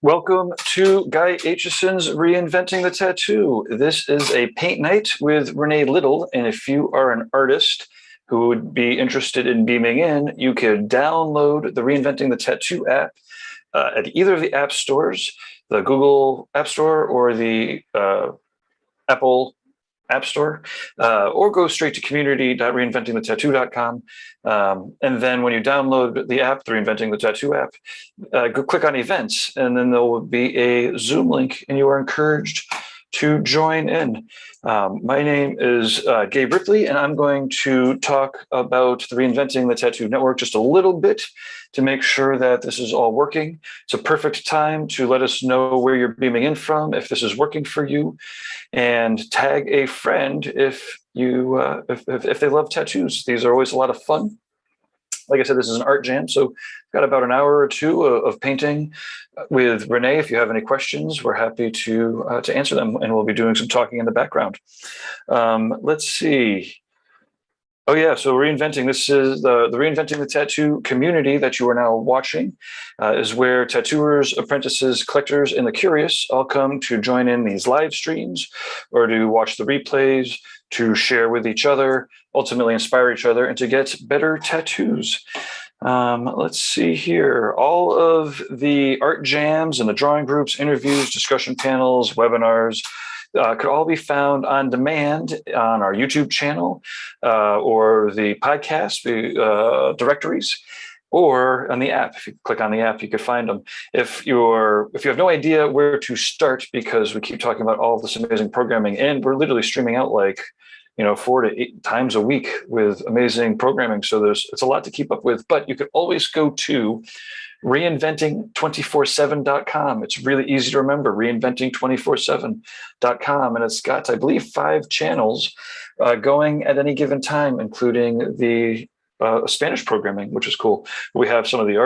Welcome to Guy Aitchison's Reinventing the Tattoo. This is a paint night with Renee Little, and if you are an artist who would be interested in beaming in, you could download the Reinventing the Tattoo app at either of the app stores, the Google App Store or the Apple App Store, or go straight to community.reinventingthetattoo.com. And then when you download the app, the Reinventing the Tattoo app, go click on events, and then there will be a Zoom link, and you are encouraged to join in. My name is Gabe Ripley, and I'm going to talk about the Reinventing the Tattoo Network just a little bit to make sure that this is all working. It's a perfect time to let us know where you're beaming in from, if this is working for you, and tag a friend if you if they love tattoos. These are always a lot of fun. Like I said, this is an art jam, so got about an hour or two of painting with Renee. If you have any questions, we're happy to answer them, and we'll be doing some talking in the background. Let's see. Oh yeah, so Reinventing, this is the Reinventing the Tattoo community that you are now watching, is where tattooers, apprentices, collectors, and the curious all come to join in these live streams or to watch the replays, to share with each other, ultimately inspire each other, and to get better tattoos. Let's see here. All of the art jams and the drawing groups, interviews, discussion panels, webinars, could all be found on demand on our YouTube channel or the podcast directories, or on the app. If you click on the app, you could find them. If you have no idea where to start, because we keep talking about all of this amazing programming, and we're literally streaming out 4 to 8 times a week with amazing programming. So it's a lot to keep up with, but you could always go to reinventing247.com. It's really easy to remember, reinventing247.com. And it's got, I believe, 5 channels going at any given time, including the Spanish programming, which is cool. We have some of the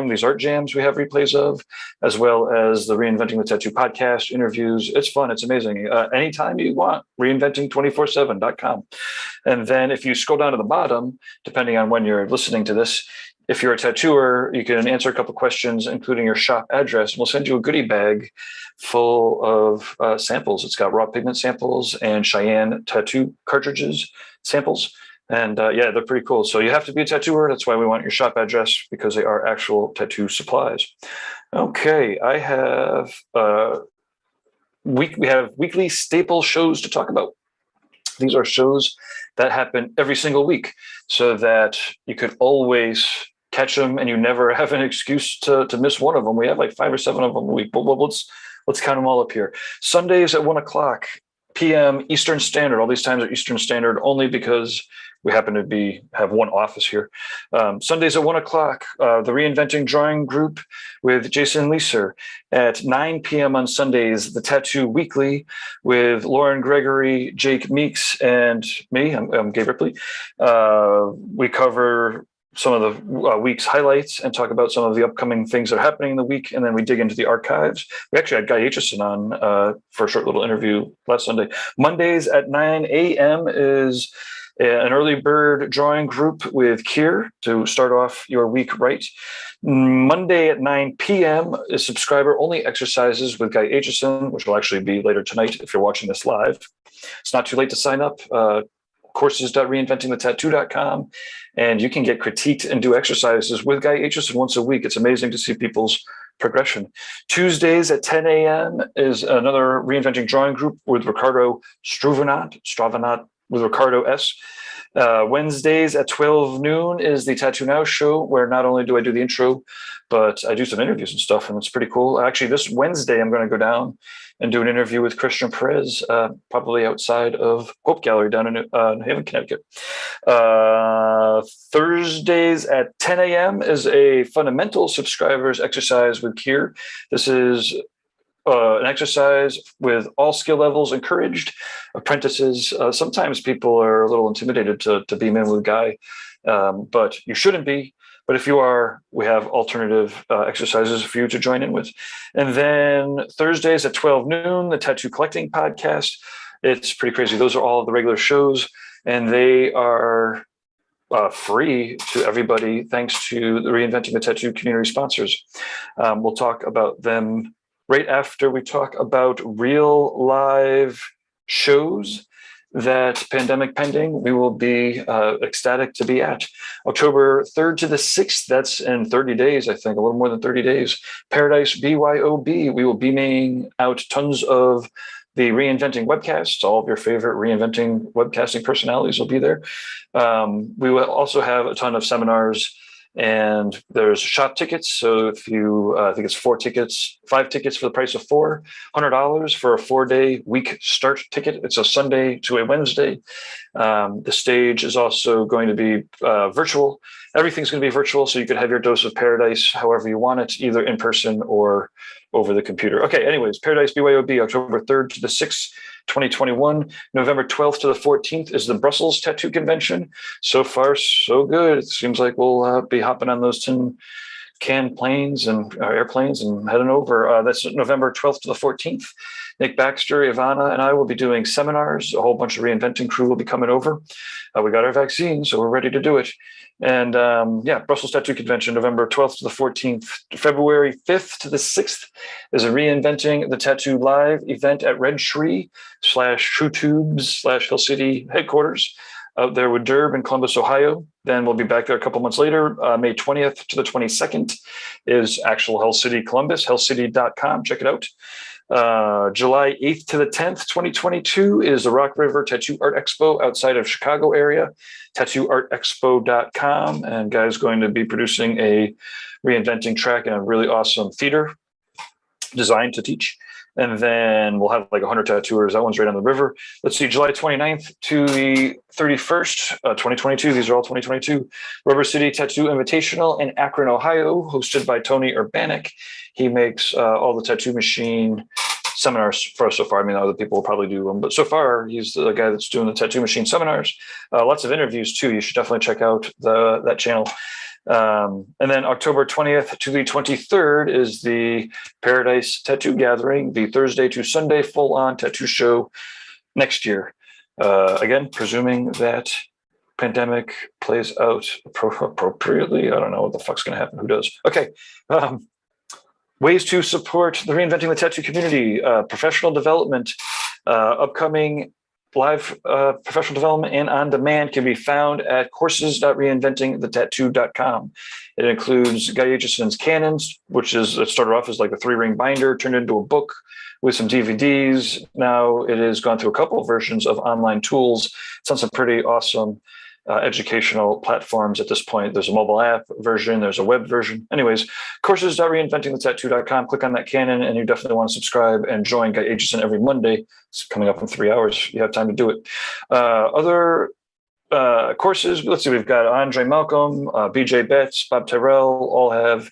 these art jams we have replays of, as well as the Reinventing the Tattoo podcast, interviews. It's fun. It's amazing. Anytime you want, reinventing247.com. And then if you scroll down to the bottom, depending on when you're listening to this, if you're a tattooer, you can answer a couple questions, including your shop address, and we'll send you a goodie bag full of samples. It's got raw pigment samples and Cheyenne tattoo cartridges samples. And yeah, they're pretty cool. So you have to be a tattooer. That's why we want your shop address, because they are actual tattoo supplies. Okay, I have we have weekly staple shows to talk about. These are shows that happen every single week, so that you could always catch them and you never have an excuse to miss one of them. We have like 5 or 7 of them a week, but let's count them all up here. Sundays at 1:00 p.m. Eastern Standard. All these times are Eastern Standard only because we happen to have one office here. Sundays at 1:00, the Reinventing Drawing Group with Jason Leeser. At 9 p.m. on Sundays, the Tattoo Weekly with Lauren Gregory, Jake Meeks, and me. I'm Gabe Ripley. We cover some of the week's highlights and talk about some of the upcoming things that are happening in the week, and then we dig into the archives. We actually had Guy Aitchison on for a short little interview last Sunday. Mondays at 9 a.m. is an early bird drawing group with Kier to start off your week right. Monday at 9 p.m. is subscriber-only exercises with Guy Aitchison, which will actually be later tonight if you're watching this live. It's not too late to sign up. Courses.reinventingthetattoo.com, and you can get critiqued and do exercises with Guy Aitchison once a week. It's amazing to see people's progression. Tuesdays at 10 a.m. is another Reinventing Drawing Group with Ricardo Stravanat with Ricardo S. Wednesdays at 12 noon is the Tattoo Now show, where not only do I do the intro, but I do some interviews and stuff, and it's pretty cool. Actually, this Wednesday, I'm going to go down and do an interview with Christian Perez, probably outside of Hope Gallery down in Haven, Connecticut. Thursdays at 10 a.m. is a fundamental subscribers exercise with Kier. This is an exercise with all skill levels encouraged. Apprentices, sometimes people are a little intimidated to beam in with Guy, but you shouldn't be. But if you are, we have alternative exercises for you to join in with. And then Thursdays at 12 noon, the Tattoo Collecting Podcast. It's pretty crazy. Those are all of the regular shows, and they are free to everybody thanks to the Reinventing the Tattoo community sponsors. We'll talk about them right after we talk about real live shows that, pandemic pending, we will be ecstatic to be at. October 3rd to the 6th, that's in 30 days, I think, a little more than 30 days. Paradise BYOB, we will be beaming out tons of the Reinventing webcasts. All of your favorite Reinventing webcasting personalities will be there. We will also have a ton of seminars, and there's shop tickets. So if you, I think it's 5 tickets for the price of $4, $100 for a 4-day week start ticket. It's a Sunday to a Wednesday. The stage is also going to be virtual. Everything's going to be virtual, so you could have your dose of paradise however you want it, either in person or over the computer. Okay, anyways, Paradise BYOB, October 3rd to the 6th, 2021. November 12th to the 14th is the Brussels Tattoo Convention. So far, so good. It seems like we'll be hopping on those tin can planes and airplanes and heading over. That's November 12th to the 14th. Nick Baxter, Ivana, and I will be doing seminars. A whole bunch of Reinventing crew will be coming over. We got our vaccine, so we're ready to do it. And yeah, Brussels Tattoo Convention, November 12th to the 14th. February 5th to the 6th is a Reinventing the Tattoo live event at Red Tree / True Tubes / Hill City headquarters out there with Derb in Columbus, Ohio. Then we'll be back there a couple months later. May 20th to the 22nd is actual Hell City, Columbus, hellcity.com. Check it out. July 8th to the 10th, 2022 is the Rock River Tattoo Art Expo outside of Chicago area, tattooartexpo.com. And Guy's going to be producing a Reinventing track in a really awesome theater designed to teach. And then we'll have like 100 tattooers. That one's right on the river. Let's see, July 29th to the 31st, 2022. These are all 2022. Rubber City Tattoo Invitational in Akron, Ohio, hosted by Tony Urbanik. He makes all the tattoo machine seminars for us so far. I mean, other people will probably do them, but so far he's the guy that's doing the tattoo machine seminars. Lots of interviews too. You should definitely check out that channel. And then October 20th to the 23rd is the Paradise Tattoo Gathering, the Thursday to Sunday full-on tattoo show next year. Again, presuming that pandemic plays out appropriately. I don't know what the fuck's going to happen. Who does? Okay. Ways to support the Reinventing the Tattoo community, professional development, upcoming live professional development and on demand can be found at courses.reinventingthetattoo.com. It includes Guy Aitchison's Canons, which is, it started off as like a 3-ring binder, turned into a book with some DVDs. Now it has gone through a couple of versions of online tools. It's on some pretty awesome educational platforms at this point. There's a mobile app version, there's a web version. Anyways, courses.reinventingthetattoo.com. Click on that canon, and you definitely want to subscribe and join Guy Aitchison every Monday. It's coming up in 3 hours. You have time to do it. Other courses, let's see, we've got Andre Malcolm, BJ Betts, Bob Tyrrell, all have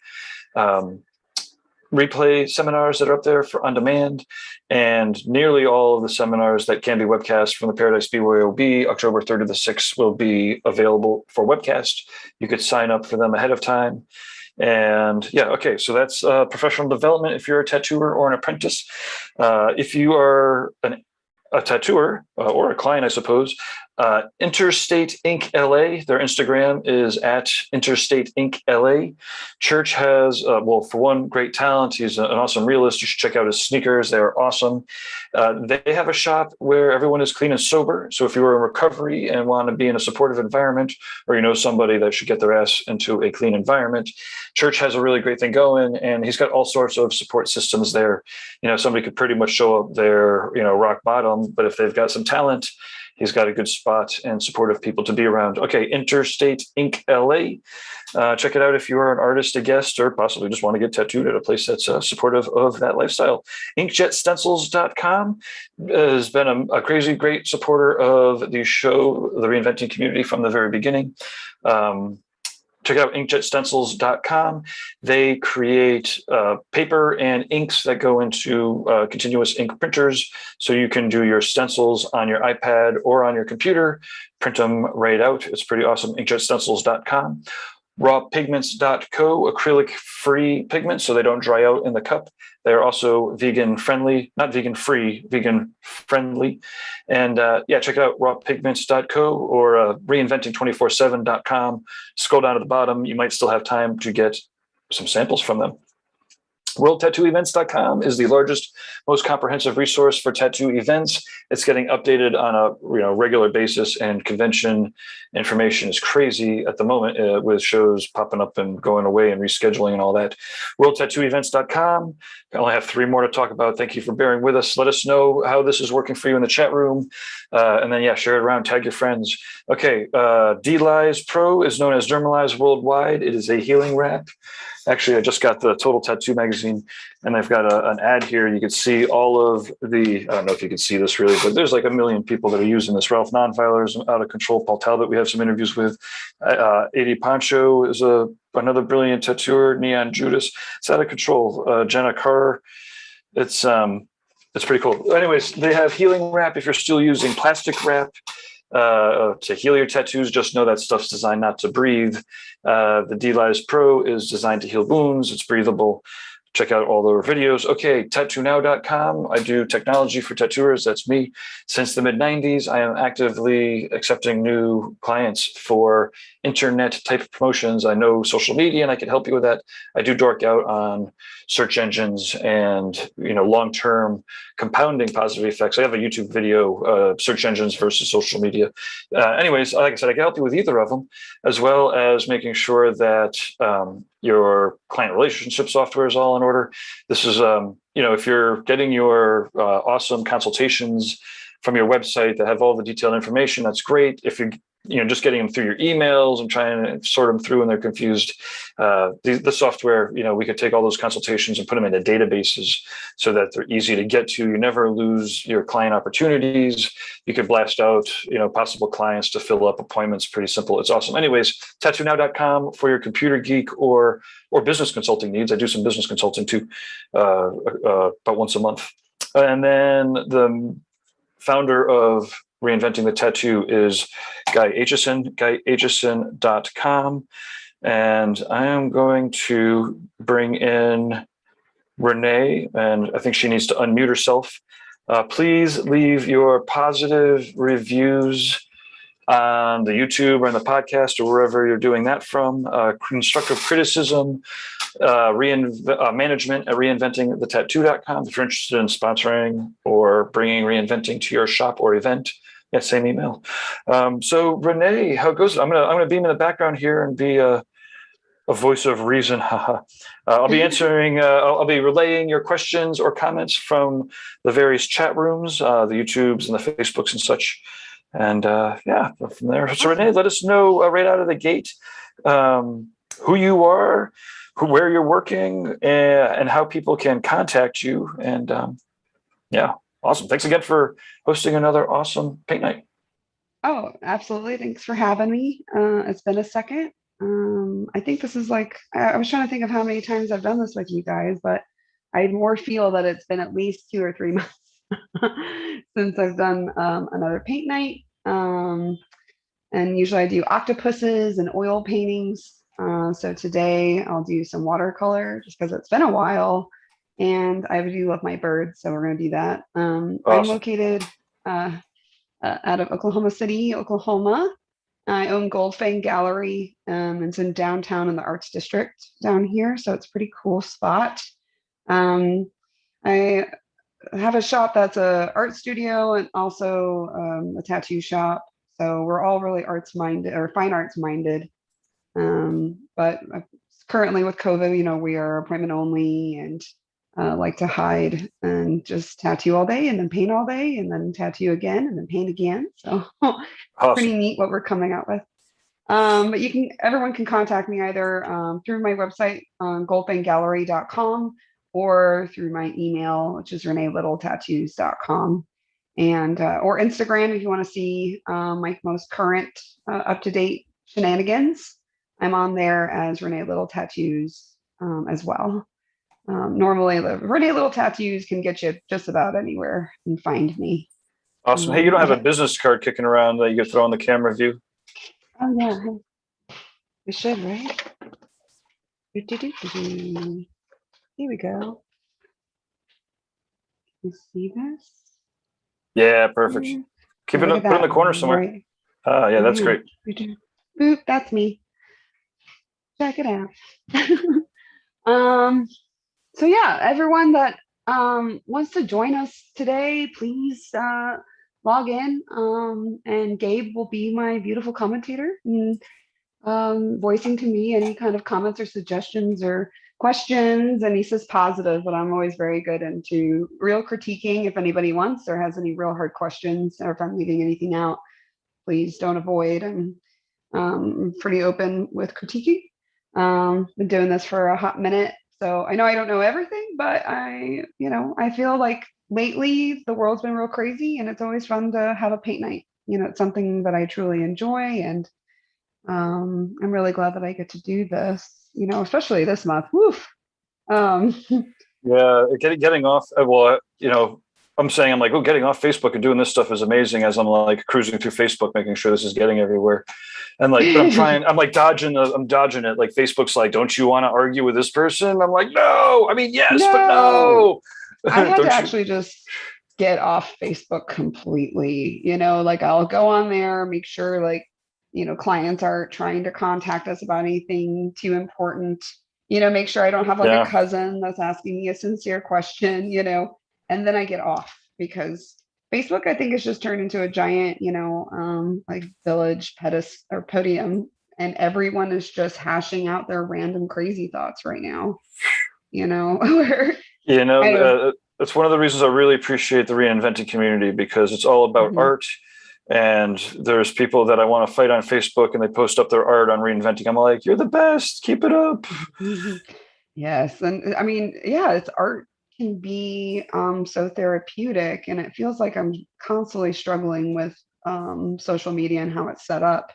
replay seminars that are up there for on demand, and nearly all of the seminars that can be webcast from the Paradise BYOB October 3rd to the 6th will be available for webcast. You could sign up for them ahead of time. And yeah, okay, so that's professional development if you're a tattooer or an apprentice. If you are a tattooer or a client, I suppose, Interstate Inc. LA, their Instagram is at Interstate Inc. LA. Church has, well, for one, great talent. He's an awesome realist. You should check out his sneakers. They are awesome. They have a shop where everyone is clean and sober. So if you are in recovery and want to be in a supportive environment, or you know somebody that should get their ass into a clean environment, Church has a really great thing going, and he's got all sorts of support systems there. You know, somebody could pretty much show up there, you know, rock bottom, but if they've got some talent, he's got a good spot and supportive people to be around. Okay, Interstate Inc. LA. Check it out if you are an artist, a guest, or possibly just want to get tattooed at a place that's supportive of that lifestyle. Inkjetstencils.com has been a crazy great supporter of the show, the Reinventing community, from the very beginning. Check out inkjetstencils.com. They create paper and inks that go into continuous ink printers, so you can do your stencils on your iPad or on your computer, print them right out. It's pretty awesome. Inkjetstencils.com. Rawpigments.co, acrylic-free pigments, so they don't dry out in the cup. They're also vegan-friendly, not vegan-free, vegan-friendly. And yeah, check it out, rawpigments.co or reinventing247.com. Scroll down to the bottom. You might still have time to get some samples from them. WorldTattooEvents.com is the largest, most comprehensive resource for tattoo events. It's getting updated on a regular basis, and convention information is crazy at the moment with shows popping up and going away and rescheduling and all that. WorldTattooEvents.com. I only have 3 more to talk about. Thank you for bearing with us. Let us know how this is working for you in the chat room. And then, share it around, tag your friends. Okay, D-Lize Pro is known as Dermalize worldwide. It is a healing wrap. Actually, I just got the Total Tattoo magazine, and I've got an ad here. You can see all of the, I don't know if you can see this really, but there's like 1 million people that are using this. Ralph Nonfiler's out of control. Paul Talbot, we have some interviews with. AD Poncho is another brilliant tattooer. Neon Judas, it's out of control. Jenna Carr, it's pretty cool. Anyways, they have healing wrap. If you're still using plastic wrap to heal your tattoos, just know that stuff's designed not to breathe. The D-Lize Pro is designed to heal wounds. It's breathable. Check out all their videos. Okay, tattoonow.com. I do technology for tattooers. That's me. Since the mid-90s, I am actively accepting new clients for internet type promotions. I know social media, and I can help you with that. I do dork out on search engines and long-term compounding positive effects. I have a YouTube video, search engines versus social media. Anyways, like I said, I can help you with either of them, as well as making sure that your client relationship software is all in order. This is, if you're getting your awesome consultations from your website that have all the detailed information, that's great. If you're just getting them through your emails and trying to sort them through and they're confused, the software, we could take all those consultations and put them into databases so that they're easy to get to. You never lose your client opportunities. You could blast out, possible clients to fill up appointments. Pretty simple. It's awesome. Anyways, tattoonow.com for your computer geek or business consulting needs. I do some business consulting too, about once a month. And then the founder of Reinventing the Tattoo is Guy Aitchison, guyaitchison.com. And I am going to bring in Renee, and I think she needs to unmute herself. Please leave your positive reviews on the YouTube or on the podcast or wherever you're doing that from. Constructive criticism, management at reinventingthetattoo.com if you're interested in sponsoring or bringing Reinventing to your shop or event. Yeah, same email. So Renee, how goes it? I'm gonna beam in the background here and be a voice of reason. I'll be answering. I'll be relaying your questions or comments from the various chat rooms, the YouTubes and the Facebooks and such. And from there. So Renee, let us know right out of the gate who you are, where you're working, and how people can contact you. And awesome. Thanks again for hosting another awesome paint night. Oh, absolutely. Thanks for having me. It's been a second. I think this is I was trying to think of how many times I've done this with you guys, but I more feel that it's been at least 2 or 3 months since I've done another paint night. And usually I do octopuses and oil paintings. So today I'll do some watercolor just because it's been a while. And I do love my birds, so we're going to do that. Awesome. I'm located out of Oklahoma City, Oklahoma. I own Goldfang Gallery. It's in downtown in the Arts District down here, so it's a pretty cool spot. I have a shop that's a art studio and also a tattoo shop. So we're all really arts minded or fine arts minded. But currently with COVID, we are appointment only and like to hide and just tattoo all day and then paint all day and then tattoo again and then paint again. So awesome. Pretty neat what we're coming out with. But everyone can contact me either through my website on goldfanggallery.com or through my email, which is reneelittletattoos.com, and or Instagram if you want to see my most current up-to-date shenanigans. I'm on there as Renee Little Tattoos as well. Normally, Renee Little Tattoos can get you just about anywhere and find me. Awesome. Hey, you don't have a business card kicking around that you could throw on the camera view? Oh, yeah. We should, right? Here we go. You see this? Yeah, perfect. Keep it up, put it in the corner somewhere. Right. Yeah, that's great. Boop, that's me. Check it out. So yeah, everyone that wants to join us today, please log in. And Gabe will be my beautiful commentator, and voicing to me any kind of comments or suggestions or questions. And he says positive, but I'm always very good into real critiquing. If anybody wants or has any real hard questions, or if I'm leaving anything out, please don't avoid. I'm pretty open with critiquing. Been doing this for a hot minute, so I know I don't know everything, but I feel like lately the world's been real crazy, and it's always fun to have a paint night. It's something that I truly enjoy, and I'm really glad that I get to do this. Especially this month. Woof. Um, Yeah, getting off. Well, I'm saying I'm like, oh, getting off Facebook and doing this stuff is amazing. As I'm like cruising through Facebook, making sure this is getting everywhere, and like, but I'm trying. I'm like I'm dodging it. Like Facebook's like, don't you want to argue with this person? I'm like, no. I mean, yes, but no, no. I had to Don't you? actually just get off Facebook completely. Like I'll go on there, make sure like, clients aren't trying to contact us about anything too important. Make sure I don't have like a Yeah, cousin that's asking me a sincere question, and then I get off because Facebook, I think, has just turned into a giant, like village pedest or podium, and everyone is just hashing out their random crazy thoughts right now, where you I know, don't. that's one of the reasons I really appreciate the reinventing community because it's all about Mhm. art. And there's people that I want to fight on Facebook and they post up their art on reinventing. I'm like, you're the best. Keep it up. Yes, and I mean, yeah, it's art can be so therapeutic, and it feels like I'm constantly struggling with social media and how it's set up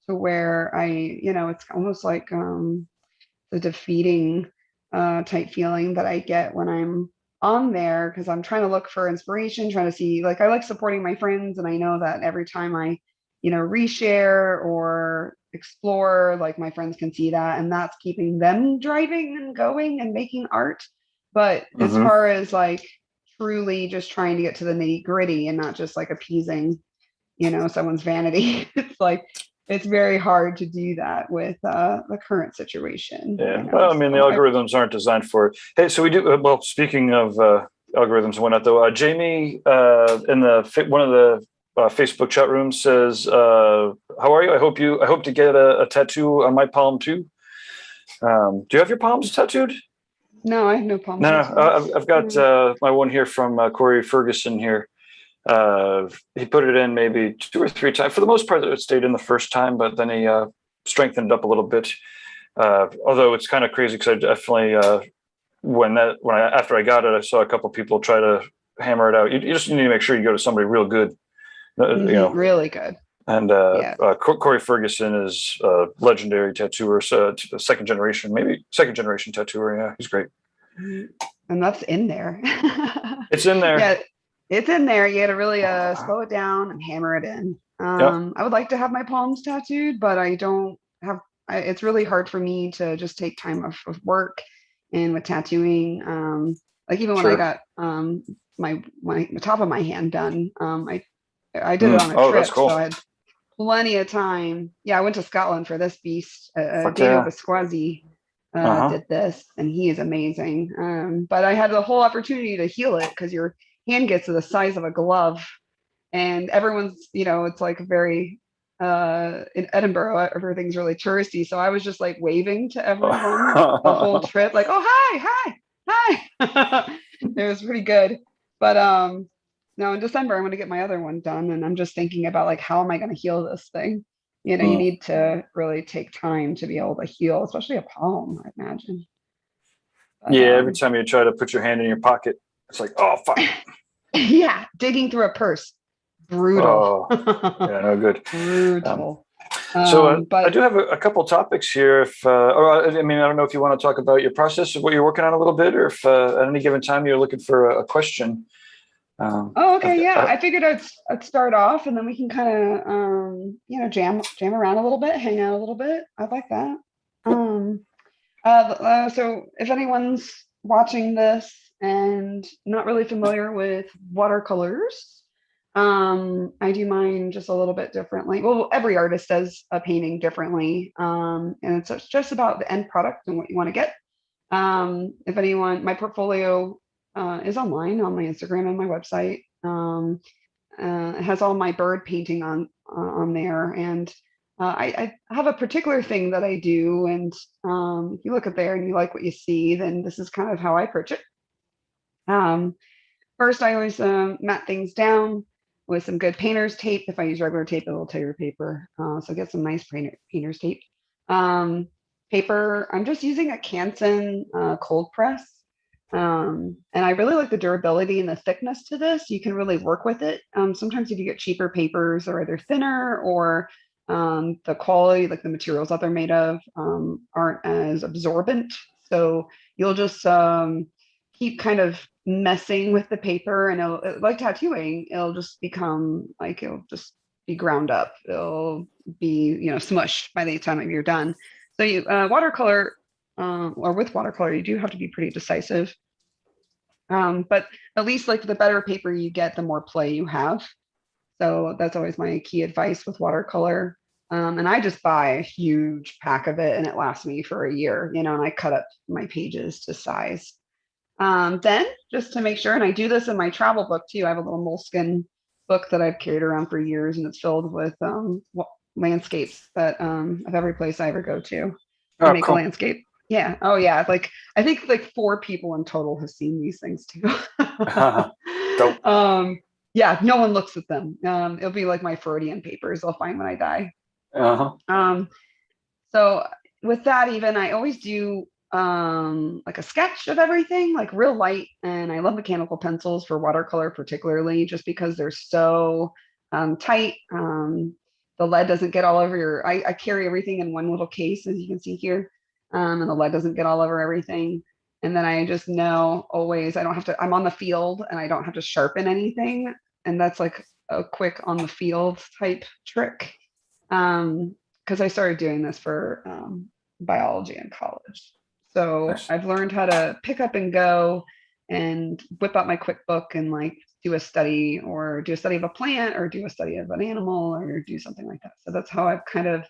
to where it's almost like the defeating type feeling that I get when I'm on there because I'm trying to look for inspiration, trying to see, like, I like supporting my friends, and I know that every time I, reshare or explore, like my friends can see that, and that's keeping them driving and going and making art. But as Hmm. far as like truly just trying to get to the nitty gritty and not just like appeasing someone's vanity, it's like it's very hard to do that with the current situation, Yeah. Well, I mean, the so algorithms aren't designed for it. Hey, so we do. Well, speaking of algorithms and whatnot, though, Jamie in one of the Facebook chat rooms says, "How are you? I hope to get a tattoo on my palm too. Do you have your palms tattooed?" no, I have no palm No, no. tattoos. I've got No. my one here from Corey Ferguson here. He put it in maybe two or three times. For the most part, it stayed in the first time, but then he strengthened it up a little bit. Although it's kind of crazy because I definitely after I got it, I saw a couple people try to hammer it out. You just need to make sure you go to somebody real good, Really good. And Yeah. Corey Ferguson is a legendary tattooer, so second generation, maybe second generation tattooer. Yeah, he's great. Mhm. And that's in there. It's in there. Yeah, it's in there. You got to really slow it down and hammer it in. Yep. I would like to have my palms tattooed, but I don't have. It's really hard for me to just take time off of work and with tattooing. Like even when I Sure. got my the top of my hand done, I did it Mm. on a Oh, that's trip, so cool. I had plenty of time. Yeah, I went to Scotland for this beast. Fuck Daniel yeah. Visquazi Uh huh. did this, and he is amazing. But I had the whole opportunity to heal it because your hand gets to the size of a glove, and everyone's, it's like very in Edinburgh, everything's really touristy. So I was just like waving to everyone the whole trip, like, oh hi, hi. It was pretty good. But no, in December I'm gonna get my other one done, and I'm just thinking about like how am I gonna heal this thing? You Mm. need to really take time to be able to heal, especially a palm, I imagine. But Yeah. Every time you try to put your hand in your pocket, it's like, oh fuck. yeah, digging through a purse, brutal. Oh, yeah, no good. Um, Brutal. so I But do have a couple topics here. If or I mean, I don't know if you want to talk about your process of what you're working on a little bit, or if at any given time you're looking for a question. oh, I've okay, got, yeah. I figured I'd start off, and then we can kind of jam around a little bit, hang out a little bit. I'd like that. Um, so if anyone's watching this and not really familiar with watercolors, I do mine just a little bit differently. Well, every artist does a painting differently, and it's just about the end product and what you want to get. If anyone, my portfolio is online on my Instagram and my website. It has all my bird painting on there, and I have a particular thing that I do. And if you look at there and you like what you see, then this is kind of how I approach it. First, I always mat things down with some good painter's tape. If I use regular tape, it will tear your paper. So get some nice painter's tape. Paper, I'm just using a Canson cold press. And I really like the durability and the thickness to this. You can really work with it. Sometimes if you get cheaper papers, they're either thinner or the quality, like the materials that they're made of, aren't as absorbent. So you'll just keep kind of messing with the paper, and like tattooing, it'll just become like, it'll just be ground up. It'll be, smushed by the time that you're done. So you watercolor, or with watercolor, you do have to be pretty decisive. But at least like the better paper you get, the more play you have. So that's always my key advice with watercolor. And I just buy a huge pack of it and it lasts me for a year, and I cut up my pages to size. Then just to make sure, and I do this in my travel book too. I have a little moleskin book that I've carried around for years, and it's filled with landscapes that of every place I ever go to. I make cool. a landscape. Yeah. Oh yeah. Like I think like 4 people in total have seen these things too. Dope. Yeah, no one looks at them. It'll be like my Freudian papers I'll find when I die. So with that, even I always do like a sketch of everything, like real light. And I love mechanical pencils for watercolor, particularly just because they're so tight. The lead doesn't get all over your, I carry everything in one little case, as you can see here. And the lead doesn't get all over everything. And then I just know always, I don't have to, I'm on the field and I don't have to sharpen anything. And that's like a quick on the field type trick. Because I started doing this for biology in college. So Nice. I've learned how to pick up and go and whip out my quick book and like do a study of a plant or do a study of an animal or do something like that. So that's how I've kind of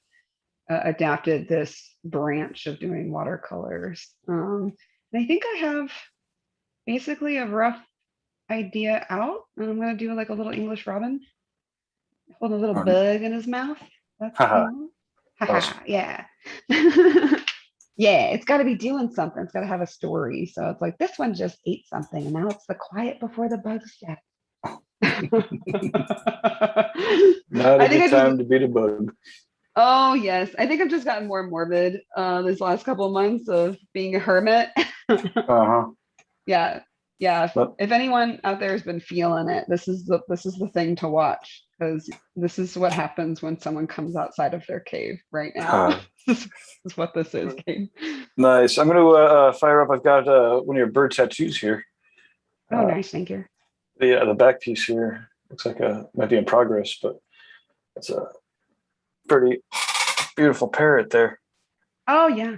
adapted this branch of doing watercolors. And I think I have basically a rough idea out. And I'm going to do like a little English robin, hold a little bug in his mouth. That's cool. Awesome. Yeah. Yeah, it's got to be doing something. It's got to have a story. So it's like this one just ate something, and now it's the quiet before the bugs check. Not a good time to beat a bug. Oh yes, I think I've just gotten more morbid this last couple of months of being a hermit. Yeah. If anyone out there has been feeling it, this is the thing to watch, because this is what happens when someone comes outside of their cave right now. This is what this is, Kate. Nice. I'm going to fire up. I've got one of your bird tattoos here. Oh, nice. Thank you. The back piece here looks like might be in progress, but it's a pretty beautiful parrot there. Oh yeah.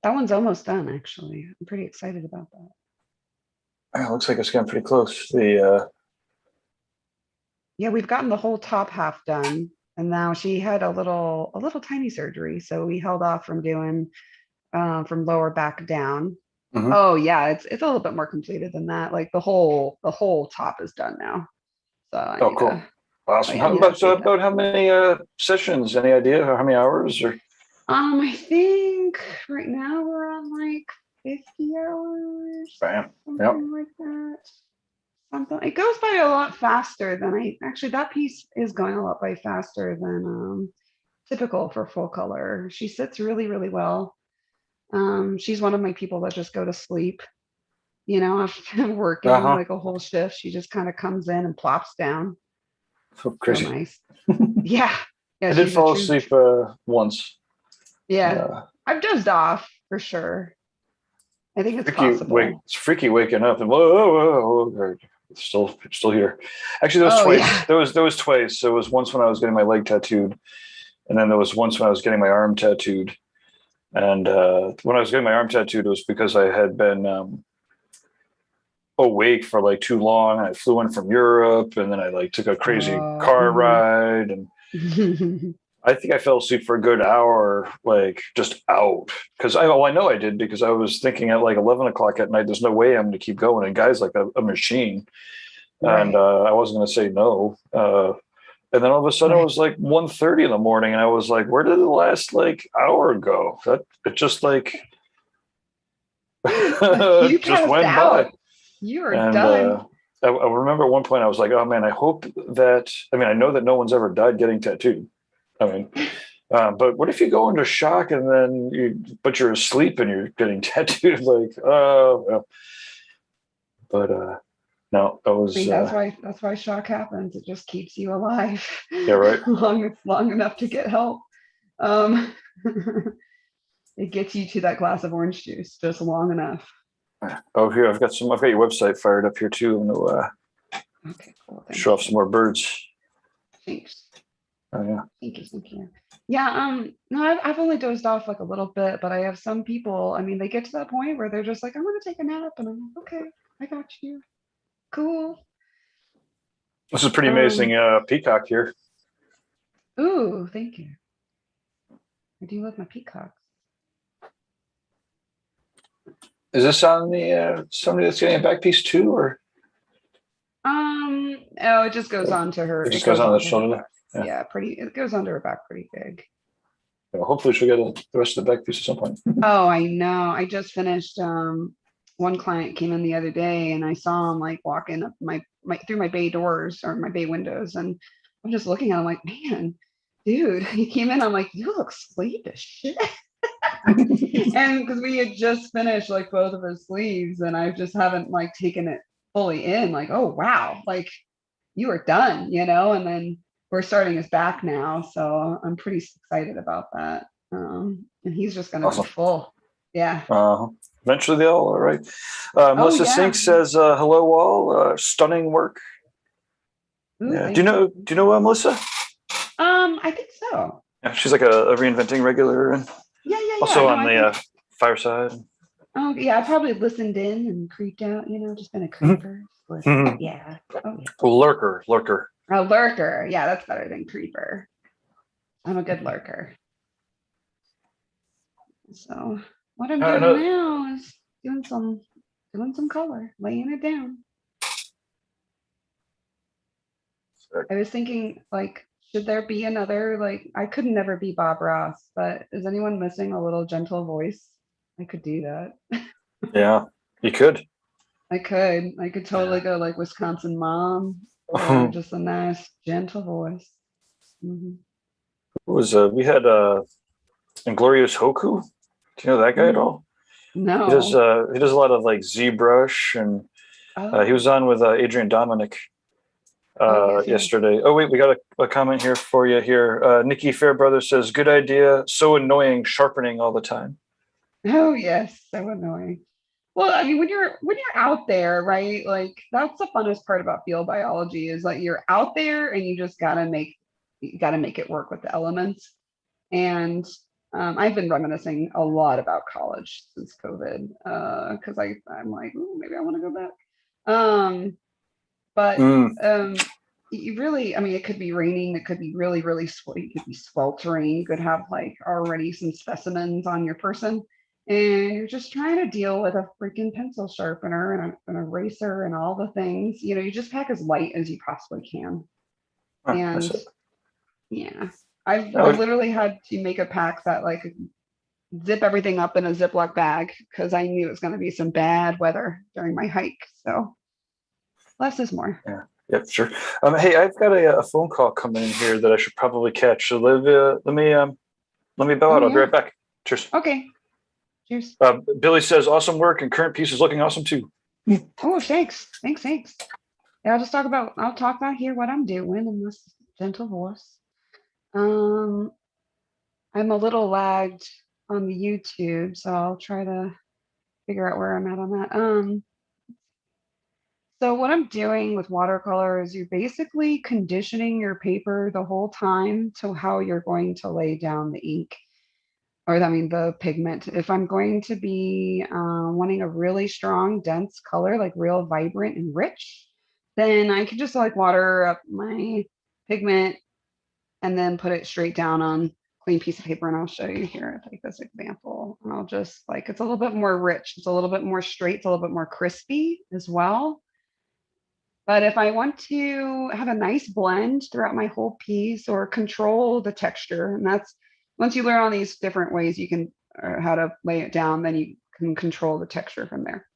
That one's almost done, actually. I'm pretty excited about that. It looks like it's getting pretty close. Yeah, we've gotten the whole top half done, and now she had a little tiny surgery, so we held off from doing from lower back down. Mm-hmm. Oh yeah, it's a little bit more completed than that. Like the whole top is done now. So cool. Awesome. About how many sessions? Any idea how many hours? Or I think right now we're on like 50 hours. Bam. Something like that. Something. It goes by a lot faster than that piece is going a lot by faster than typical for full color. She sits really, really well. She's one of my people that just go to sleep. After working like a whole shift, she just kind of comes in and plops down. So crazy. So nice. Yeah. I did fall asleep once. Yeah. I've dozed off for sure. I think it's possible. It's freaky waking up and whoa. It's still here. Actually, there was twice. Yeah. There was twice. There was once when I was getting my leg tattooed, and then there was once when I was getting my arm tattooed. And when I was getting my arm tattooed, it was because I had been awake for like too long. I flew in from Europe, and then I like took a crazy car ride, and I think I fell asleep for a good hour, like just out. Because I know I did because I was thinking at like 11 o'clock at night, there's no way I'm going to keep going. And guy's like a machine, and Right. I wasn't going to say no. And then all of a sudden it Right. was like 1:30 in the morning, and I was like, where did the last like hour go? That it just like Like you just passed went by. out. You are And done. I remember at one point I was like, oh man, I hope that, I mean, I know that no one's ever died getting tattooed. I mean, but what if you go into shock and then but you're asleep and you're getting tattooed? Like, well. But no, I I was, mean, that's why shock happens. It just keeps you alive yeah, right. long enough to get help. Um, it gets you to that glass of orange juice just long enough. Oh, here, I've got your website fired up here too. I'm going to Okay, cool. show Thank off some you. more birds. Thanks. Oh, yeah. Thank you. Thank you. Yeah. No, I've only dozed off like a little bit, but I have some people. I mean, they get to that point where they're just like, I want to take a nap, and I'm like, okay, I got you. Cool. This is pretty amazing Um. peacock here. Ooh, thank you. I do love my peacocks. Is this on the somebody that's getting a back piece too, or Oh, it just goes on to her. it It just goes goes on the on to her shoulder back. there? Yeah. Yeah, pretty. It goes under her back pretty big. Well, hopefully she'll get the rest of the back piece at some point. Oh, I know. I just finished. One client came in the other day, and I saw him like walking up my through my bay doors or my bay windows, and I'm just looking at him like, man, dude, he came in. I'm like, you look sleep as shit. And because we had just finished like both of his sleeves, and I just haven't like taken it fully in. Like, oh wow, like you are done, and then we're starting his back now, so I'm pretty excited about that. And he's just going to be Awesome. full. Yeah. Eventually they'll all right. Oh Melissa Sink yeah. says, "Hello all, stunning work." Ooh, Yeah. Do you thank you. know? Do you know Melissa? I think so. Yeah, she's like a reinventing regular, and Yeah, yeah, yeah. also No, on I the think. fireside. Oh yeah, I probably listened in and creeped out. Just been a creeper. Just listen. Yeah. Oh yeah. Lurker, lurker. A lurker. Yeah, that's better than creeper. I'm a good lurker. So what I'm I doing know. now is doing some color, laying it down. I was thinking, like, should there be another, like, I could never be Bob Ross, but is anyone missing a little gentle voice? I could do that. Yeah, you could. I could totally Yeah. go like Wisconsin mom or just a nice gentle voice. Hmm. What was we had Inglorious Hoku. Do you know that guy at Mm, all? no. He does a lot of like ZBrush, and he was Oh, on with Adrian Dominic oh yes, yes. yesterday. Oh wait, we got a comment here for you here. Nikki Fairbrother says, "Good idea. So annoying, sharpening all the time." Oh yes, so annoying. Well, I mean, when you're out there, right? Like that's the funnest part about field biology is like you're out there and you gotta make it work with the elements. And I've been reminiscing a lot about college since COVID because I'm like, ooh, maybe I want to go back. But Mm. you really, I mean, it could be raining, it could be really, really it could be sweltering. You could have like already some specimens on your person, and you're just trying to deal with a freaking pencil sharpener and an eraser and all the things. You just pack as light as you possibly can. Huh, that's And it. yeah, I Oh, literally had to make a pack that like zip everything up in a Ziploc bag because I knew it was going to be some bad weather during my hike. So less is more. yeah, yeah, sure. Hey, I've got a phone call coming in here that I should probably catch. So let me bow Oh out. I'll be yeah. right back. Cheers. Okay. Cheers. Billy says, "Awesome work, and current piece is looking awesome too." Oh, thanks. Thanks. Thanks. Yeah, I'll talk about here what I'm doing in this gentle voice. Um, I'm a little lagged on the YouTube, so I'll try to figure out where I'm at on that. So what I'm doing with watercolor is you're basically conditioning your paper the whole time to how you're going to lay down the ink, or I mean the pigment. If I'm going to be wanting a really strong, dense color, like real vibrant and rich, then I could just like water up my pigment and then put it straight down on clean piece of paper. And I'll show you here, take this example. And I'll just like, it's a little bit more rich. It's a little bit more straight. It's a little bit more crispy as well. But if I want to have a nice blend throughout my whole piece or control the texture, and that's once you learn all these different ways you can, how to lay it down, then you can control the texture from there.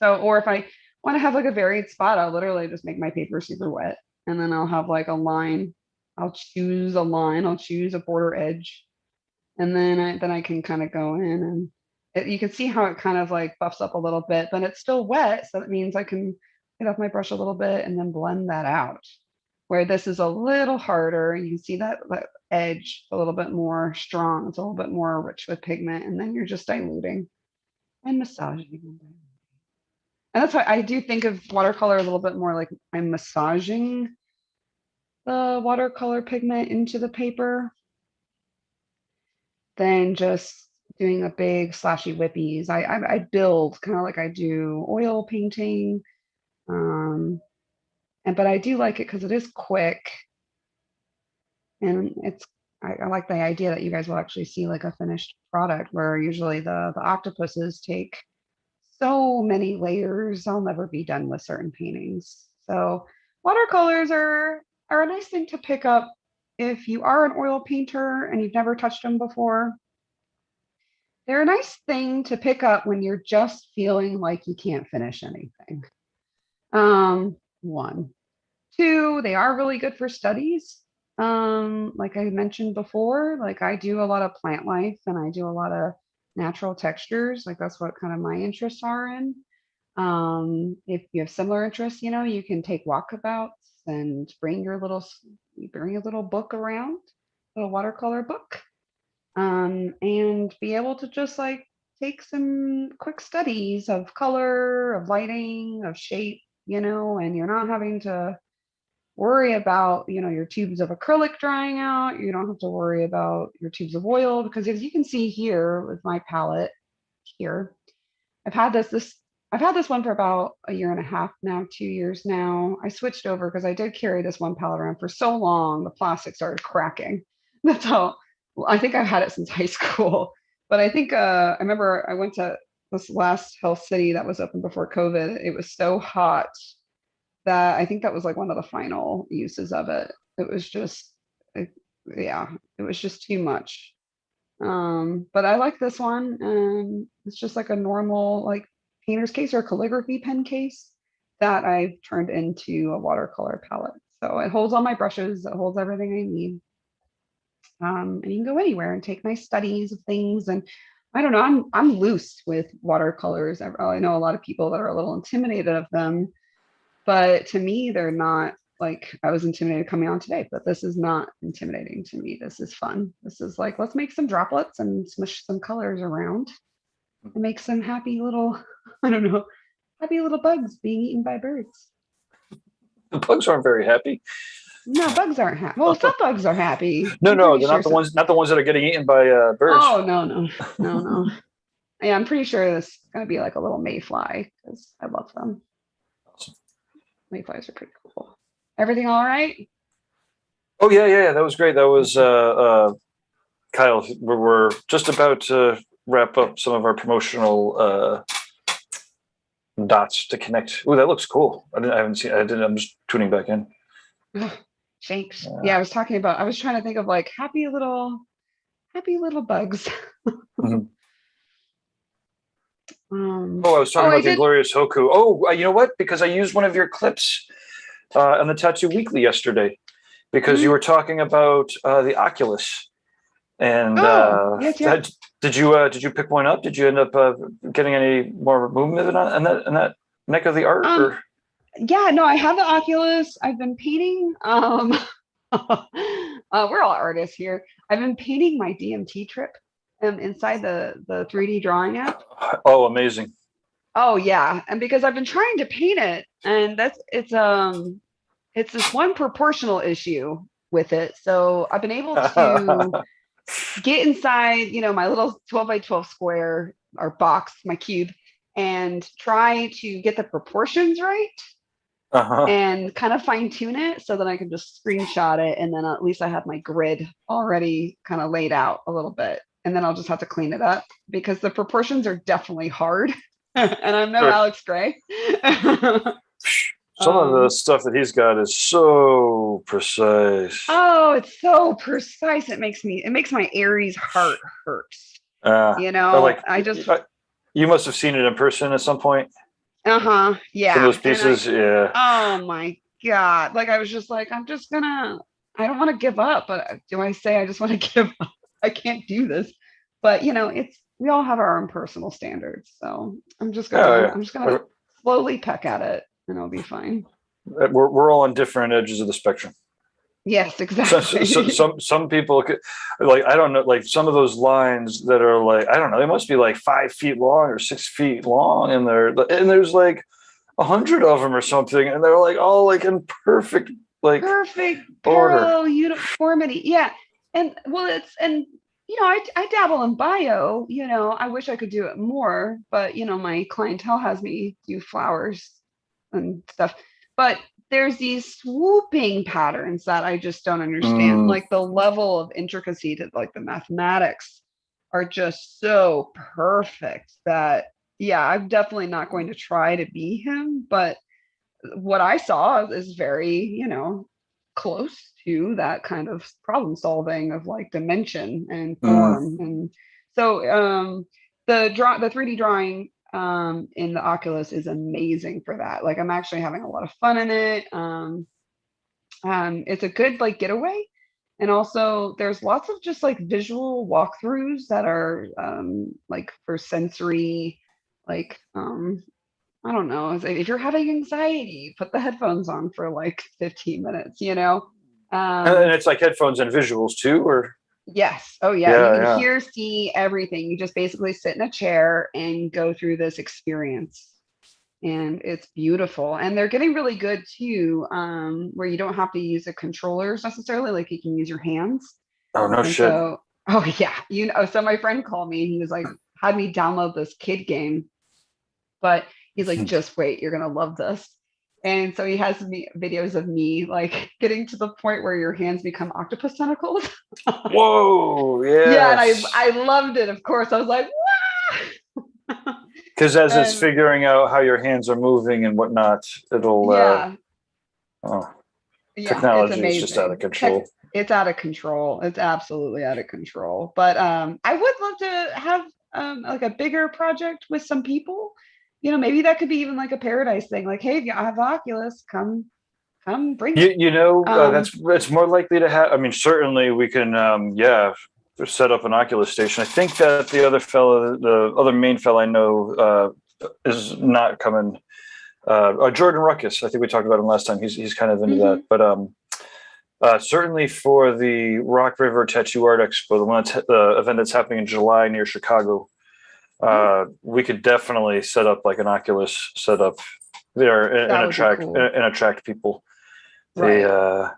So, or if I want to have like a varied spot, I'll literally just make my paper super wet. And then I'll have like a line. I'll choose a line. I'll choose a border edge. And then I can kind of go in and you can see how it kind of like buffs up a little bit, but it's still wet. So that means I can get off my brush a little bit and then blend that out. Where this is a little harder, you can see that edge a little bit more strong. It's a little bit more rich with pigment, and then you're just diluting and massaging. And that's why I do think of watercolor a little bit more like I'm massaging the watercolor pigment into the paper than just doing a big slashy whippies. I build kind of like I do oil painting. But I do like it because it is quick. And I like the idea that you guys will actually see like a finished product, where usually the octopuses take so many layers. I'll never be done with certain paintings. So watercolors are a nice thing to pick up if you are an oil painter and you've never touched them before. They're a nice thing to pick up when you're just feeling like you can't finish anything. One. Two, they are really good for studies. Like I mentioned before, like I do a lot of plant life and I do a lot of natural textures. Like that's what kind of my interests are in. If you have similar interests, you can take walkabouts and bring a little book around, a little watercolor book, and be able to just like take some quick studies of color, of lighting, of shape, and you're not having to worry about your tubes of acrylic drying out. You don't have to worry about your tubes of oil, because as you can see here with my palette here, I've had this one for about a year and a half now, 2 years now. I switched over because I did carry this one palette around for so long the plastic started cracking. That's how, well, I think I've had it since high school. But I think I remember I went to this last Health City that was open before COVID. It was so hot that I think that was like one of the final uses of it. It was just, yeah, it was just too much. But I like this one. It's just like a normal like painter's case or calligraphy pen case that I've turned into a watercolor palette. So it holds all my brushes. It holds everything I need. And you can go anywhere and take nice studies of things. And I don't know, I'm loose with watercolors. I know a lot of people that are a little intimidated of them. But to me, they're not. Like I was intimidated coming on today, but this is not intimidating to me. This is fun. This is like, let's make some droplets and smush some colors around and make some happy little, I don't know, happy little bugs being eaten by birds. The bugs aren't very happy. No, bugs aren't happy. Well, some bugs are happy. No, I'm no, pretty they're sure not the ones that are getting eaten by birds. Oh, no. Yeah, I'm pretty sure this is going to be like a little mayfly because I love them. Awesome. Mayflies are pretty cool. Everything all right? Oh yeah, that was great. That was Kyle. We're just about to wrap up some of our promotional dots to connect. Oh, that looks cool. I haven't seen. I'm just tuning back in. Thanks. Yeah, I was trying to think of like happy little bugs. Mhm. I was talking about the Inglorious Hoku. Oh, you know what? Because I used one of your clips on the Tattoo Weekly yesterday, because you were talking about the Oculus, and yes. did you pick one up? Did you end up getting any more movement in that neck of the art? Or? Yeah, no, I have the Oculus. I've been painting. We're all artists here. I've been painting my DMT trip inside the 3D drawing app. Oh, amazing. Oh yeah, and because I've been trying to paint it, and it's this one proportional issue with it. So I've been able to get inside, my little 12 by 12 square or box, my cube, and try to get the proportions right. Uh-huh. and kind of fine tune it so that I can just screenshot it. And then at least I have my grid already kind of laid out a little bit. And then I'll just have to clean it up because the proportions are definitely hard. And I'm no Sure. Alex Gray. Some of the um, stuff that he's got is so precise. oh, it's so precise. It makes my Aries heart hurt. Uh, You I know, like I just, you must have seen it in person at some point. uh-huh, Some of yeah. those pieces, yeah. Oh my God. Like I was just like, I don't want to give up, but do I say I just want to give up? I can't do this. But we all have our own personal standards. So Oh I'm just yeah. gonna slowly peck at it and it'll be fine. We're all on different edges of the spectrum. Yes, exactly. Some people could, like, I don't know, like some of those lines that are like, I don't know, they must be like 5 feet long or 6 feet long, and there's like 100 of them or something, and they're like all like in perfect like Perfect order. parallel uniformity. Yeah. And well, I dabble in bio, I wish I could do it more, but my clientele has me do flowers and stuff. But there's these swooping patterns that I just don't understand. Mm, Like the level of intricacy to like the mathematics are just so perfect that yeah, I'm definitely not going to try to be him, but what I saw is very, close to that kind of problem solving of like dimension and mm. form. And so the 3D drawing in the Oculus is amazing for that. Like I'm actually having a lot of fun in it. It's a good like getaway. And also there's lots of just like visual walkthroughs that are like for sensory like I don't know. It's like if you're having anxiety, put the headphones on for like 15 minutes. And Um, it's like headphones and visuals too, or yes. Oh, yeah. You yeah, can yeah. hear, see everything. You just basically sit in a chair and go through this experience. And it's beautiful. And they're getting really good too, where you don't have to use the controllers necessarily. Like you can use your hands. Oh no And shit. so, oh, yeah. So my friend called me and he was like, had me download this kid game, but he's like, just wait, you're gonna love this. And so he has me videos of me like getting to the point where your hands become octopus tentacles. Whoa, Yeah, and yes. I loved it. Of course, I was like, wow. Because as it's And figuring out how your hands are moving and whatnot, it'll yeah, oh, yeah, it's technology is just out of amazing. control. It's out of control. It's absolutely out of control. But I would love to have like a bigger project with some people. Maybe that could be even like a paradise thing. Like, hey, if you have Oculus, come bring it. That's it's more likely to have. I mean, certainly we can, yeah, set up an Oculus station. I think that the other main fellow I know, is not coming. Jordan Ruckus. I think we talked about him last time. He's kind of into that, Mhm. but certainly for the Rock River Tattoo Art Expo, the event that's happening in July near Chicago, Oh, we could definitely set up like an Oculus setup there and that would be attract cool. and attract people. They Right.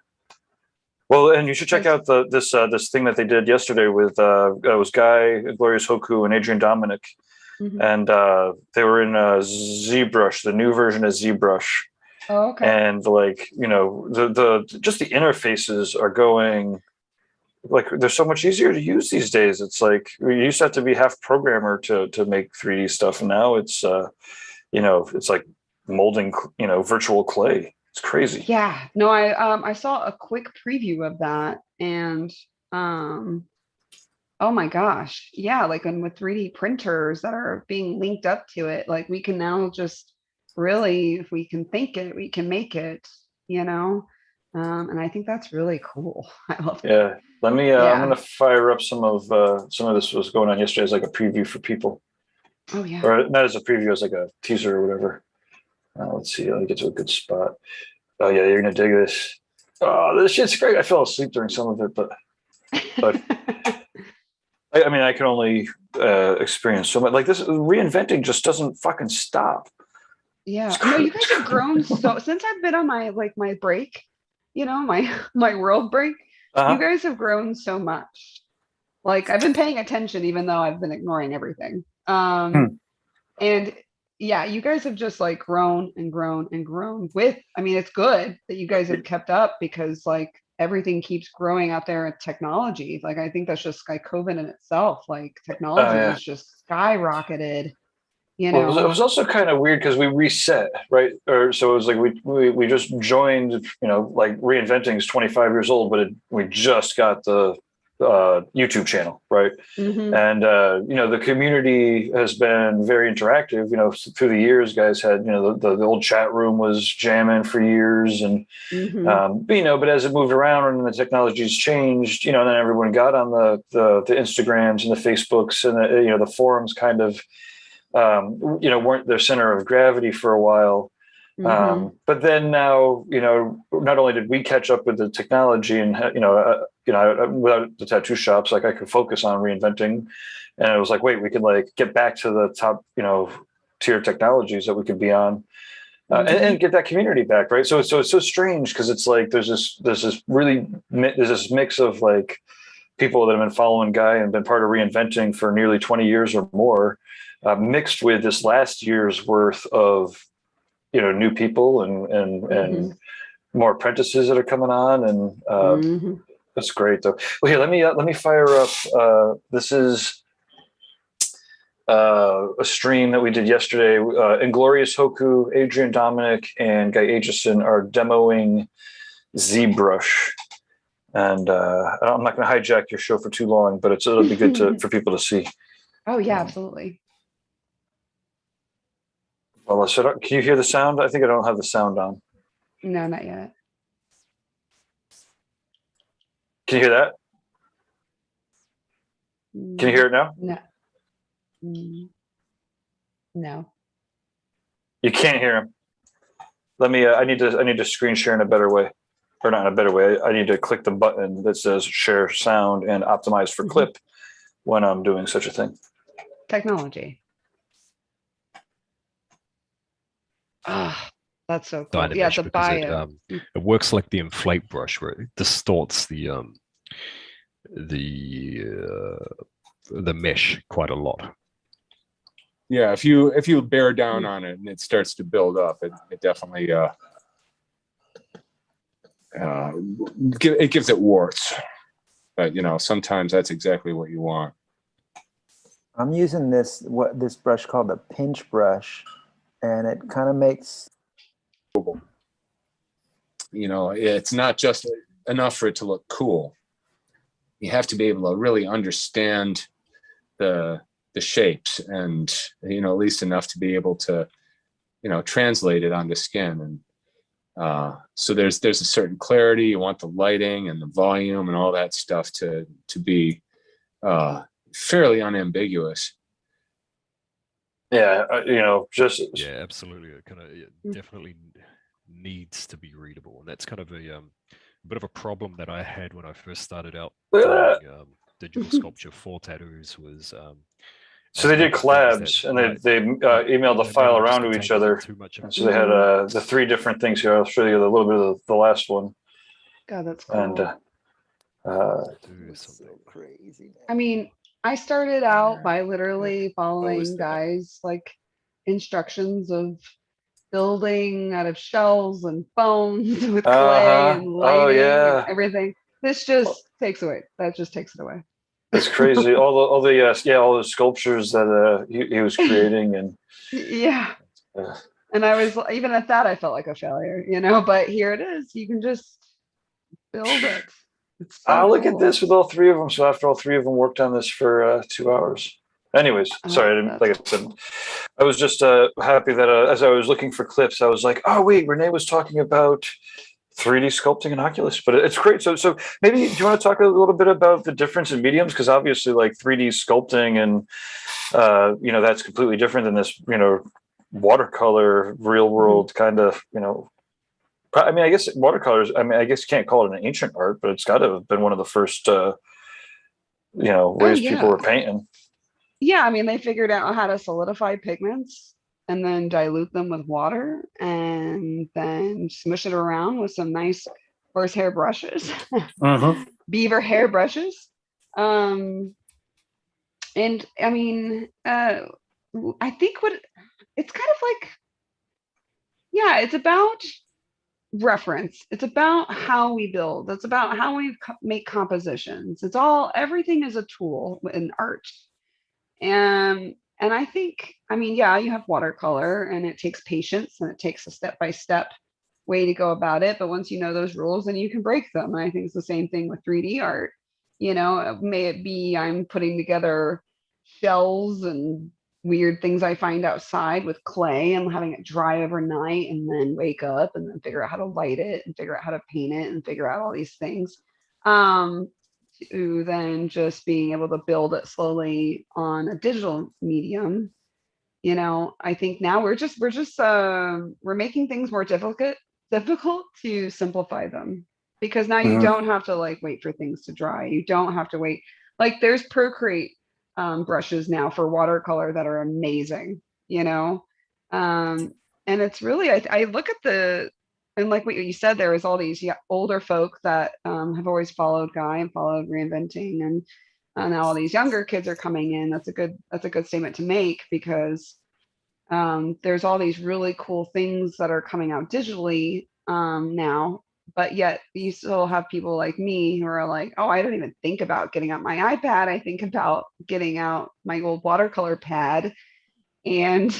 well, and you should check Because out this thing that they did yesterday with it was Guy Glorious Hoku and Adrian Dominic, mhm. and they were in ZBrush, the new version of ZBrush, Oh, okay. and like the just the interfaces are going like they're so much easier to use these days. It's like we used to have to be half programmer to make 3D stuff, and now it's like molding virtual clay. It's crazy. Yeah. No, I saw a quick preview of that and um oh my gosh. Yeah, like and with 3D printers that are being linked up to it, like we can now just really, if we can think it, we can make it, you know? And I think that's really cool. I love that. Yeah, let me. I'm Yeah. gonna fire up some of this was going on yesterday as like a preview for people, Oh yeah. or not as a preview, as like a teaser or whatever. Let's see. Let me get to a good spot. Oh yeah, you're gonna dig this. Oh, this shit's great. I fell asleep during some of it, but I mean, I can only experience so much. Like this reinventing just doesn't fucking stop. Yeah. It's No, cr- you guys have grown so since I've been on my break, my my world break, you uh-huh. guys have grown so much. Like I've been paying attention even though I've been ignoring everything. Hmm. And yeah, you guys have just like grown and grown and grown with, I mean, it's good that you guys have kept up because like everything keeps growing out there in technology. Like I think that's just like COVID in itself. Like technology Yeah. has just skyrocketed, you Well, it know. was also kind of weird because we reset, right? Or so it was like we just joined, like Reinventing is 25 years old, but we just got the YouTube channel, right? Hmm. And the community has been very interactive. Through the years, guys had the old chat room was jamming for years, and Hmm. but as it moved around and the technologies changed, and then everyone got on the Instagrams and the Facebooks and the forums kind of weren't their center of gravity for a while. Hmm. But then now, not only did we catch up with the technology and, without the tattoo shops, like I could focus on reinventing. And it was like, wait, we could like get back to the top, tier technologies that we could be on. And get that community back, right? So it's so strange because it's like there's this mix of like people that have been following Guy and been part of Reinventing for nearly 20 years or more, mixed with this last year's worth of new people and Hmm. more apprentices that are coming on, and Hmm. that's great though. Well, here let me fire up. This is a stream that we did yesterday. Inglorious Hoku, Adrian Dominic, and Guy Aitchison are demoing ZBrush. And I'm not going to hijack your show for too long, but it'll be good for people to see. Oh yeah, absolutely. Well, can you hear the sound? I think I don't have the sound on. No, not yet. Can you hear that? Can you hear it now? No. Mm, no. You can't hear him. Let me. I need to screen share in a better way, or not in a better way. I need to click the button that says share sound and optimize for clip when I'm doing such a thing. Technology. Ah, that's so cool. Yeah, Dynamesh the because bio. it works like the inflate brush where it distorts the mesh quite a lot. Yeah, if you bear down on it and it starts to build up, it definitely it gives it warts. But sometimes that's exactly what you want. I'm using this brush called the pinch brush, and it kind of makes it's not just enough for it to look cool. You have to be able to really understand the shapes and at least enough to be able to translate it onto skin. And so there's a certain clarity. You want the lighting and the volume and all that stuff to be fairly unambiguous. Yeah, Yeah, absolutely. It definitely needs to be readable, and that's kind of a bit of a problem that I had when I first started out doing digital sculpture for tattoos. Was so they did collabs, and they emailed the file around to each other. And so they had the three different things here. I'll show you a little bit of the last one. God, that's cool. And so crazy. I mean, I started out by literally following Guy's like instructions of building out of shells and bones with clay and lighting and everything. This just takes away. That just takes it away. That's crazy. all the sculptures that he was creating, and yeah. And I was even at that, I felt like a failure, But here it is. You can just build it. It's so look cool. at this with all three of them. So after all three of them worked on this for 2 hours. Anyways, sorry, I didn't, like I said, I was just happy that as I was looking for clips, I was like, oh wait, Renee was talking about 3D sculpting in Oculus, but it's great. So maybe do you want to talk a little bit about the difference in mediums? Because obviously, like 3D sculpting and that's completely different than this watercolor real world kind of I mean, I guess watercolors. I mean, I guess you can't call it an ancient art, but it's got to have been one of the first ways people were painting. Yeah, I mean, they figured out how to solidify pigments and then dilute them with water and then smush it around with some nice horsehair brushes, beaver hair brushes. And I mean, I think it's kind of like, yeah, it's about reference. It's about how we build. It's about how we make compositions. Everything is a tool in art. And I think, I mean, yeah, you have watercolor and it takes patience and it takes a step-by-step way to go about it. But once you know those rules, then you can break them. And I think it's the same thing with 3D art. May it be I'm putting together shells and weird things I find outside with clay and having it dry overnight and then wake up and then figure out how to light it and figure out how to paint it and figure out all these things. To then just being able to build it slowly on a digital medium. I think now we're making things more difficult to simplify them, because now you don't have to like wait for things to dry. You don't have to wait. Like there's Procreate brushes now for watercolor that are amazing, and it's really, I look at and like what you said, there is all these older folk that have always followed Guy and followed reinventing, and now all these younger kids are coming in. That's a good statement to make, because there's all these really cool things that are coming out digitally now, but yet you still have people like me who are like, oh, I don't even think about getting out my iPad. I think about getting out my old watercolor pad and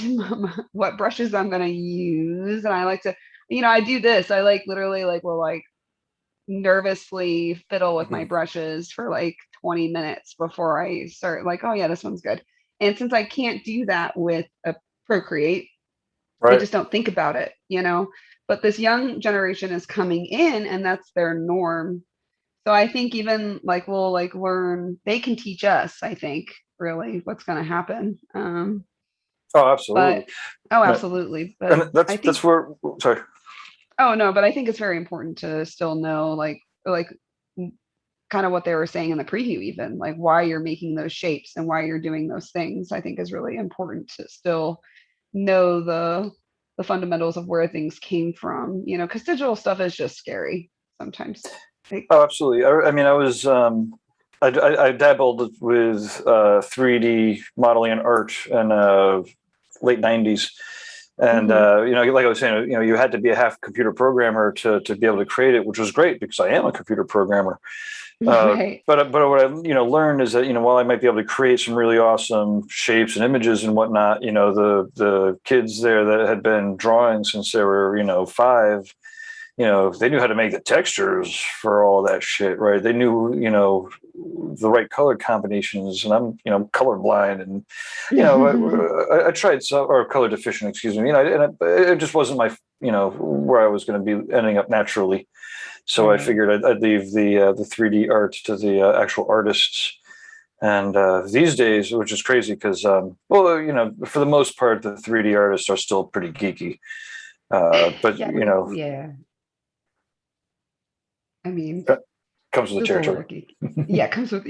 what brushes I'm going to use. And I like to, I do this. I like literally will like nervously fiddle with my brushes for like 20 minutes before I start like, oh yeah, this one's good. And since I can't do that with a Procreate, I just don't think about it, but this young generation is coming in and that's their norm. So I think even like we'll like learn, they can teach us, I think, really what's going to happen. Oh, absolutely. Absolutely. But and that's where, sorry. Oh no, but I think it's very important to still know like kind of what they were saying in the preview, even like why you're making those shapes and why you're doing those things. I think is really important to still know the fundamentals of where things came from, because digital stuff is just scary sometimes. Oh, absolutely. I mean, I was I dabbled with 3D modeling and art in late 90s. And, like I was saying, you had to be a half computer programmer to be able to create it, which was great because I am a computer programmer. Right. But what I, learned is that, while I might be able to create some really awesome shapes and images and whatnot, the kids there that had been drawing since they were, 5, they knew how to make the textures for all that shit, right? They knew, the right color combinations, and I'm, colorblind, and, I tried some, or color deficient, excuse me, and it just wasn't my, where I was going to be ending up naturally. So I figured I'd leave the 3D art to the actual artists. And these days, which is crazy because, for the most part, the 3D artists are still pretty geeky. But, yeah. I mean, comes with the territory.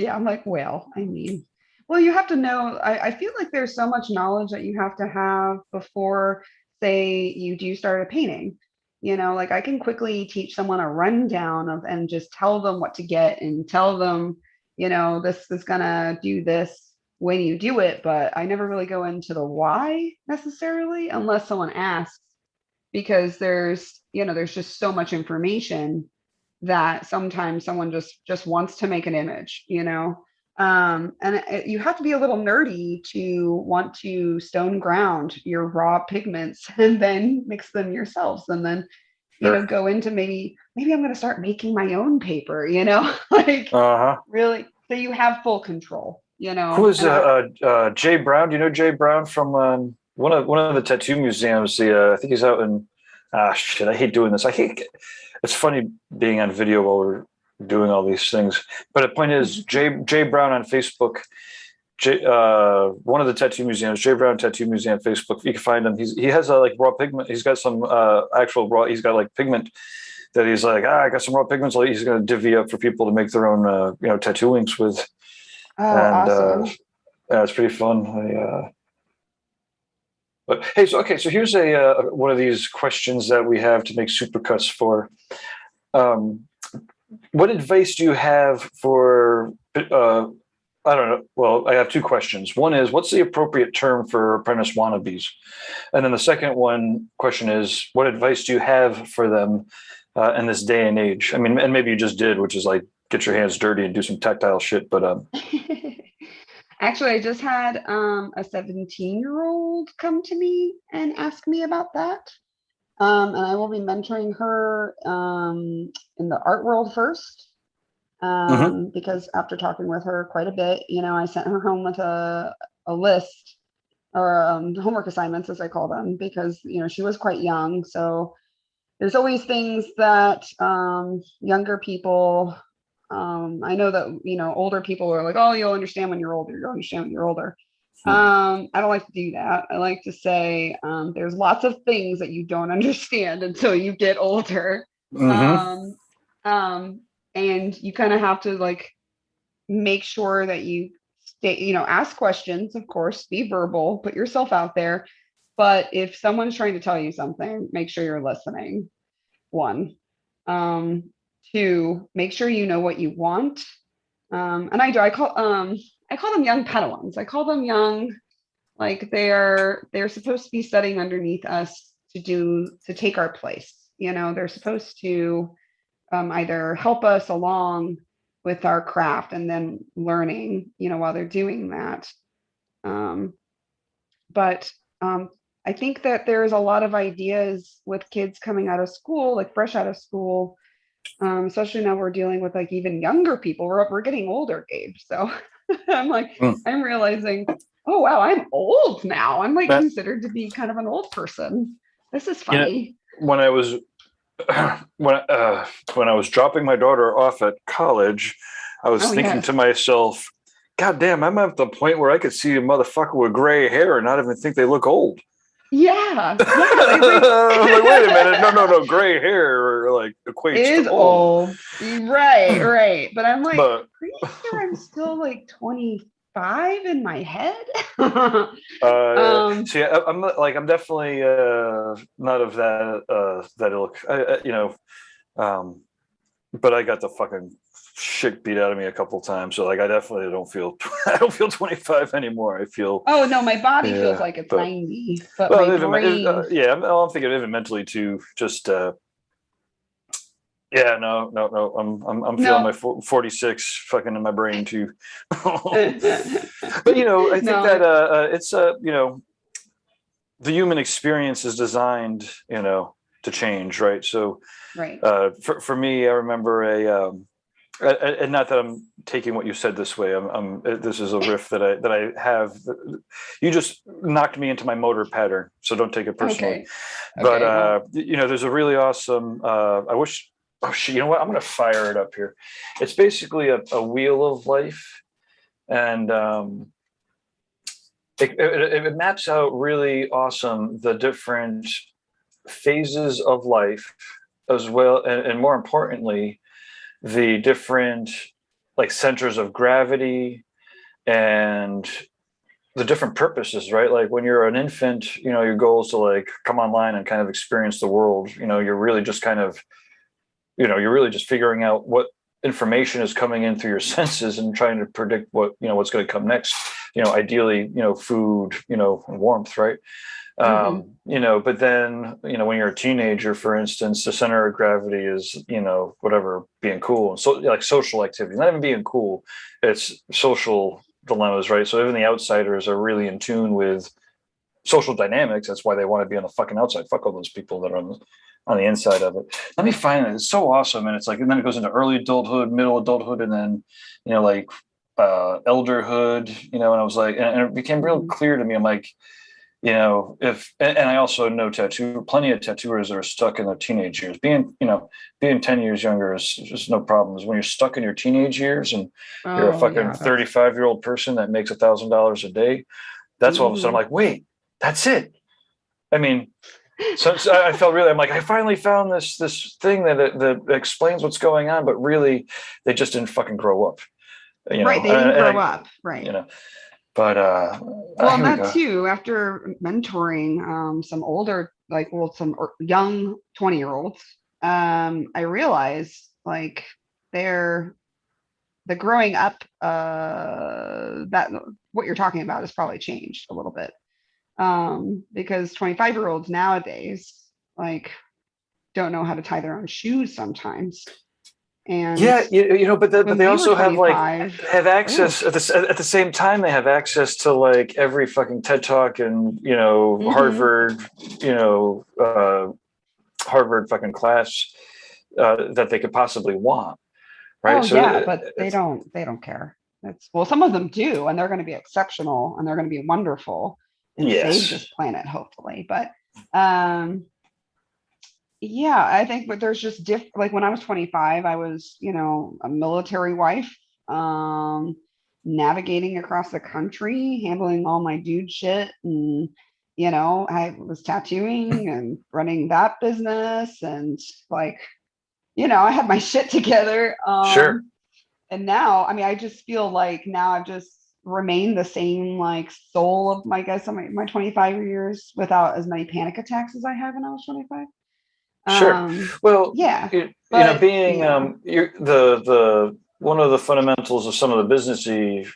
I'm like, well, I mean, well, you have to know, I feel like there's so much knowledge that you have to have before, say, you do start a painting. Like I can quickly teach someone a rundown of and just tell them what to get and tell them, this is gonna do this when you do it, but I never really go into the why necessarily unless someone asks, because there's just so much information that sometimes someone just wants to make an image, and you have to be a little nerdy to want to stone ground your raw pigments and then mix them yourselves, and then go into maybe I'm going to start making my own paper, like really, so you have full control. Who is Jay Brown? Do you know Jay Brown from one of the tattoo museums? I think he's out in shit. I hate doing this. It's funny being on video while we're doing all these things. But the point is, Jay Brown on Facebook, one of the tattoo museums, Jay Brown Tattoo Museum Facebook. You can find him. He has like raw pigment. He's got some actual raw. He's got like pigment that he's like, I got some raw pigments. He's going to divvy up for people to make their own, tattoo inks with. Awesome. It's pretty fun. But hey, so here's a one of these questions that we have to make supercuts for. What advice do you have for I don't know. Well, I have two questions. One is, what's the appropriate term for apprentice wannabes? And then the second question is, what advice do you have for them in this day and age? I mean, and maybe you just did, which is like, get your hands dirty and do some tactile shit. But Actually, I just had a 17-year-old come to me and ask me about that. And I will be mentoring her in the art world first. Because after talking with her quite a bit, I sent her home with a list or homework assignments, as I call them, because, she was quite young. So there's always things that younger people, I know that, older people are like, oh, you'll understand when you're older. You'll understand when you're older. I don't like to do that. I like to say there's lots of things that you don't understand until you get older. And you kind of have to like make sure that you stay, ask questions, of course, be verbal, put yourself out there. But if someone's trying to tell you something, make sure you're listening. One. Two, make sure you know what you want. And I call them young Padawans. I call them young, like they're supposed to be studying underneath us to take our place. They're supposed to either help us along with our craft and then learning, while they're doing that. But I think that there's a lot of ideas with kids coming out of school, like fresh out of school, especially now we're dealing with like even younger people. We're getting older, Gabe. So I'm like, I'm realizing, oh, wow, I'm old now. I'm like considered to be kind of an old person. This is funny. When I was when I was dropping my daughter off at college, I was thinking to myself, God damn, I'm at the point where I could see a motherfucker with gray hair and not even think they look old. Yeah. I'm like, wait a minute, no, gray hair like equates is to old. Right. But I'm like, pretty sure I'm still like 25 in my head. See, I'm definitely not of that ilk. But I got the fucking shit beat out of me a couple times, so like I definitely don't feel 25 anymore. I feel no, my body feels like it's 90, but my brain. I'm thinking even mentally too. Just no. I'm feeling my 46 fucking in my brain too. But I think that it's the human experience is designed to change, right? So right. For me, I remember and not that I'm taking what you said this way. This is a riff that I have. You just knocked me into my motor pattern, so don't take it personally. But there's a really awesome. I wish. Oh shit! You know what? I'm gonna fire it up here. It's basically a wheel of life, and it maps out really awesome the different phases of life, as well, and more importantly, the different like centers of gravity and the different purposes, right? Like when you're an infant, your goal is to like come online and kind of experience the world. You're really just kind of, you're really just figuring out what information is coming in through your senses and trying to predict what's going to come next. Ideally, food, and warmth, right? But then, when you're a teenager, for instance, the center of gravity is, whatever, being cool. And so like social activity, not even being cool, it's social dilemmas, right? So even the outsiders are really in tune with social dynamics. That's why they want to be on the fucking outside. Fuck all those people that are on the inside of it. Let me find it. It's so awesome. And it's like, and then it goes into early adulthood, middle adulthood, and then, like elderhood, and I was like, and it became real clear to me. I'm like, and I also know plenty of tattooers that are stuck in their teenage years. Being 10 years younger is just no problems. When you're stuck in your teenage years and you're a fucking 35-year-old person that makes $1,000 a day, that's all of a sudden I'm like, wait, that's it. I mean, so I felt really, I'm like, I finally found this thing that explains what's going on, but really they just didn't fucking grow up. Right, they didn't grow up, right. But well, that too, after mentoring some older, some young 20-year-olds, I realized like they're the growing up, that what you're talking about has probably changed a little bit. Because 25-year-olds nowadays, like, don't know how to tie their own shoes sometimes. And Yeah, but when they we were also have 25, have access at the same time. They have access to like every fucking TED Talk and Mhm. Harvard, Harvard fucking class that they could possibly want, right? oh So yeah, but they don't care. It's, well, some of them do, and they're going to be exceptional and they're going to be wonderful and save yes, this planet, hopefully. But yeah, I think, but there's just like when I was 25, I was, a military wife, navigating across the country, handling all my dude shit. And, I was tattooing and running that business and like, I had my shit together. sure, And now, I mean, I just feel like now I've just remained the same like soul of my guess my 25 years without as many panic attacks as I had when I was 25. sure. Well, Yeah, being you're the one of the fundamentals of some of the businessy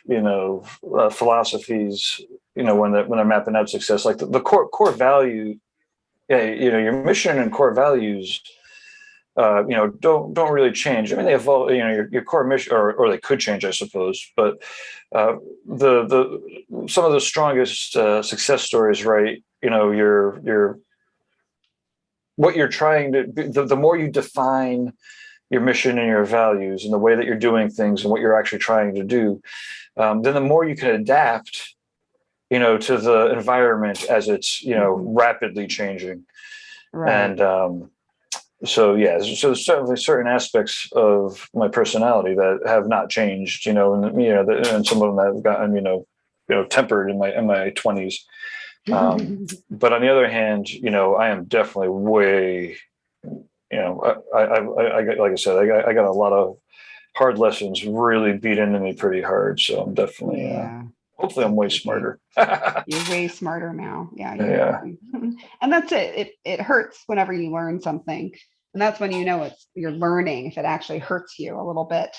philosophies, when they're mapping out success, like the core value, yeah, your mission and core values, don't really change. I mean, they evolve. Your core mission, or they could change, I suppose. But the some of the strongest success stories, right? Your what you're trying to. The more you define your mission and your values and the way that you're doing things and what you're actually trying to do, then the more you can adapt, to the environment as it's rapidly changing. right. And so yeah, so there's certainly certain aspects of my personality that have not changed, and and some of them have gotten tempered in my 20s. But on the other hand, I am definitely way, I got, like I said, I got a lot of hard lessons really beat into me pretty hard. So I'm definitely, Yeah, hopefully I'm way smarter. you're way smarter now. Yeah, Yeah. And that's it. It hurts whenever you learn something, and that's when you're learning if it actually hurts you a little bit,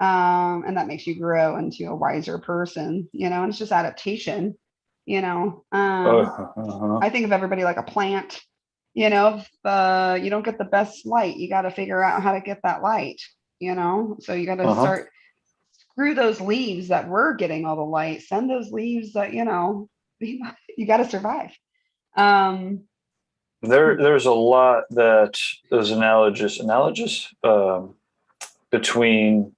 and that makes you grow into a wiser person. And it's just adaptation. Uh-huh. I think of everybody like a plant. If you don't get the best light, you got to figure out how to get that light. So you got to start. Screw those leaves that were getting all the light. Send those leaves that you got to survive. There's a lot that is analogous between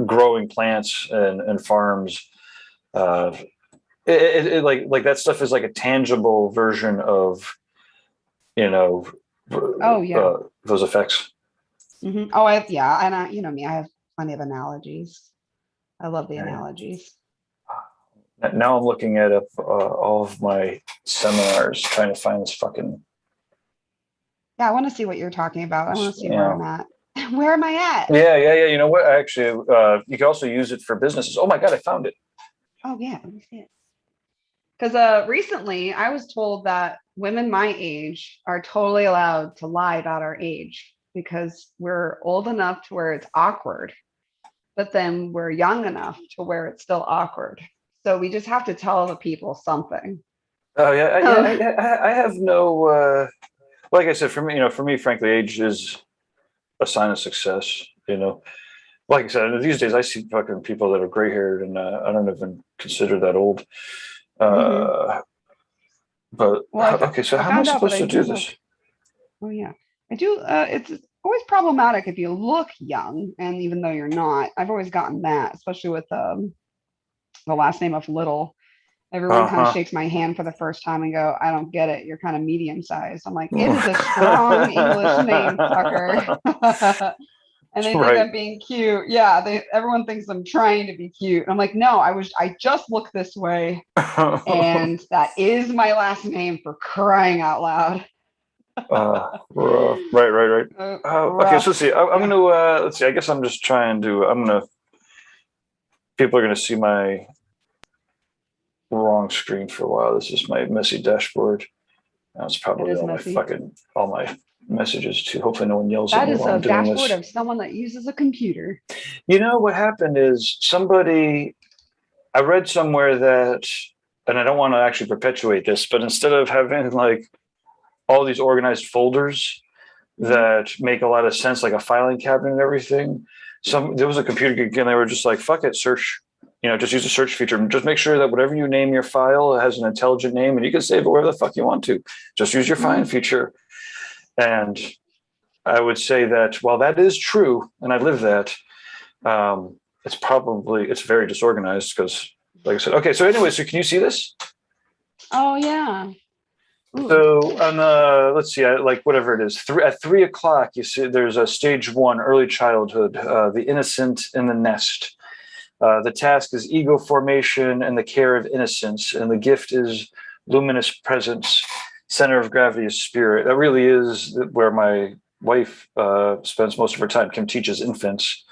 growing plants and farms. Like that stuff is like a tangible version of Oh yeah. Those effects. Mm-hmm. Oh, and me, I have plenty of analogies. I love the analogies. Now I'm looking at all of my seminars, trying to find this fucking. Yeah, I want to see what you're talking about. I want to see where I'm at. Where am I at? Yeah. You know what? Actually, you can also use it for businesses. Oh my God, I found it. Oh yeah, let me see it. Because recently I was told that women my age are totally allowed to lie about our age because we're old enough to where it's awkward, but then we're young enough to where it's still awkward. So we just have to tell the people something. Oh yeah. I have no. Like I said, for me, frankly, age is a sign of success. Like I said, these days I see fucking people that are gray haired, and I don't even consider that old. But okay, so how am I supposed to do this? Oh yeah, I do. It's always problematic if you look young, and even though you're not, I've always gotten that, especially with the last name of Little. Everyone kind of shakes my hand for the first time and go, "I don't get it. You're kind of medium sized." I'm like, "It is a strong English name, fucker." And they think I'm being cute. Yeah, everyone thinks I'm trying to be cute. I'm like, no, I just look this way. And that is my last name, for crying out loud. Right. Okay, so let's see. I'm gonna let's see. I guess I'm just trying to. People are gonna see my wrong screen for a while. This is my messy dashboard. Now it's probably all my messages too. Hopefully no one yells at That me is while a I'm doing dashboard this. of someone that uses a computer. You know what happened is I read somewhere that, and I don't want to actually perpetuate this, but instead of having like all these organized folders that make a lot of sense, like a filing cabinet and everything, there was a computer geek and they were just like, fuck it, search, just use the search feature and just make sure that whatever you name your file has an intelligent name and you can save it wherever the fuck you want to. Just use your find feature. And I would say that while that is true, and I live that, it's very disorganized because, like I said, okay. So anyway, so can you see this? Oh yeah. Ooh. So on let's see, like whatever it is, at 3 o'clock, you see there's a stage 1, early childhood, the innocent in the nest. The task is ego formation and the care of innocence, and the gift is luminous presence. Center of gravity is spirit. That really is where my wife spends most of her time. Kim teaches infants.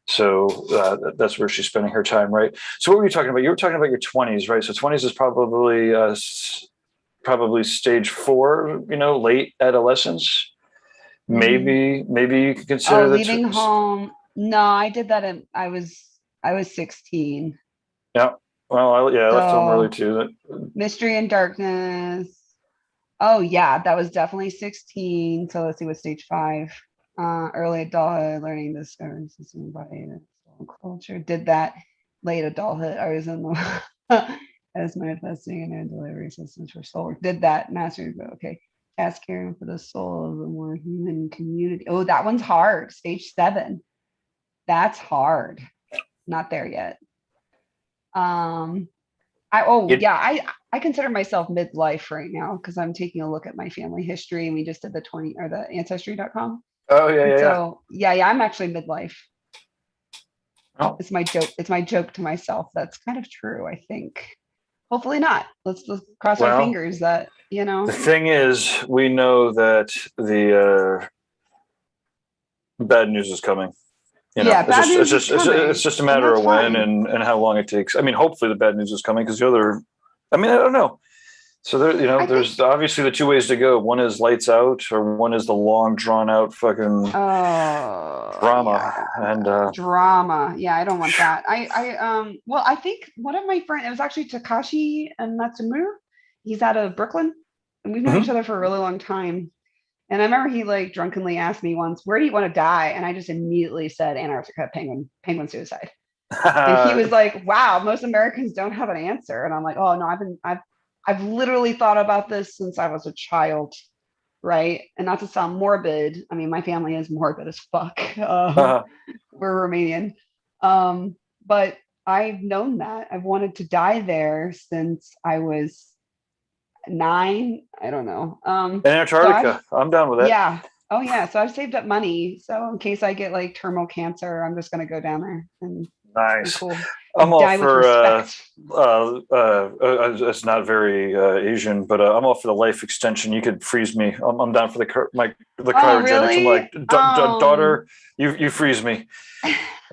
So that's where she's spending her time, right? So what were you talking about? You were talking about your 20s, right? So 20s is probably stage 4, late adolescence. Maybe you could consider that. Leaving home. No, I did that I was 16. Yeah. Well, I left home early too. Mystery and Darkness. Oh yeah, that was definitely 16. So let's see what stage 5. Early adulthood, learning to discover system body and culture. Did that. Late adulthood. I was in the as manifesting and delivery systems for soul work. Did that. Mastery. Okay. Task caring for the soul of the more human community. Oh, that one's hard. Stage 7. That's hard. Not there yet. I consider myself midlife right now because I'm taking a look at my family history and we just did the ancestry.com. Oh yeah. So I'm actually midlife. Oh. It's my joke to myself. That's kind of true, I think. Hopefully not. Let's cross our fingers that, The thing is, we know that the bad news is coming. Bad news is coming. It's just a matter of when and how long it takes. I mean, hopefully the bad news is coming because I don't know. So there's obviously the 2 ways to go. One is lights out, or one is the long, drawn out fucking drama and drama. Yeah, I don't want that. I think one of my friends, it was actually Takashi and Matsumu. He's out of Brooklyn, and we've known each other for a really long time. And I remember he like drunkenly asked me once, "Where do you want to die?" And I just immediately said, "Antarctica, penguin suicide." And he was like, "Wow, most Americans don't have an answer." And I'm like, "Oh no, I've literally thought about this since I was a child, right?" And not to sound morbid, I mean, my family is morbid as fuck. We're Romanian, but I've known that I've wanted to die there since I was 9. I don't know. in Antarctica, I'm down with that. Yeah. Oh yeah. So I've saved up money. So in case I get like terminal cancer, I'm just gonna go down there and nice. Cool. I'm all for it's not very Asian, but I'm all for the life extension. You could freeze me. I'm down for the cryogenics. Really? I'm like, daughter, you freeze me.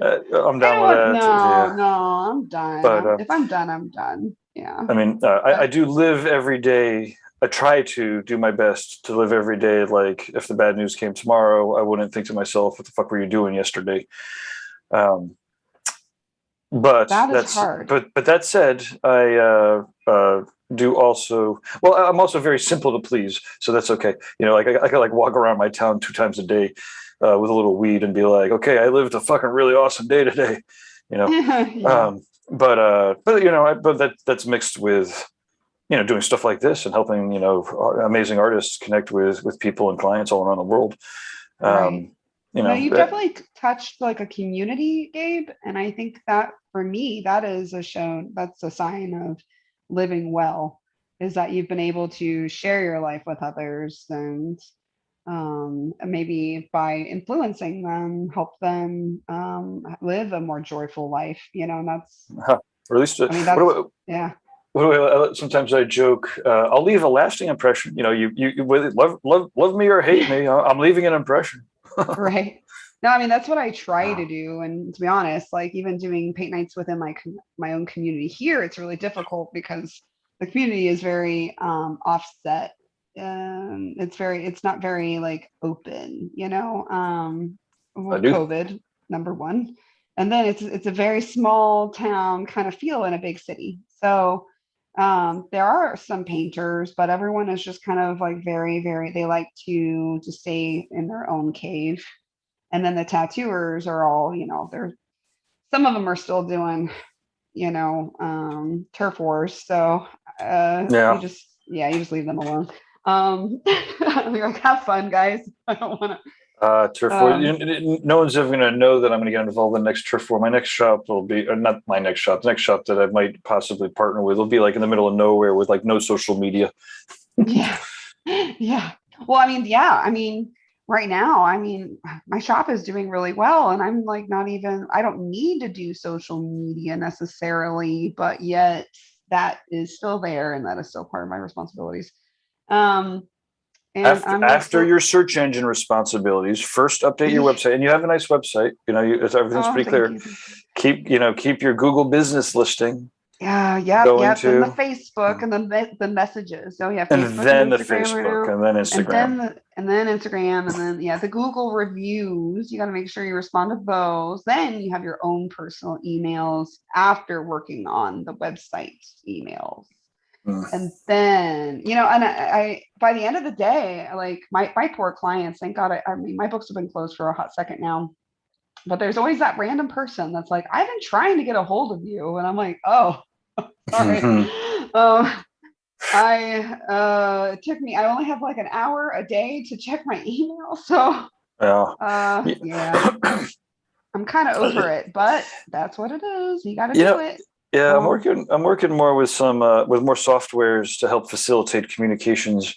I'm down with that. No, I'm done. But, if I'm done, I'm done. Yeah. I mean, I do live every day. I try to do my best to live every day. Like if the bad news came tomorrow, I wouldn't think to myself, what the fuck were you doing yesterday? But that's hard. But that said, I do also, I'm also very simple to please. So that's okay. I could like walk around my town 2 times a day with a little weed and be like, okay, I lived a fucking really awesome day today. Yeah. But that's mixed with doing stuff like this and helping amazing artists connect with people and clients all around the world. Right. You've definitely touched like a community, Gabe, and I think that for me that's a sign of living well, is that you've been able to share your life with others and maybe by influencing them, help them live a more joyful life, and that's or at least yeah. Sometimes I joke, I'll leave a lasting impression. You love me or hate me, I'm leaving an impression. Right. No, I mean, that's what I try to do. And to be honest, like even doing paint nights within my own community here, it's really difficult because the community is very offset. it's not very like open, I with do. COVID, number one. And then it's a very small town kind of feel in a big city. So there are some painters, but everyone is just kind of like they like to stay in their own cave. And then the tattooers are all, they're some of them are still doing, turf wars. So Yeah. you just leave them alone. You're like, have fun, guys. I don't want to. Turf war. No one's ever going to know that I'm going to get involved in the next turf war. My next shop will be, or not my next shop, the next shop that I might possibly partner with will be like in the middle of nowhere with like no social media. Yeah. Yeah. Well, I mean, right now, my shop is doing really well, and I'm like, I don't need to do social media necessarily, but yet that is still there, and that is still part of my responsibilities. And I'm like, After your search engine responsibilities, first update your website, and you have a nice website. Everything's pretty clear. Keep your Google business listing. Yeah, and the Facebook, and the messages. So yeah, and Facebook then and the Instagram Facebook, right and then Instagram, and then Instagram, and then the Google reviews. You got to make sure you respond to those. Then you have your own personal emails after working on the website emails. And then, and I by the end of the day, like my poor clients, thank God, my books have been closed for a hot second now, but there's always that random person that's like, I've been trying to get a hold of you. And I'm like, oh, sorry. It took me, I only have like an hour a day to check my email. So yeah, I'm kind of over it, but that's what it is. You got to do it. Yeah, I'm working more with some with more softwares to help facilitate communications,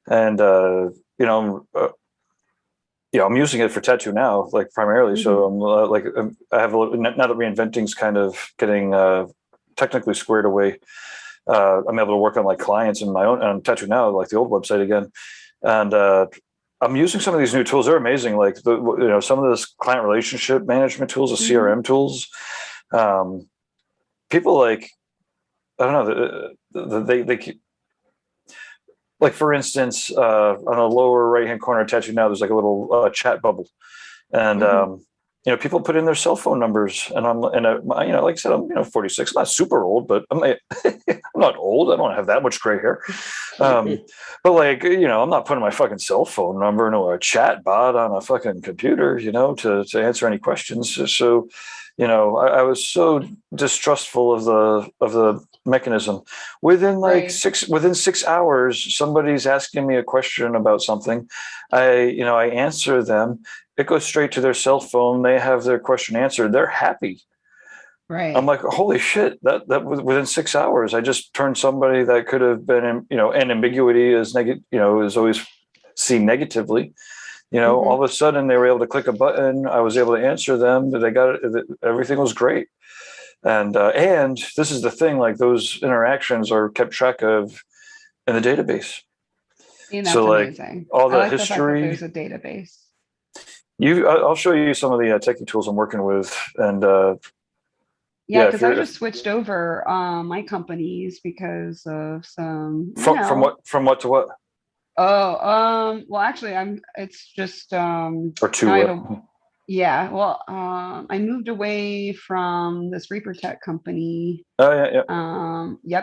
and I'm using it for tattoo now, like primarily. So I'm I have a little, now that reinventing's kind of getting technically squared away. I'm able to work on like clients in my own on tattoo now, like the old website again, and I'm using some of these new tools. They're amazing. Like some of this client relationship management tools, the CRM tools. People like, I don't know, they keep, like, for instance, on the lower right-hand corner of tattoo now, there's like a little chat bubble, and people put in their cell phone numbers, and like I said, I'm 46, not super old, but I'm not old. I don't have that much gray hair, but like I'm not putting my fucking cell phone number into a chat bot on a fucking computer, to answer any questions. So. I was so distrustful of the mechanism. Within within 6 hours, somebody's asking me a question about something. I answer them. It goes straight to their cell phone. They have their question answered. They're happy. Right. I'm like, holy shit! That within 6 hours, I just turned somebody that could have been, and ambiguity is is always seen negatively. All of a sudden they were able to click a button. I was able to answer them. They got it. Everything was great. And this is the thing, like those interactions are kept track of in the database. That's so like amazing. all the I like history, the fact that there's a database. I'll show you some of the techie tools I'm working with. And because I just switched over my companies because of some, from what to what? Oh, well, actually, it's just, or two. I moved away from this Reaper Tech company. Oh, yeah.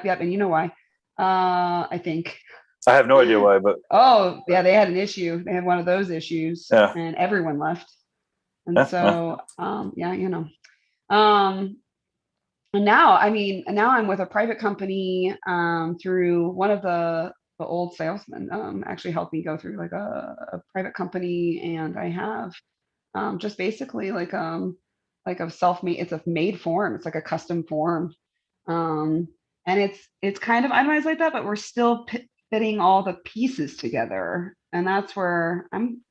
Yep. And you know why? I think. I have no idea why, but. Oh, yeah, they had an issue. They had one of those issues, and everyone left. And and now I'm with a private company, through one of the old salesmen actually helped me go through like a private company, and I have just basically like a self-made, it's a made form, it's like a custom form, and it's kind of itemized like that, but we're still fitting all the pieces together, and that's where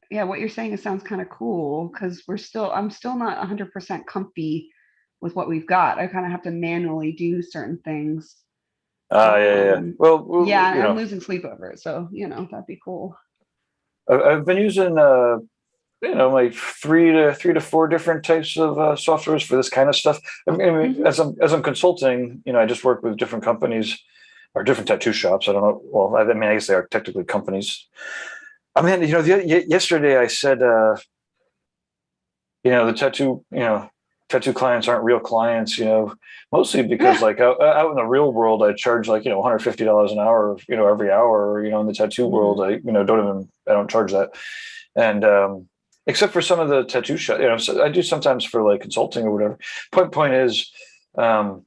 what you're saying, it sounds kind of cool, because I'm still not 100% comfy with what we've got. I kind of have to manually do certain things. Well, I'm losing sleep over it, so that'd be cool. I've been using like three to four different types of softwares for this kind of stuff. I mean, as I'm consulting, I just work with different companies, or different tattoo shops. I don't know. Well, I mean, I guess they are technically companies. I mean, yesterday I said, the tattoo clients aren't real clients, mostly because like out in the real world, I charge like, $150 an hour, every hour, in the tattoo world, I don't charge that. And, except for some of the tattoo shops, so I do sometimes for like consulting or whatever. Point is, I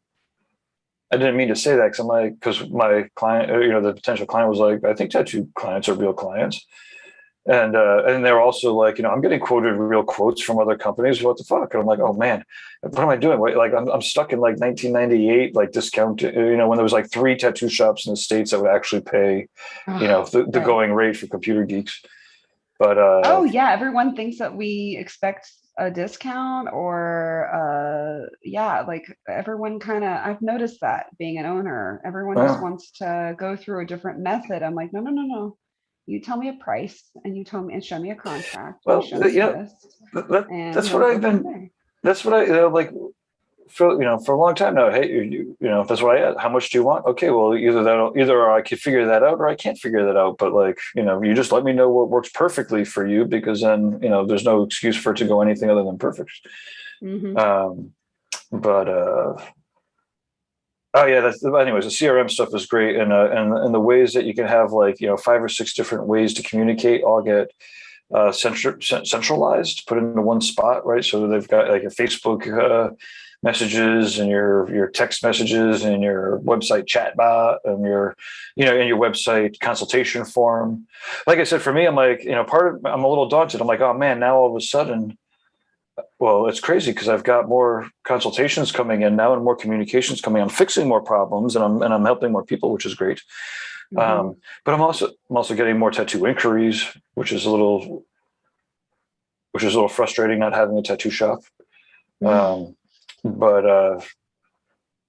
didn't mean to say that because my client, the potential client was like, I think tattoo clients are real clients. And they're also like, I'm getting quoted real quotes from other companies. What the fuck? And I'm like, oh man, what am I doing? Like, I'm stuck in like 1998, like discount, when there was like 3 tattoo shops in the States that would actually pay, the Right. going rate for computer geeks. But Oh yeah, everyone thinks that we expect a discount or like everyone kind of, I've noticed that being an owner, everyone just wants to go through a different method. I'm like, no. You tell me a price and you tell me and show me a contract. And well, you show me this, and that's what I've go from been. there. That's what I like for for a long time now. Hey, that's what I. How much do you want? Okay, well, either I can figure that out or I can't figure that out. But like, you just let me know what works perfectly for you, because then there's no excuse for it to go anything other than perfect. Mm-hmm. But oh yeah, anyways, the CRM stuff is great, and the ways that you can have like 5 or 6 different ways to communicate all get centralized, put into one spot, right? So they've got like your Facebook messages and your text messages and your website chat bot and your and your website consultation form. Like I said, for me, I'm like I'm a little daunted. I'm like, oh man, now all of a sudden. Well, it's crazy because I've got more consultations coming in now and more communications coming. I'm fixing more problems and I'm helping more people, which is great. Mm-hmm. But I'm also getting more tattoo inquiries, which is a little frustrating not having a tattoo shop. But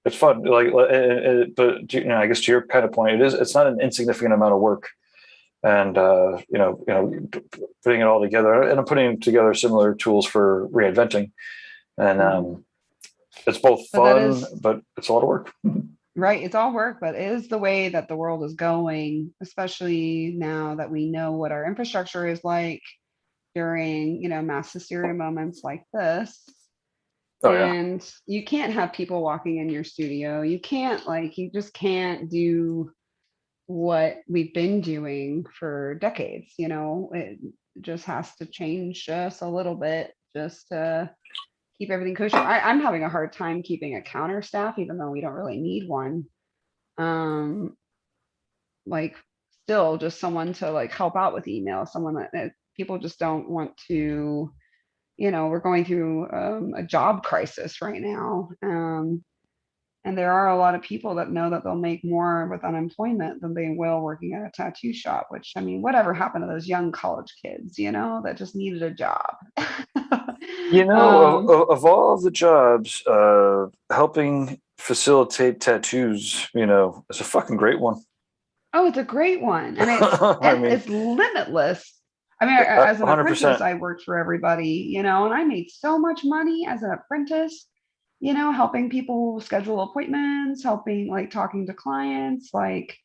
it's fun. Like, but I guess to your kind of point, it's not an insignificant amount of work. And putting it all together, and I'm putting together similar tools for reinventing, and it's both fun, but it's a lot of work. Right, it's all work, but it is the way that the world is going, especially now that we know what our infrastructure is like during mass hysteria moments like this. Oh yeah. And you can't have people walking in your studio. You just can't do what we've been doing for decades. It just has to change just a little bit just to keep everything kosher. I'm having a hard time keeping a counter staff, even though we don't really need one. Like still just someone to like help out with email, someone that people just don't want to, we're going through a job crisis right now. And there are a lot of people that know that they'll make more with unemployment than they will working at a tattoo shop, which, I mean, whatever happened to those young college kids, that just needed a job? Of all of the jobs, helping facilitate tattoos, is a fucking great one. Oh, it's a great one. And it's limitless. I mean, as an 100%. apprentice, I worked for everybody, and I made so much money as an apprentice, helping people schedule appointments, helping like talking to clients, like,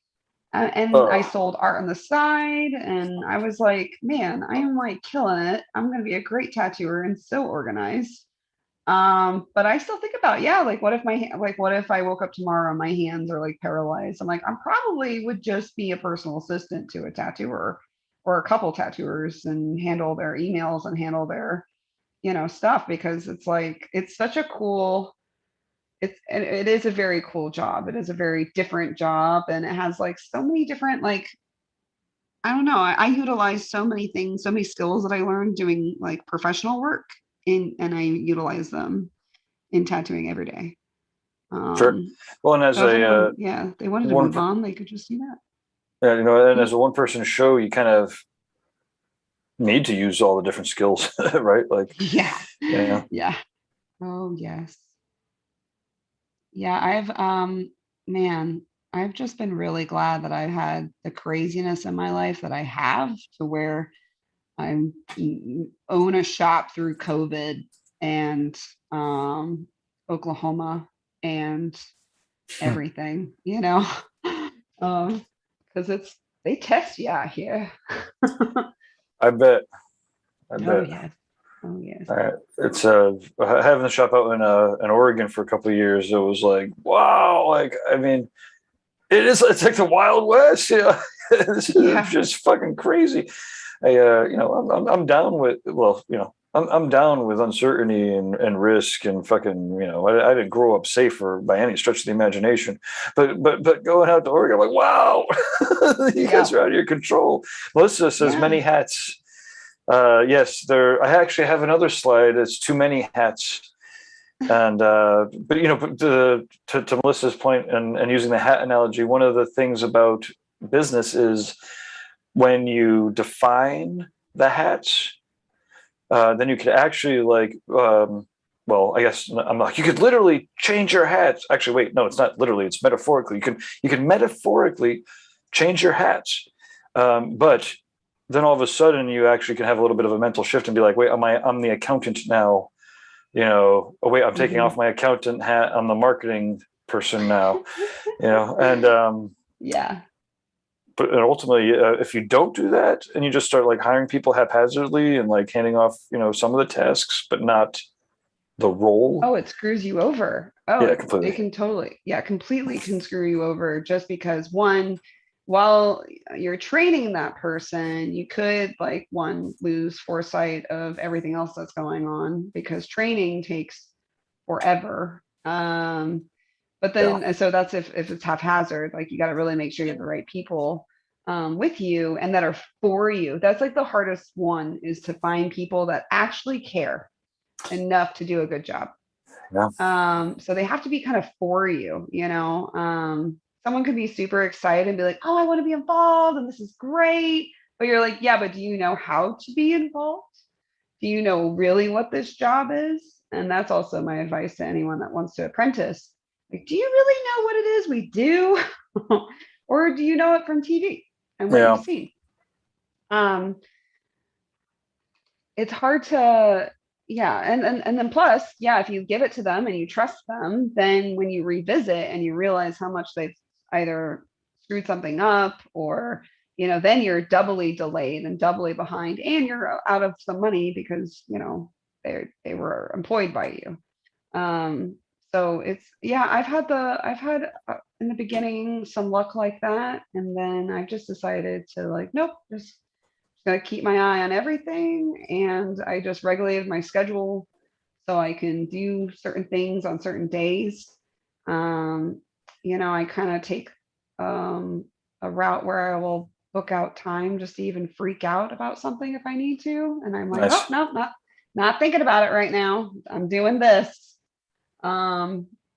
and I sold art on the side. And I was like, man, I am like killing it. I'm going to be a great tattooer and so organized. But I still think about, like, what if I woke up tomorrow and my hands are like paralyzed? I'm like, I probably would just be a personal assistant to a tattooer or a couple tattooers and handle their emails and handle their, stuff, because it's like, it's such a cool, it is a very cool job. It is a very different job. And it has like so many different, like, I don't know. I utilize so many things, so many skills that I learned doing like professional work and I utilize them in tattooing every day. Sure. Well, and as so if a anyone, they wanted to move on, they could just do that. and as a one-person show, you kind of need to use all the different skills, right? Like, yeah. Yeah. Oh yes. Yeah, I've just been really glad that I had the craziness in my life that I have, to where I own a shop through COVID and Oklahoma and everything, Because they test you out here. I bet. I Oh bet. yes. Oh yes. It's having the shop out in Oregon for a couple of years. It was like, wow, like I mean, it's like the Wild West. Yeah, this is Yeah. just fucking crazy. I'm down with I'm down with uncertainty and risk and fucking I didn't grow up safer by any stretch of the imagination, but going out to Oregon, I'm like, wow, you guys are out of your control. Melissa says many hats. Yes, there. I actually have another slide. It's too many hats, and but to Melissa's point and using the hat analogy, one of the things about business is when you define the hats, then you could actually well, I guess I'm like you could literally change your hats. Actually, wait, no, it's not literally. It's metaphorically. You can metaphorically change your hats, but then all of a sudden you actually can have a little bit of a mental shift and be like, wait, I'm the accountant now. Oh wait, I'm taking off my accountant hat. I'm the marketing person now. And Yeah. but ultimately, if you don't do that and you just start like hiring people haphazardly and like handing off, some of the tasks, but not the role. Oh, it screws you over. Oh, Yeah, completely. It can completely can screw you over just because while you're training that person, you could lose foresight of everything else that's going on because training takes forever. But then, so that's if it's haphazard, like you got to really make sure you have the right people with you and that are for you. That's like the hardest one is to find people that actually care enough to do a good job. Yeah. So they have to be kind of for you, someone could be super excited and be like, oh, I want to be involved and this is great. But you're like, yeah, but do you know how to be involved? Do you know really what this job is? And that's also my advice to anyone that wants to apprentice. Like, do you really know what it is we do? Or do you know it from TV and what you've seen? It's hard to, and then plus, if you give it to them and you trust them, then when you revisit and you realize how much they've either screwed something up or then you're doubly delayed and doubly behind and you're out of some money because they were employed by you. So it's I've had in the beginning some luck like that, and then I've just decided to nope, just gonna keep my eye on everything, and I just regulated my schedule so I can do certain things on certain days. I kind of take a route where I will book out time just to even freak out about something if I need to, and I'm like, Nice. oh no, not thinking about it right now. I'm doing this.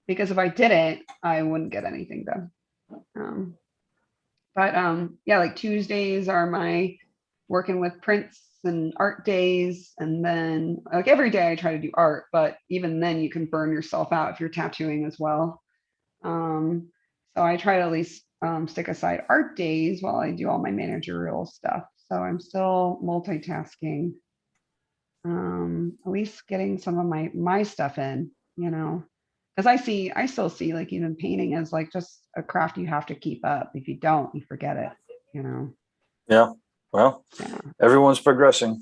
Because if I didn't, I wouldn't get anything done. Like Tuesdays are my working with prints and art days. And then like every day I try to do art, but even then you can burn yourself out if you're tattooing as well. So I try to at least stick aside art days while I do all my managerial stuff. So I'm still multitasking, at least getting some of my stuff in, because I still see like even painting as like just a craft you have to keep up. If you don't, you forget it, Yeah. Well, everyone's progressing.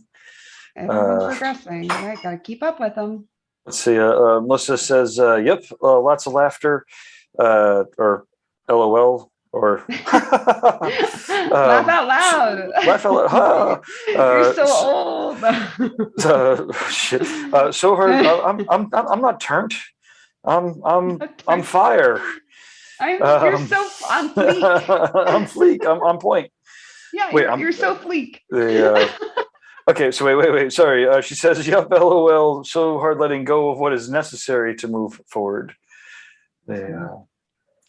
Everyone's progressing, right? Got to keep up with them. Let's see. Melissa says, "Yep, lots of laughter, or LOL, or laugh out loud. Laugh out loud. You're so old. Shit. So hard. I'm not turned. I'm fire. You're so on fleek. I'm fleek. I'm on point. Yeah, wait, you're so fleek. Okay, so wait. Sorry. She says, "Yup, LOL. So hard letting go of what is necessary to move forward."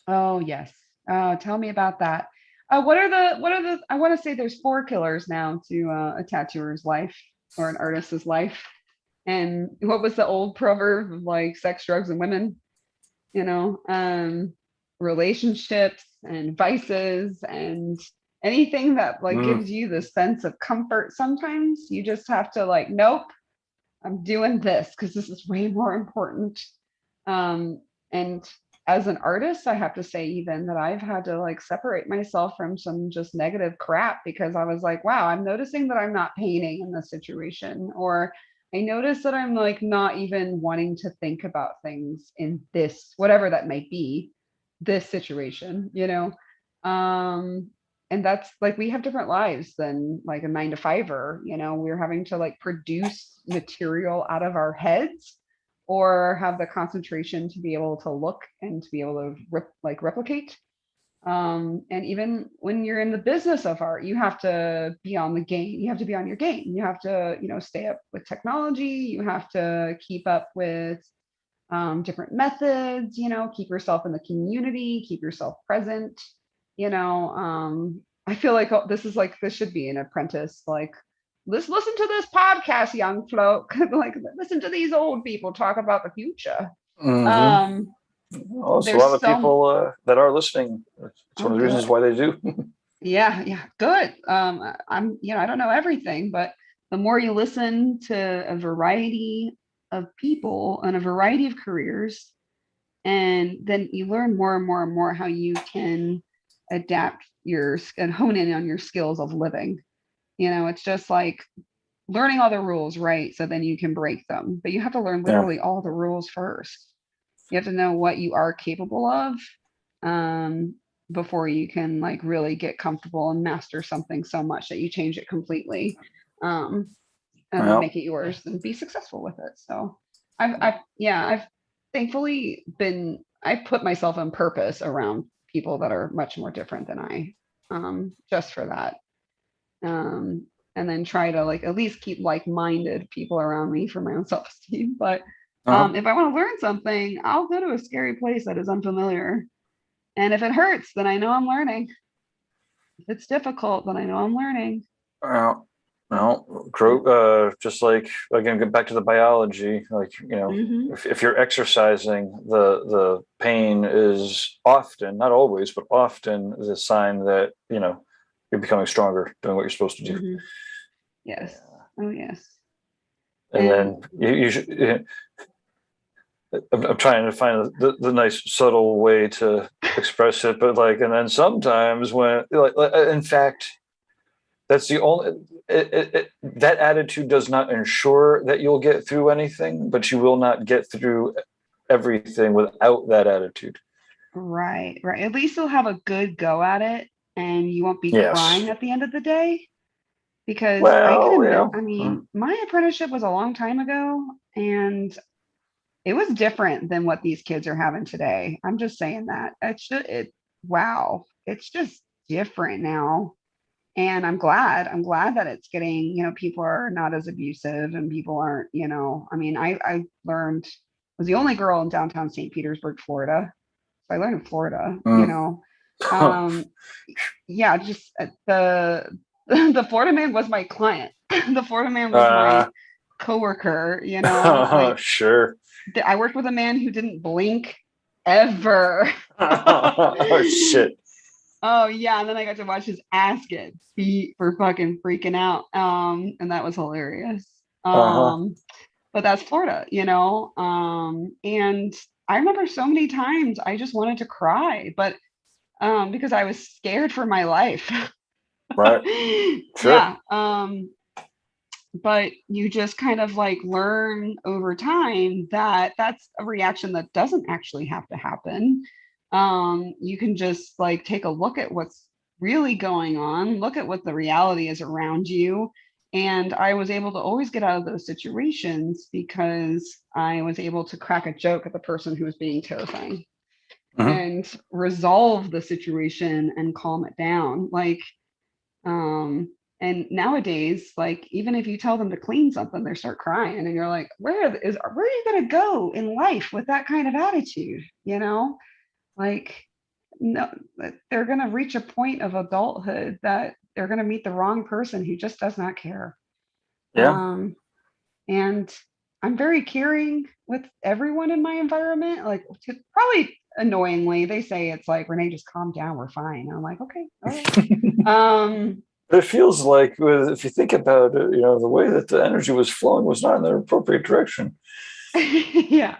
Oh yes. Tell me about that. What are the? I want to say there's 4 killers now to a tattooer's life or an artist's life. And what was the old proverb of like sex, drugs, and women? Relationships and vices and anything that gives you the sense of comfort. Sometimes you just have to nope, I'm doing this because this is way more important. And as an artist, I have to say even that I've had to like separate myself from some just negative crap because I was like, wow, I'm noticing that I'm not painting in this situation, or I notice that I'm like not even wanting to think about things in this, whatever that might be, this situation, you know? And that's like, we have different lives than like a 9 to 5er, you know, we're having to like produce material out of our heads or have the concentration to be able to look and to be able to replicate. And even when you're in the business of art, you have to be on the game. You have to be on your game. You have to, you know, stay up with technology. You have to keep up with different methods, you know, keep yourself in the community, keep yourself present, you know. I feel like this is like, this should be an apprentice, like, let's listen to this podcast, young folk. Like, listen to these old people talk about the future. Mm-hmm. Well, it's a lot of people that are listening. It's one of the reasons why they do. Yeah, good. I'm, you know, I don't know everything, but the more you listen to a variety of people and a variety of careers, and then you learn more and more and more how you can adapt and hone in on your skills of living. You know, it's just like learning all the rules, right? So then you can break them, but you have to learn literally all the rules first. You have to know what you are capable of before you can like really get comfortable and master something so much that you change it completely and make it yours and be successful with it. So I've thankfully I put myself on purpose around people that are much more different than I, just for that. And then try to like at least keep like-minded people around me for my own self-esteem. But if I want to learn something, I'll go to a scary place that is unfamiliar. And if it hurts, then I know I'm learning. If it's difficult, then I know I'm learning. Just like, again, get back to the biology, like, you know, if you're exercising, the pain is often, not always, but often the sign that, you know, you're becoming stronger, doing what you're supposed to do. Yes. Oh, yes. And then you should, I'm trying to find the nice subtle way to express it, but like, and then sometimes when, like in fact, that's the only, that attitude does not ensure that you'll get through anything, but you will not get through everything without that attitude. Right. At least you'll have a good go at it and you won't be crying at the end of the day. Because I can admit, I mean, my apprenticeship was a long time ago and it was different than what these kids are having today. I'm just saying that. Wow. It's just different now. And I'm glad that it's getting, you know, people are not as abusive and people aren't, you know, I mean, I learned, was the only girl in downtown St. Petersburg, Florida. So I learned in Florida, you know. Just the Florida man was my client. The Florida man was my coworker, you know. Like, sure. I worked with a man who didn't blink ever. Oh, shit. Oh yeah, and then I got to watch his ass get beat for fucking freaking out. And that was hilarious. But that's Florida, you know. And I remember so many times I just wanted to cry, but because I was scared for my life. Right. Sure. Yeah. But you just kind of like learn over time that that's a reaction that doesn't actually have to happen. You can just like take a look at what's really going on, look at what the reality is around you. And I was able to always get out of those situations because I was able to crack a joke at the person who was being terrifying and resolve the situation and calm it down. Like, and nowadays, like, even if you tell them to clean something, they start crying and you're like, where are you going to go in life with that kind of attitude? You know, like, no, they're going to reach a point of adulthood that they're going to meet the wrong person who just does not care. Yeah. And I'm very caring with everyone in my environment. Like, probably annoyingly, they say it's like, Renee, just calm down, we're fine. I'm like, okay, all right. But it feels like, if you think about it, you know, the way that the energy was flowing was not in the appropriate direction. Yeah.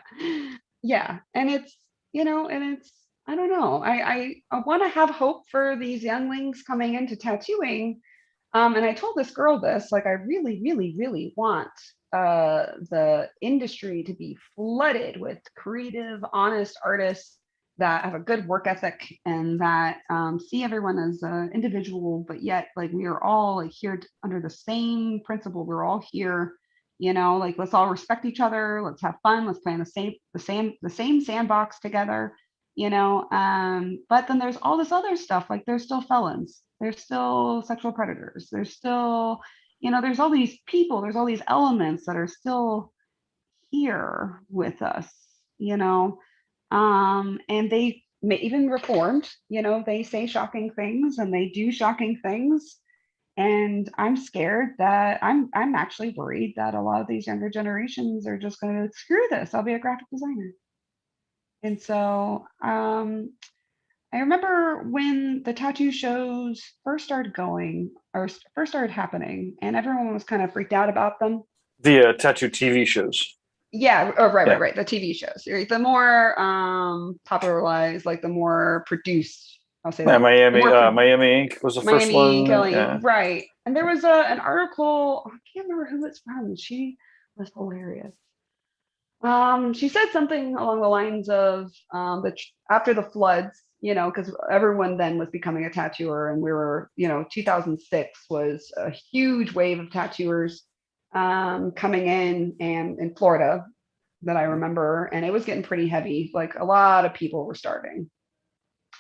And and I don't know. I want to have hope for these younglings coming into tattooing. And I told this girl this, like, I really, really, really want the industry to be flooded with creative, honest artists that have a good work ethic and that see everyone as an individual, but yet like we are all like here under the same principle. We're all here, like let's all respect each other. Let's have fun. Let's play in the same sandbox together. But then there's all this other stuff. Like there's still felons. There's still sexual predators. There's still, there's all these people. There's all these elements that are still here with us. You know, and they may even reformed, they say shocking things and they do shocking things. And I'm scared that I'm actually worried that a lot of these younger generations are just going to screw this. I'll be a graphic designer. And so I remember when the tattoo shows first started going or first started happening and everyone was kind of freaked out about them. The tattoo TV shows. Yeah. Oh, right, Yeah. right. The TV shows. The more popularized, like the more produced. I'll say Yeah, that. Miami Ink was the first Miami one. Ink, Yeah. right. And there was an article. I can't remember who it's from. She was hilarious. She said something along the lines of after the floods, because everyone then was becoming a tattooer, and we were, 2006 was a huge wave of tattooers coming in Florida that I remember, and it was getting pretty heavy. Like a lot of people were starting,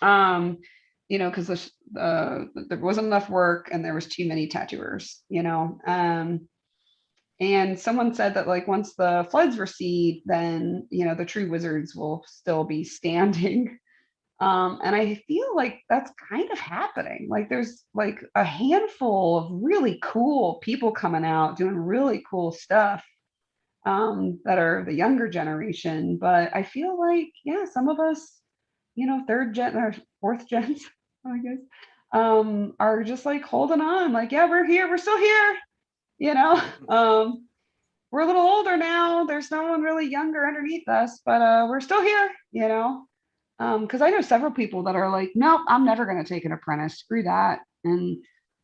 because there wasn't enough work and there was too many tattooers, and someone said that like once the floods recede, then the true wizards will still be standing. And I feel like that's kind of happening. Like there's like a handful of really cool people coming out doing really cool stuff that are the younger generation. But I feel like, yeah, some of us, third gen or fourth gens, I guess, are just like holding on. Like, yeah, we're here, we're still here. We're a little older now. There's no one really younger underneath us, but we're still here. Because I know several people that are like, nope, I'm never going to take an apprentice. Screw that. And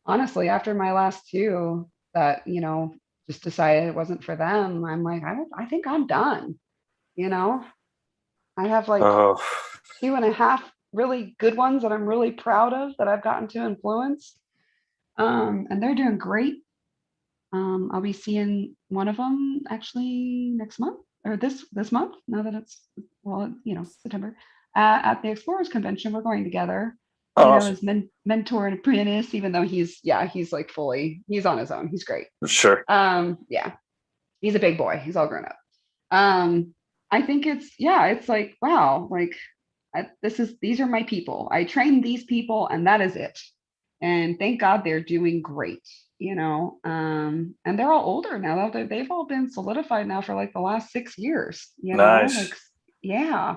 honestly, after my last two that, just decided it wasn't for them, I'm like, I think I'm done. I have like 2.5 really good ones that I'm really proud of that I've gotten to influence. And they're doing great. I'll be seeing one of them actually next month or this month. Now that it's September at the Explorers Convention, we're going together. Awesome. As mentor and apprentice. Even though he's like he's on his own. He's great. Sure. Yeah, he's a big boy. He's all grown up. I think it's like wow, like these are my people. I trained these people, and that is it. And thank God they're doing great. And they're all older now. They've all been solidified now for like the last 6 years, Nice. like, yeah,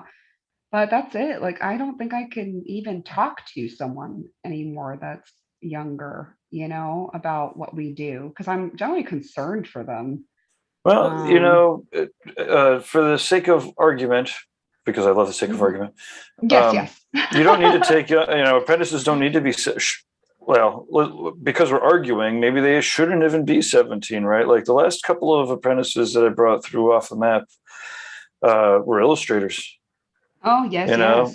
but that's it. Like, I don't think I can even talk to someone anymore that's younger, about what we do, because I'm generally concerned for them. Well, for the sake of argument, because I love the sake of argument. Yes. You don't need to take, apprentices don't need to be, well, because we're arguing, maybe they shouldn't even be 17, right? Like the last couple of apprentices that I brought through off the map were illustrators. Oh, yes.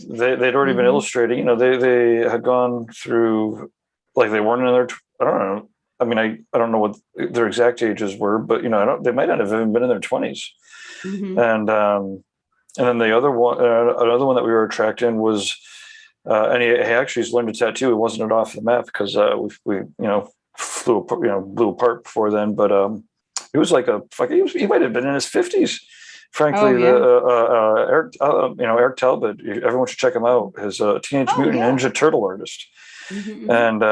They'd already been illustrating, they had gone through, like they weren't in their, I don't know. I mean, I don't know what their exact ages were, but they might not have even been in their 20s. And then the other one, another one that we were attracting was, and he actually has learned to tattoo. He wasn't off the map because we blew apart before then. But he was like he might have been in his 50s. Frankly, Eric Talbot. Everyone should check him out. His Teenage Mutant Ninja Turtle artist, and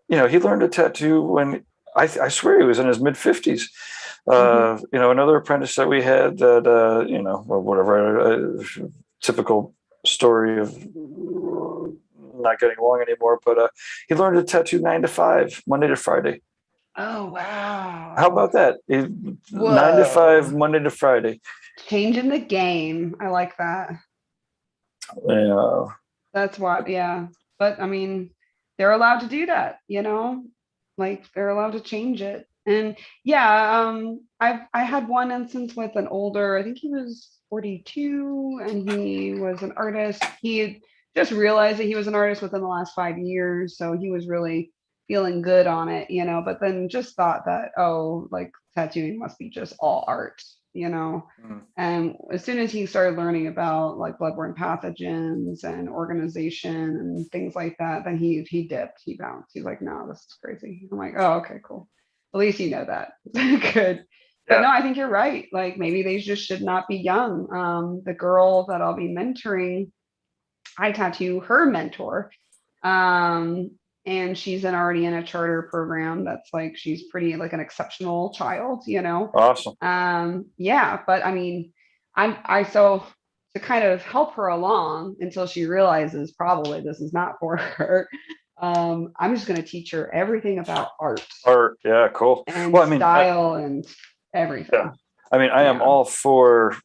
he learned to tattoo when I swear he was in his mid 50s. Another apprentice that we had that whatever typical story of not getting along anymore, but he learned to tattoo 9 to 5, Monday to Friday. Oh wow! How about that? 9 to 5, Monday to Friday. Changing the game. I like that. Yeah. That's why, yeah. But I mean, they're allowed to do that, like they're allowed to change it. And yeah, I had one instance with an older, I think he was 42 and he was an artist. He had just realized that he was an artist within the last 5 years. So he was really feeling good on it, but then just thought that, oh, like tattooing must be just all art. Mm. And as soon as he started learning about like bloodborne pathogens and organization and things like that, then he dipped, he bounced. He's like, no, this is crazy. I'm like, oh, okay, cool. At least you know that. Good. But Yeah. no, I think you're right. Like maybe they just should not be young. The girl that I'll be mentoring, I tattoo her mentor. And she's already in a charter program that's like she's pretty like an exceptional child. Awesome. Yeah, but I mean, I so to kind of help her along until she realizes probably this is not for her. I'm just going to teach her everything about art Yeah, cool. and Well, I mean, style and everything. yeah. I mean, I am Yeah. all for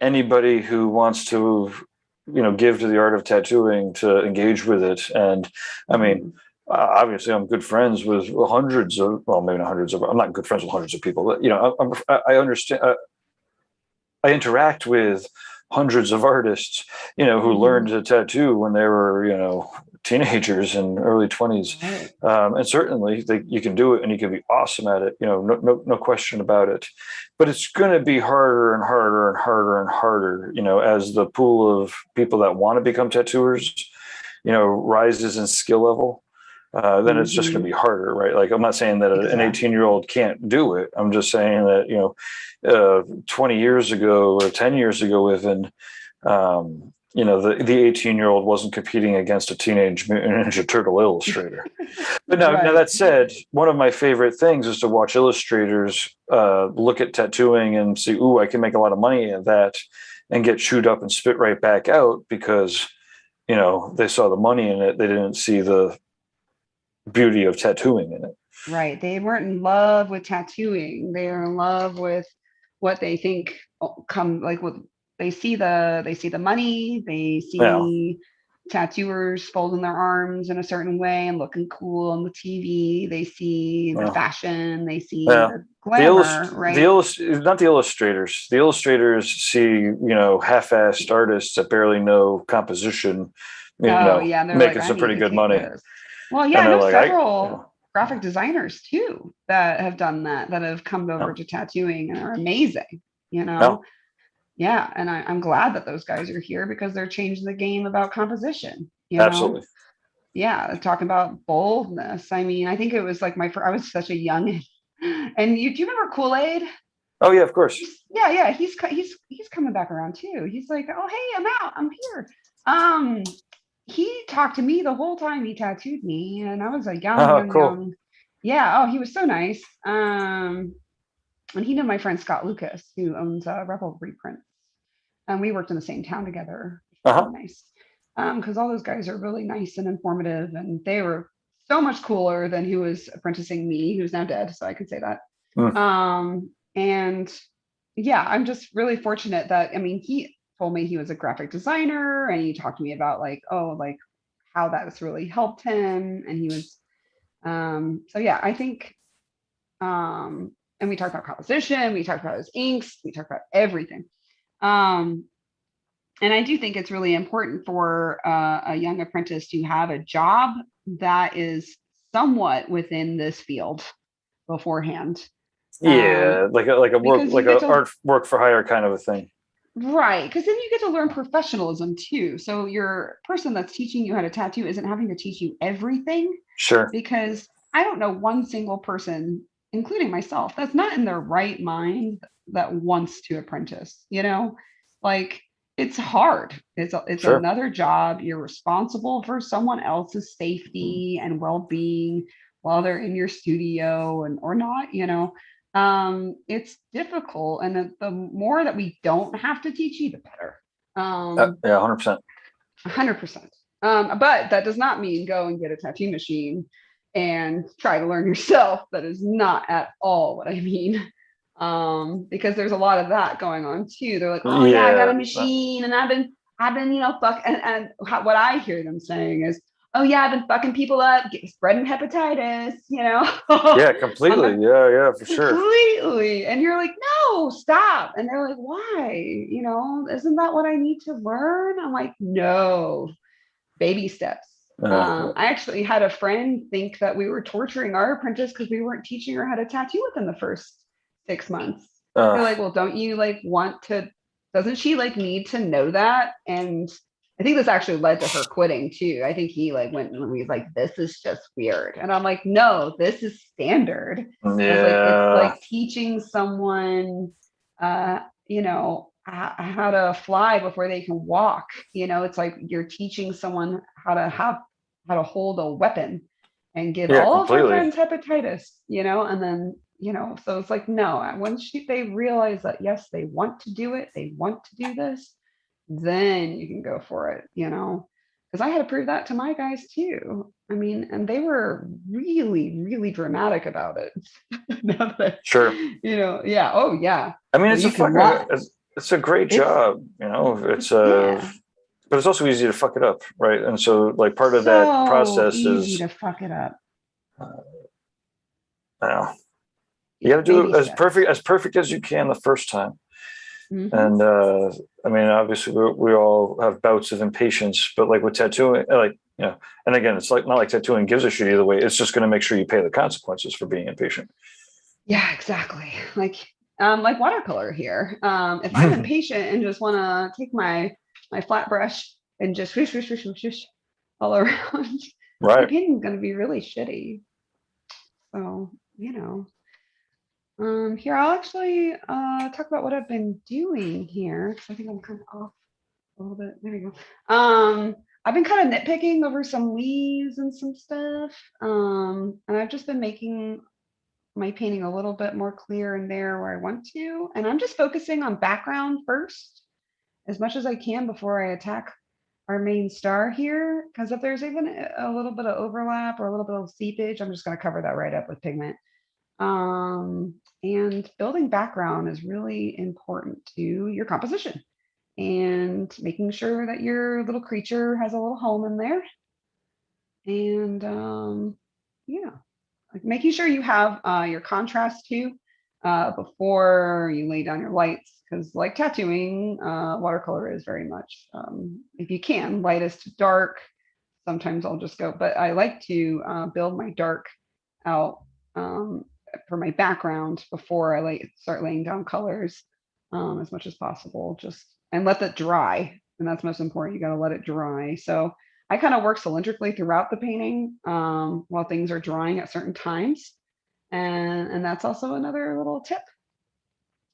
anybody who wants to, give to the art of tattooing to engage with it. And I mean, obviously, I'm good friends with hundreds of, well, maybe not hundreds of, I'm not good friends with hundreds of people, but I understand. I interact with hundreds of artists, who learned to tattoo when they were, teenagers and early 20s. Right. And certainly you can do it and you can be awesome at it, no question about it. But it's going to be harder and harder and harder and harder, as the pool of people that want to become tattooers, rises in skill level. Then it's just going to be harder, right? Like, I'm not saying that an 18-year-old can't do it. I'm just saying that, 20 years ago or 10 years ago, even, the 18-year-old wasn't competing against a Teenage Mutant Ninja Turtle illustrator. But now, Right. now that said, one of my favorite things is to watch illustrators look at tattooing and see, ooh, I can make a lot of money at that, and get chewed up and spit right back out because, they saw the money in it. They didn't see the beauty of tattooing in it. Right. They weren't in love with tattooing. They are in love with what they think what they see the money, they see tattooers folding their arms in a certain way and looking cool on the TV. They see the fashion, they see the glamour, right? Not the illustrators. The illustrators see, half-assed artists that barely know composition, making like, some pretty good money. Well, yeah, I know like, several graphic designers too that have done that have come over to tattooing and are amazing, Yeah, and I'm glad that those guys are here because they're changing the game about composition, Absolutely. Yeah, talking about boldness. I mean, I think it was like I was such a young, and do you remember Kool-Aid? Oh yeah, of course. Yeah, he's coming back around too. He's like, oh hey, I'm out, I'm here. He talked to me the whole time he tattooed me, and I was a young. Yeah. Oh, he was so nice. And he knew my friend Scott Lucas, who owns Rebel Reprints, and we worked in the same town together. Nice, because all those guys are really nice and informative, and they were so much cooler than who was apprenticing me, who's now dead, so I can say that. And yeah, I'm just really fortunate that he told me he was a graphic designer, and he talked to me about how that's really helped him, and he was so yeah, I think and we talked about composition, we talked about his inks, we talked about everything. And I do think it's really important for a young apprentice to have a job that is somewhat within this field beforehand. Yeah, like a art work for hire kind of a thing. Right, because then you get to learn professionalism too. So your person that's teaching you how to tattoo isn't having to teach you everything. Sure. Because I don't know one single person, including myself, that's not in their right mind that wants to apprentice. Like it's hard. It's Sure. Another job. You're responsible for someone else's safety and well-being while they're in your studio or not. It's difficult, and the more that we don't have to teach you, the better. Yeah, 100%. 100%. But that does not mean go and get a tattoo machine and try to learn yourself. That is not at all what I mean. Because there's a lot of that going on too. They're like, oh yeah, I got a machine and I've been I've been, fuck, and what I hear them saying is, oh yeah, I've been fucking people up, spreading hepatitis, Yeah, on completely. the Yeah, for sure. completely. And you're like, no, stop. And they're like, why? Isn't that what I need to learn? I'm like, no, baby steps. I actually had a friend think that we were torturing our apprentice because we weren't teaching her how to tattoo within the first 6 months. They're like, well, don't you want to, doesn't she need to know that? And I think this actually led to her quitting too. I think he went and he was like, this is just weird. And I'm like, no, this is standard. I was like, it's like teaching someone, how to fly before they can walk. It's like you're teaching someone how to hold a weapon and give all of our friends hepatitis, and then, so it's like, no, once they realize that, yes, they want to do it, they want to do this, then you can go for it, because I had to prove that to my guys too. I mean, and they were really, really dramatic about it. Now that, Sure. Yeah. Oh yeah. I mean, it's a great job, it's but it's also easy to fuck it up, right? And so part of that process is to fuck it up. You got to do it as perfect as you can the first time. Mm-hmm. And I mean, obviously we all have bouts of impatience, but with tattooing, and again, it's not like tattooing gives a shit either way. It's just going to make sure you pay the consequences for being impatient. Yeah, exactly. Like watercolor here. If I'm impatient and just want to take my flat brush and just whoosh, whoosh, whoosh, whoosh, whoosh all around, right, my painting's going to be really shitty. So, here I'll actually talk about what I've been doing here, because I think I'm kind of off a little bit. There we go. I've been kind of nitpicking over some leaves and some stuff. And I've just been making my painting a little bit more clear in there where I want to. And I'm just focusing on background first as much as I can before I attack our main star here. Because if there's even a little bit of overlap or a little bit of seepage, I'm just going to cover that right up with pigment. And building background is really important to your composition and making sure that your little creature has a little home in there. And making sure you have your contrast too before you lay down your lights, because like tattooing, watercolor is very much, if you can, lightest to dark. Sometimes I'll just go, but I like to build my dark out for my background before I start laying down colors as much as possible, and let that dry. And that's most important. You got to let it dry. So I kind of work cylindrically throughout the painting while things are drying at certain times. And that's also another little tip,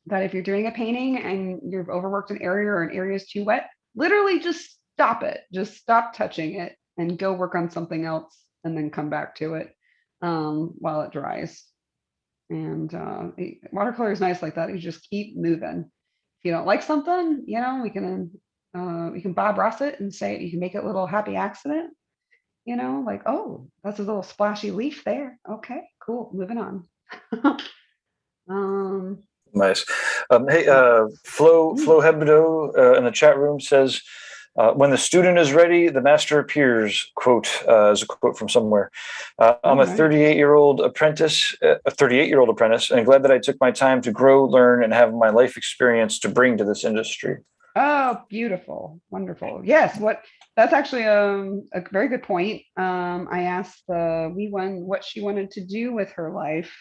that if you're doing a painting and you've overworked an area or an area is too wet, literally just stop it. Just stop touching it and go work on something else and then come back to it while it dries. And watercolor is nice like that. You just keep moving. If you don't like something, we can Bob Ross it and say, you can make it a little happy accident, oh, that's a little splashy leaf there. Okay, cool. Moving on. Nice. Hey, Flo Hebdo in the chat room says, when the student is ready, the master appears, quote, is a quote from somewhere. I'm a 38-year-old apprentice, and glad that I took my time to grow, learn, and have my life experience to bring to this industry. Oh, beautiful. Wonderful. Yes. That's actually a very good point. I asked the wee one what she wanted to do with her life.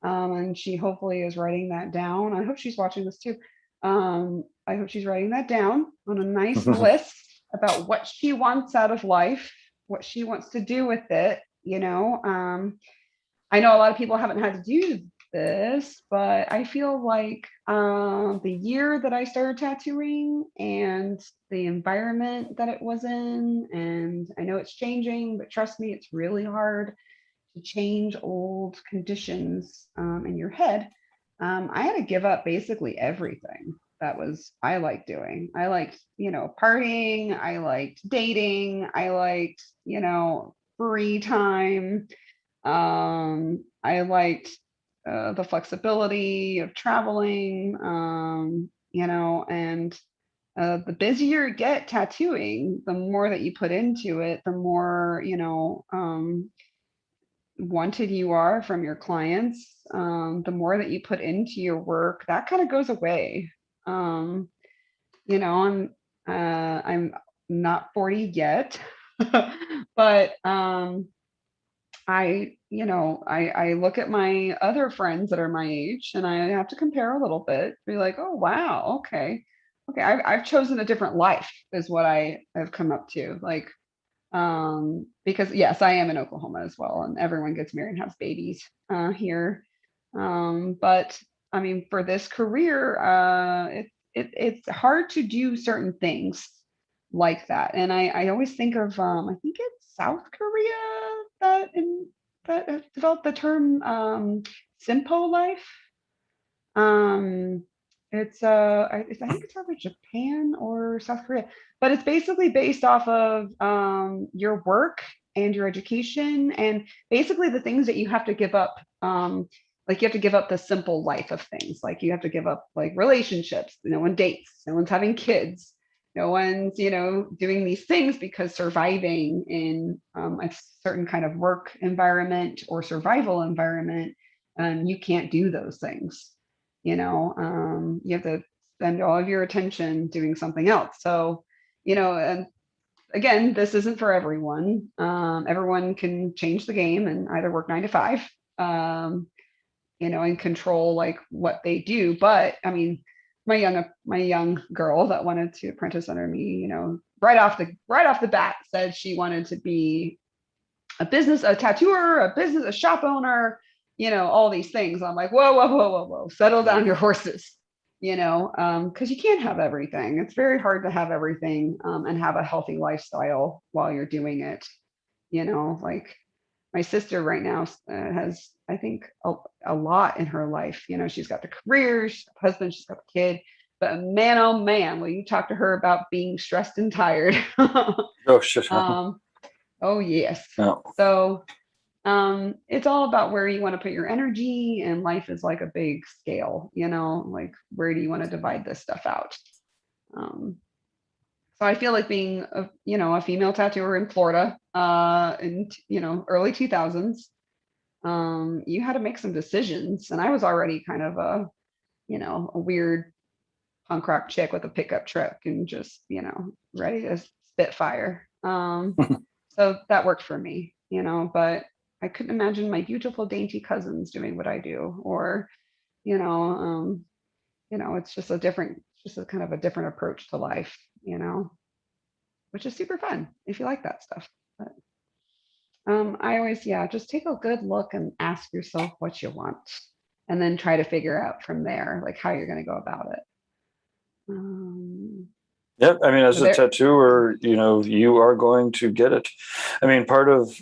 And she hopefully is writing that down. I hope she's watching this too. I hope she's writing that down on a nice list about what she wants out of life, what she wants to do with it. I know a lot of people haven't had to do this, but I feel like the year that I started tattooing and the environment that it was in, and I know it's changing, but trust me, it's really hard to change old conditions in your head. I had to give up basically everything I liked doing. I liked, partying. I liked dating. I liked, free time. I liked the flexibility of traveling, and the busier you get tattooing, the more that you put into it, the more, wanted you are from your clients, the more that you put into your work, that kind of goes away. I'm not 40 yet, but I look at my other friends that are my age, and I have to compare a little bit, be like, oh wow, okay, I've chosen a different life, is what I have come up to. Like, because yes, I am in Oklahoma as well, and everyone gets married and has babies here. But I mean, for this career, it's hard to do certain things like that. And I always think of, I think it's South Korea that has developed the term Simpo life. It's I think it's either Japan or South Korea, but it's basically based off of your work and your education, and basically the things that you have to give up. Like, you have to give up the simple life of things. Like, you have to give up like relationships. No one dates. No one's having kids. No one's doing these things, because surviving in a certain kind of work environment or survival environment, you can't do those things. You have to spend all of your attention doing something else. So, and again, this isn't for everyone. Everyone can change the game and either work 9 to 5, and control like what they do. But I mean, my young girl that wanted to apprentice under me, right off the bat said she wanted to be a tattooer, a shop owner, all these things. I'm like, whoa, whoa, whoa, whoa, whoa, settle down your horses, because you can't have everything. It's very hard to have everything, and have a healthy lifestyle while you're doing it. Like, my sister right now has, I think, a lot in her life. She's got the career, she's got the husband, she's got the kid. But man, oh man, will you talk to her about being stressed and tired? Oh shit. Oh yes. No. So it's all about where you want to put your energy, and life is like a big scale, like, where do you want to divide this stuff out? So I feel like being a female tattooer in Florida in early 2000s, you had to make some decisions, and I was already kind of a weird punk rock chick with a pickup truck and just ready to spit fire. So that worked for me, but I couldn't imagine my beautiful dainty cousins doing what I do, or it's just a kind of a different approach to life, which is super fun if you like that stuff. But I always, just take a good look and ask yourself what you want, and then try to figure out from there, like, how you're going to go about it. Yeah, I mean, as a tattooer, you are going to get it. I mean, part of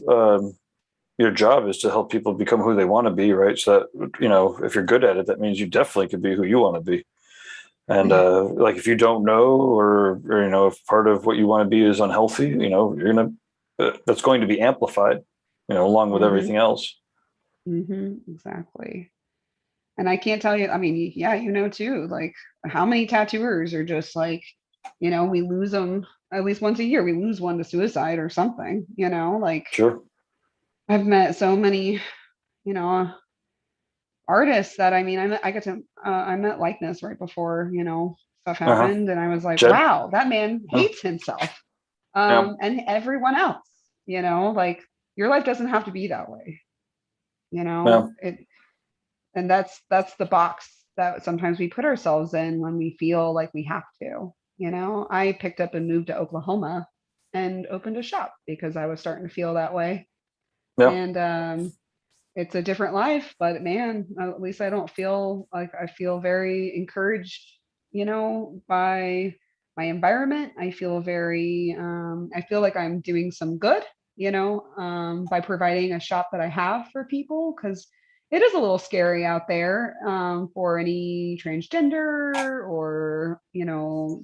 your job is to help people become who they want to be, right? So that, if you're good at it, that means you definitely could be who you want to be. And like, if you don't know, or if part of what you want to be is unhealthy, that's going to be amplified, along with everything else. Exactly. And I can't tell you, I mean, too, like, how many tattooers are just like, we lose them at least once a year. We lose one to suicide or something, like. Sure. I've met so many, artists that, I mean, I met Likeness right before, stuff happened. And I was like, wow, that man hates himself. And everyone else, like, your life doesn't have to be that way, and that's the box that sometimes we put ourselves in when we feel like we have to. I picked up and moved to Oklahoma and opened a shop because I was starting to feel that way. And it's a different life, but man, at least I don't feel like, I feel very encouraged, by my environment. I feel I feel like I'm doing some good, by providing a shop that I have for people, because it is a little scary out there, for any transgender or,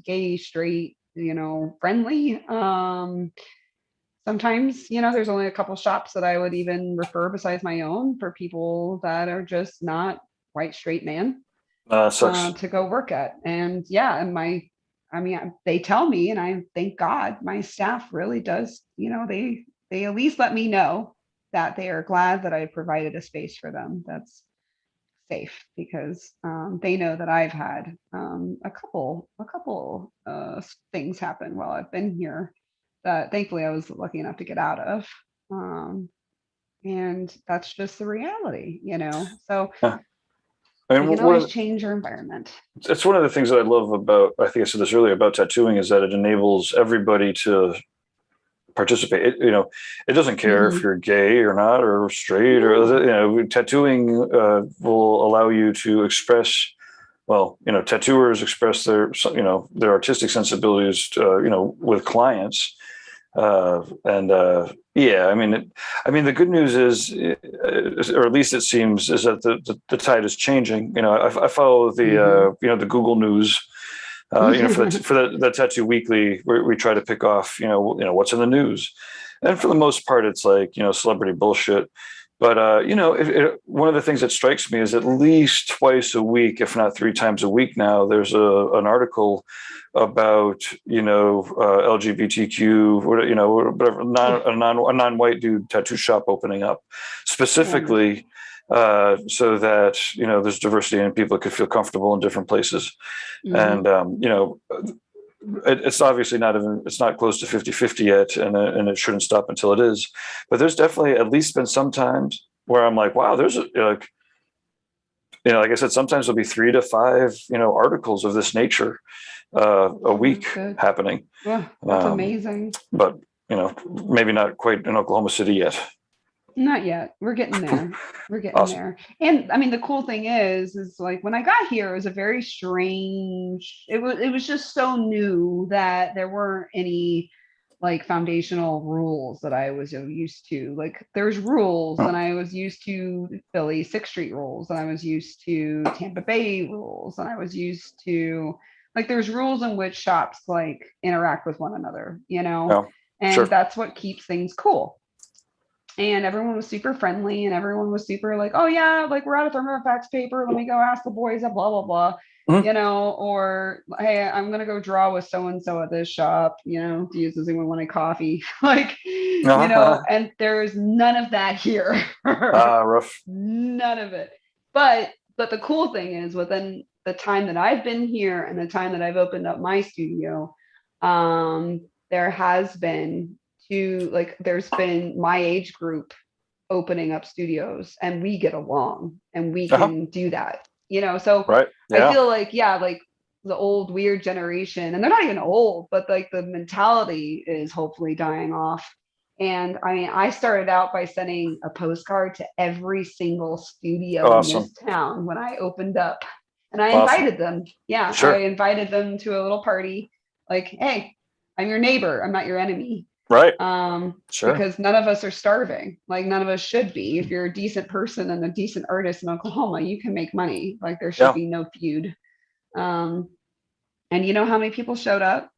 gay, straight, friendly. Sometimes, there's only a couple shops that I would even refer besides my own, for people that are just not white, straight man, Sucks. to go work at. And yeah, and I mean, they tell me, and I thank God, my staff really does, they at least let me know that they are glad that I provided a space for them that's safe, because they know that I've had a couple things happen while I've been here that thankfully I was lucky enough to get out of. And that's just the reality. So Yeah. I we mean, can always change our environment. it's one of the things that I love about, I think I said this earlier about tattooing, is that it enables everybody to participate. It doesn't care if you're gay or not, or straight, or, tattooing will allow you to express, well, tattooers express their artistic sensibilities, with clients. Yeah, the good news is, or at least it seems, is that the tide is changing. I follow the Google News. For the Tattoo Weekly, we try to pick off what's in the news, and for the most part, it's like celebrity bullshit. But one of the things that strikes me is at least twice a week, if not 3 times a week now, there's an article about LGBTQ, whatever, a non-white dude tattoo shop opening up specifically, so that there's diversity and people could feel comfortable in different places. And it's obviously it's not close to 50-50 yet, and it shouldn't stop until it is. But there's definitely at least been some times where I'm like, wow, there's like I said, sometimes there'll be 3 to 5 articles of this nature a week happening. Yeah, that's amazing. But maybe not quite in Oklahoma City yet. Not yet. We're getting there. We're getting Awesome. there. And I mean, the cool thing is like when I got here, it was a very strange, it was just so new that there weren't any like foundational rules that I was used to. Like there's rules, and I was used to Philly 6th Street rules, and I was used to Tampa Bay rules, and I was used to like there's rules in which shops like interact with one another, and Sure. that's what keeps things cool. And everyone was super friendly, and everyone was super like, oh yeah, like we're out of thermofax paper. Let me go ask the boys at blah, blah, blah, or hey, I'm going to go draw with so-and-so at this shop, does anyone want a coffee? Like, and there's none of that here. Rough. None of it. But the cool thing is within the time that I've been here and the time that I've opened up my studio, there has been there's been my age group opening up studios, and we get along and we can do that, so right. Yeah. I feel like, like the old weird generation, and they're not even old, but like the mentality is hopefully dying off. And I mean, I started out by sending a postcard to every single studio in this town when I opened up, and I invited them. Yeah. Sure. I invited them to a little party, like, hey, I'm your neighbor, I'm not your enemy. Right. Sure. Because none of us are starving. Like none of us should be. If you're a decent person and a decent artist in Oklahoma, you can make money. Like there should be no feud. And you know how many people showed up?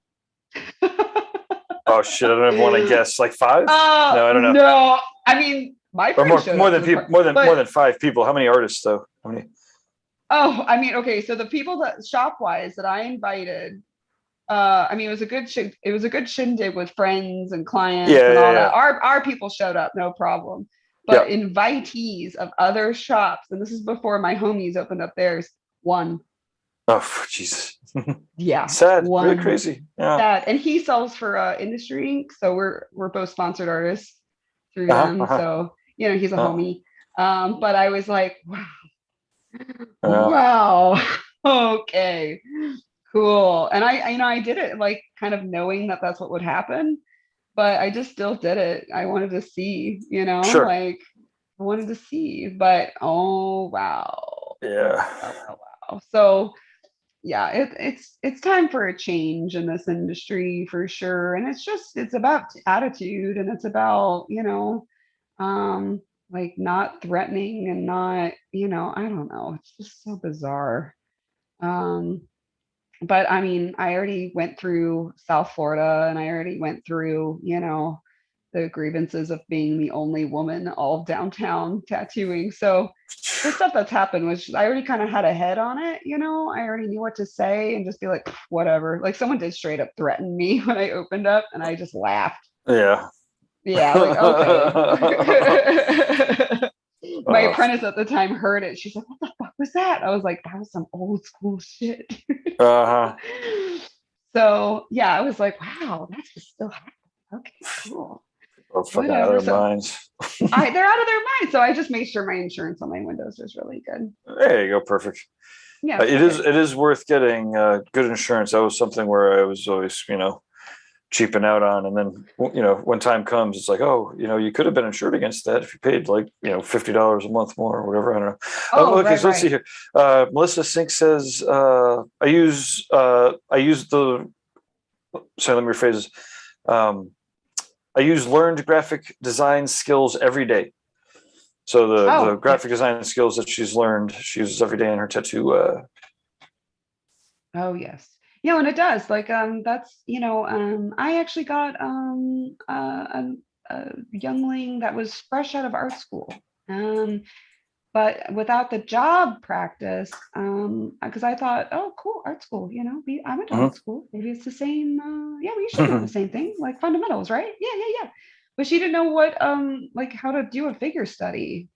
Oh shit! I don't even want to guess. Like 5? No, I don't know. No, I mean my friends more than 5 people. How many artists though? How many? Oh, I mean, okay. So the people that shop wise that I invited. I mean, it was a good shindig with friends and clients and all that. Our people showed up, no problem. But invitees of other shops, and this is before my homies opened up theirs, 1. Oh, Jesus. Yeah. Sad. Really crazy. Yeah. Sad. And he sells for Industry, so we're both sponsored artists through them. So he's a homie. But I was like, wow. Okay. Cool. And I did it like kind of knowing that that's what would happen, but I just still did it. I wanted to see, sure. Like I wanted to see, but oh, wow. Yeah. Wow. So yeah, it's time for a change in this industry for sure. And it's about attitude, and it's about, like not threatening and not, I don't know. It's just so bizarre. But I mean, I already went through South Florida, and I already went through, the grievances of being the only woman all downtown tattooing. So the stuff that's happened was I already kind of had a head on it, you know. I already knew what to say and just be like, whatever. Like someone did straight up threaten me when I opened up, and I just laughed. Yeah. Yeah, like okay. My Uh, apprentice at the time heard it. She's like, "What the fuck was that?" I was like, "That was some old school shit." uh-huh. So yeah, I was like, "Wow, that's just still happening." Okay, cool. Oh, fucking out Whatever. of their So minds. they're out of their mind. So I just made sure my insurance on my windows was really good. There you go. Perfect. Yeah, It is. It is worth getting good insurance. That was something where I was always, cheaping out on. And then, when time comes, it's like, oh, you could have been insured against that if you paid like, $50 a month more or whatever. I don't know. Oh, Okay, right, so let's see right. here. Melissa Sink says, I use the. Sorry, let me rephrase this. I use learned graphic design skills every day. So the graphic design skills that she's learned, she uses every day in her tattoo. Oh yes. Yeah, and it does. Like that's, I actually got a youngling that was fresh out of art school. But without the job practice, because I thought, oh, cool, art school, I went to art school. Maybe it's the same. Yeah, we should know the same thing, like fundamentals, right? Yeah. But she didn't know what, like how to do a figure study.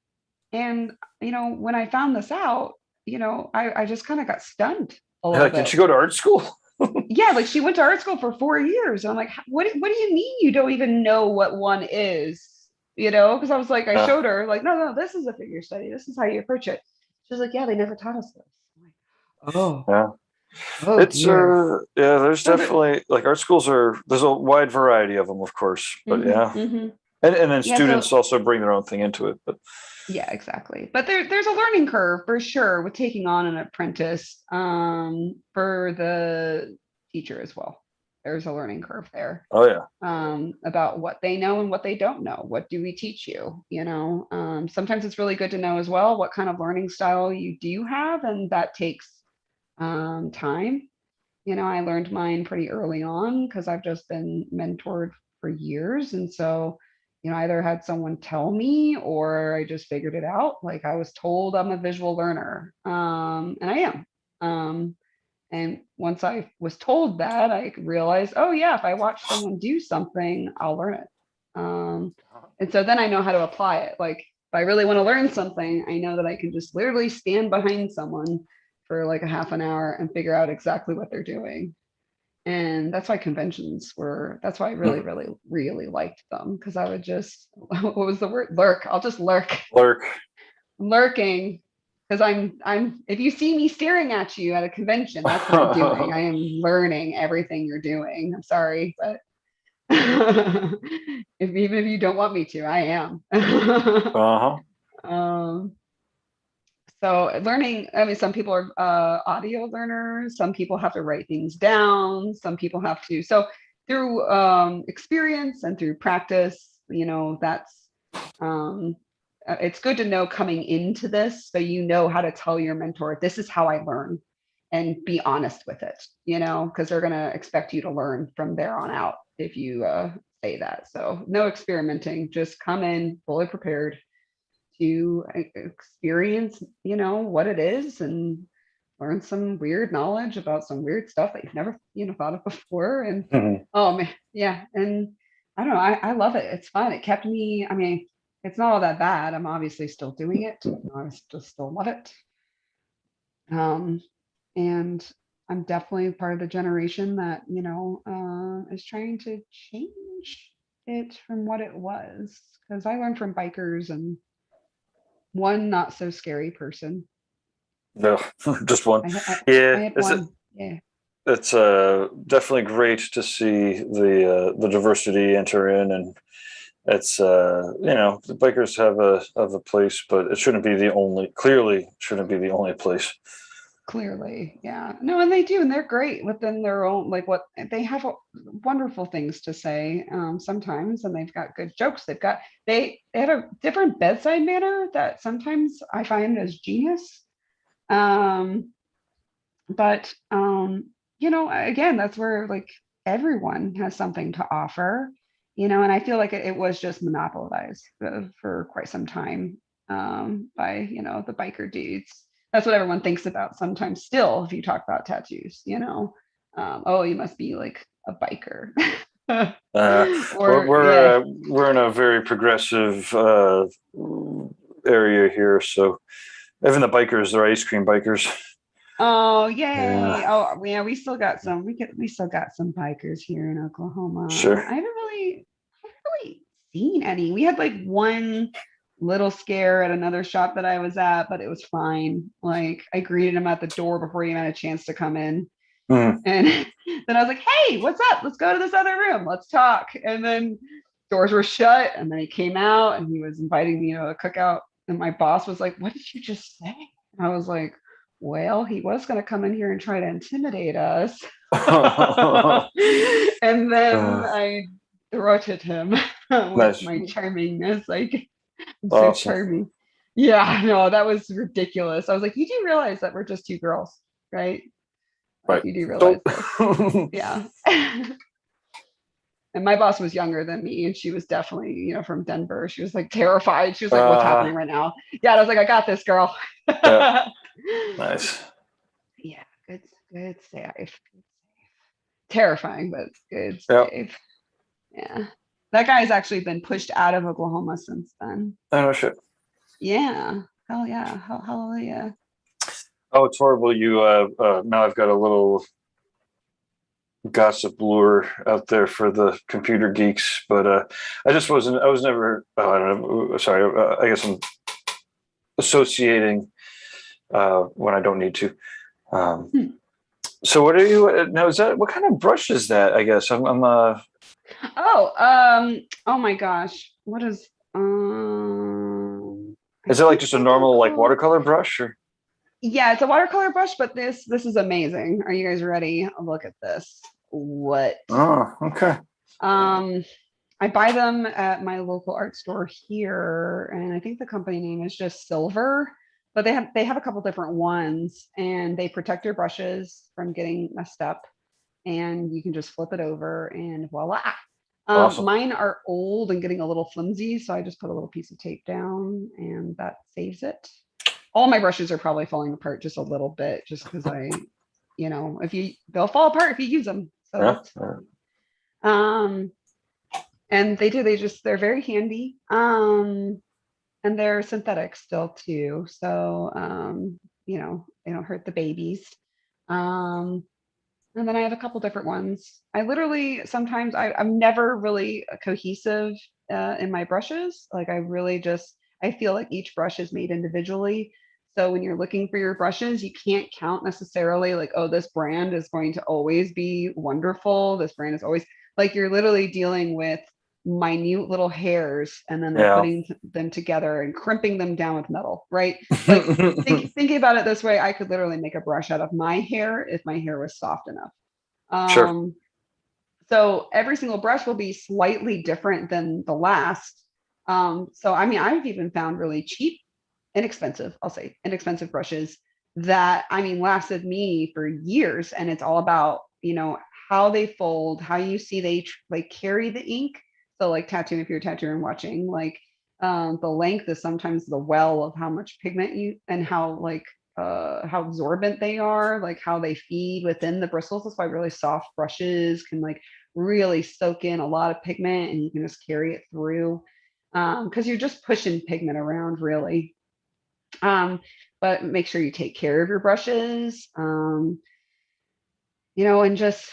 And, when I found this out, I just kind of got stunned a little Like, did bit. she go to art school? Yeah, like she went to art school for 4 years. I'm like, what do you mean you don't even know what one is? Because I was like, I showed her, like, no, this is a figure study. This is how you approach it. She's like, yeah, they never taught us this. I'm like, oh, Yeah. oh It's dear. there's definitely like art schools there's a wide variety of them, of course, but yeah. And then Yeah, students so also bring their own thing into it, but yeah, exactly. But there's a learning curve for sure with taking on an apprentice, for the teacher as well. There's a learning curve there. oh yeah. About what they know and what they don't know. What do we teach you? Sometimes it's really good to know as well what kind of learning style you do have, and that takes time. I learned mine pretty early on because I've just been mentored for years, and so I either had someone tell me or I just figured it out. Like I was told I'm a visual learner, and I am. And once I was told that, I realized, oh yeah, if I watch someone do something, I'll learn it. And so then I know how to apply it. Like if I really want to learn something, I know that I can just literally stand behind someone for like a half an hour and figure out exactly what they're doing. And that's why conventions were, that's why I really, really, really liked them. Because I would just, what was the word? Lurk. I'll just lurk. Lurking. Because I'm if you see me staring at you at a convention, that's what I'm doing. I am learning everything you're doing. I'm sorry, but even if you don't want me to, I am. So learning, I mean, some people are audio learners, some people have to write things down, some people have to, so through experience and through practice, that's it's good to know coming into this, so how to tell your mentor, this is how I learn, and be honest with it, because they're going to expect you to learn from there on out if you say that. So no experimenting, just come in fully prepared to experience, what it is, and learn some weird knowledge about some weird stuff that you've never, thought of before. And oh man, yeah. And I don't know, I love it. It's fun. It kept me, I mean, it's not all that bad. I'm obviously still doing it. I just still love it. And I'm definitely part of the generation that, is trying to change it from what it was. Because I learned from bikers and one not so scary person. No, just one. I Yeah, had one. Yeah. It's definitely great to see the diversity enter in, and it's the bikers have a place, but it shouldn't be the only. Clearly, shouldn't be the only place. Clearly, yeah. No, and they do, and they're great within their own, like what they have wonderful things to say sometimes, and they've got good jokes. They had a different bedside manner that sometimes I find as genius. But again, that's where like everyone has something to offer. and I feel like it was just monopolized for quite some time by, the biker dudes. That's what everyone thinks about sometimes still if you talk about tattoos, oh, you must be like a biker. Or yeah. We're in a very progressive area here, so even the bikers, they're ice cream bikers. Oh, yay. Yeah. Oh, yeah, we still got some bikers here in Oklahoma. Sure. I haven't really seen any. We had like one little scare at another shop that I was at, but it was fine. Like I greeted him at the door before he had a chance to come in. Mm. And then I was like, hey, what's up? Let's go to this other room. Let's talk. And then doors were shut. And then he came out and he was inviting me to a cookout. And my boss was like, what did you just say? And I was like, well, he was going to come in here and try to intimidate us. And then I throated him with Nice. my charmingness. Like, I'm so Awesome. charming. Yeah, no, that was ridiculous. I was like, you do realize that we're just two girls, right? Like, Right. you do realize this. Yeah. And my boss was younger than me, and she was definitely, from Denver. She was like terrified. She was like, what's happening right now? Yeah, I was like, I got this, girl. Yeah. Nice. Yeah, good save. Terrifying, but good Yep. save. Yeah. That guy's actually been pushed out of Oklahoma since then. Oh shit. Yeah. Hell yeah. Hallelujah. Oh, it's horrible. You now I've got a little gossip lure out there for the computer geeks, but I was never, I don't know, sorry, I guess I'm associating when I don't need to. So what are you now? What kind of brush is that? I guess I'm oh my gosh, what is it like just a normal like watercolor brush or? Yeah, it's a watercolor brush, but this is amazing. Are you guys ready? Look at this. What? Oh, okay. I buy them at my local art store here, and I think the company name is just Silver, but they have a couple different ones, and they protect your brushes from getting messed up, and you can just flip it over and voila. Awesome. Mine are old and getting a little flimsy, so I just put a little piece of tape down, and that saves it. All my brushes are probably falling apart just a little bit, just because they'll fall apart if you use them. So and they're very handy. And they're synthetic still too. So they don't hurt the babies. And then I have a couple different ones. I literally sometimes I'm never really cohesive in my brushes. Like I feel like each brush is made individually. So when you're looking for your brushes, you can't count necessarily like, oh, this brand is going to always be wonderful. This brand is always like, you're literally dealing with minute little hairs and then they're putting them together and crimping them down with metal, right? Like thinking about it this way, I could literally make a brush out of my hair if my hair was soft enough. Sure. So every single brush will be slightly different than the last. So I mean, I've even found really cheap, inexpensive brushes that lasted me for years. And it's all about, how they fold, how you see they like carry the ink. So like tattooing, if you're a tattooer and watching, like the length is sometimes the well of how much pigment and how absorbent they are, like how they feed within the bristles. That's why really soft brushes can like really soak in a lot of pigment and you can just carry it through because you're just pushing pigment around really. But make sure you take care of your brushes, and just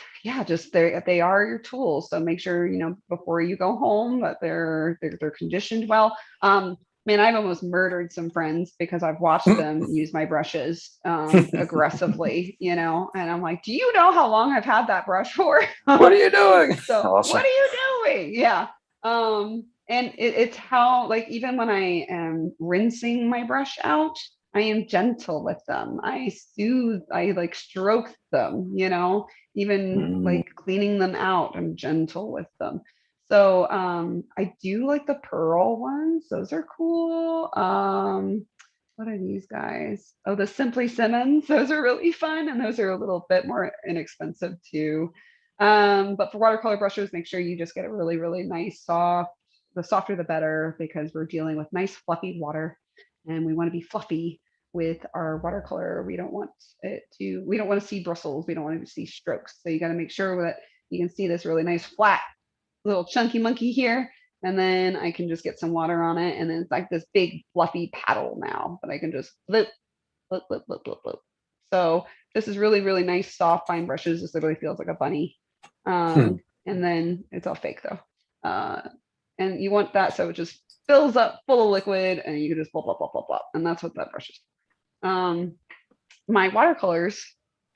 they are your tools. So make sure, before you go home that they're conditioned well. Man, I've almost murdered some friends because I've watched them use my brushes aggressively, and I'm like, do you know how long I've had that brush for? What are you doing? So awesome. What are you doing? Yeah. And it's how, like, even when I am rinsing my brush out, I am gentle with them. I soothe, I like stroke them, even like cleaning them out, I'm gentle with them. So I do like the pearl ones. Those are cool. What are these guys? Oh, the Simply Simmons. Those are really fun. And those are a little bit more inexpensive too. But for watercolor brushes, make sure you just get a really, really nice soft, the softer the better, because we're dealing with nice fluffy water and we want to be fluffy with our watercolor. We don't want to see bristles. We don't want to see strokes. So you got to make sure that you can see this really nice flat little chunky monkey here. And then I can just get some water on it. And then it's like this big fluffy paddle now that I can just flip, flip, flip, flip, flip, flip. So this is really, really nice, soft, fine brushes. This literally feels like a bunny. And then it's all fake though. And you want that so it just fills up full of liquid and you can just blah, blah, blah, blah, blah. And that's what that brush is. My watercolors,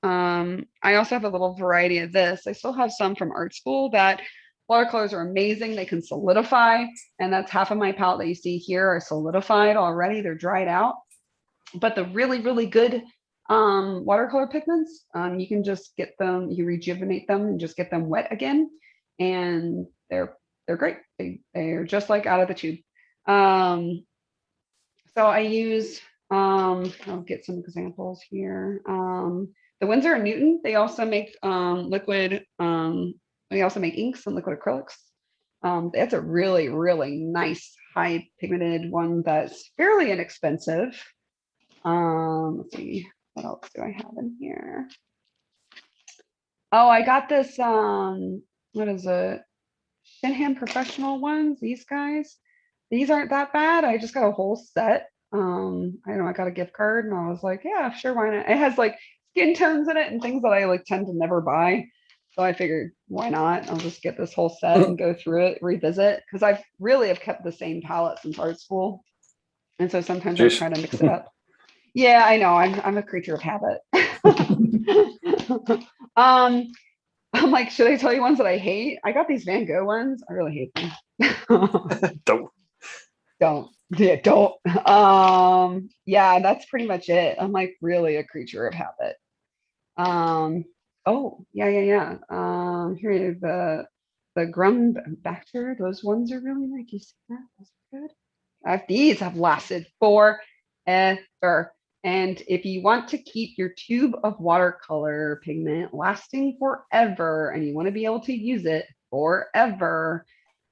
I also have a little variety of this. I still have some from art school that watercolors are amazing. They can solidify. And that's half of my palette that you see here are solidified already. They're dried out. But the really, really good watercolor pigments, you can just get them, you rejuvenate them and just get them wet again. And they're great. They're just like out of the tube. So I use, I'll get some examples here. The Winsor & Newton, they also make liquid, they also make inks and liquid acrylics. That's a really, really nice high pigmented one that's fairly inexpensive. Let's see, what else do I have in here? Oh, I got this, what is it? Shinham Professional ones, these guys. These aren't that bad. I just got a whole set. I don't know, I got a gift card and I was like, yeah, sure, why not? It has like skin tones in it and things that I like tend to never buy. So I figured, why not? I'll just get this whole set and go through it, revisit, because I really have kept the same palette since art school. And so sometimes I try to mix it up. Yeah, I know. I'm a creature of habit. I'm like, should I tell you ones that I hate? I got these Van Gogh ones. I really hate them. Don't. Yeah, don't. Yeah, that's pretty much it. I'm like really a creature of habit. Oh, yeah. Here the Grumbacher. Those ones are really nice. You see that? Those are good. These have lasted forever. And if you want to keep your tube of watercolor pigment lasting forever and you want to be able to use it forever,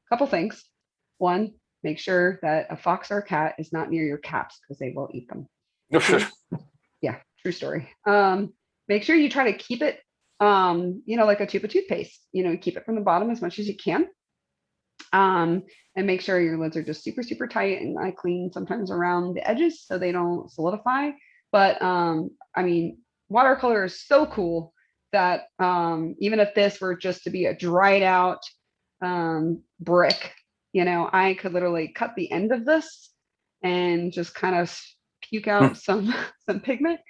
a couple things. One, make sure that a fox or a cat is not near your caps because they will eat them. Yeah, true story. Make sure you try to keep it, like a tube of toothpaste, keep it from the bottom as much as you can. And make sure your lids are just super, super tight. And I clean sometimes around the edges so they don't solidify. But I mean, watercolor is so cool that even if this were just to be a dried out brick, I could literally cut the end of this and just kind of puke out some pigment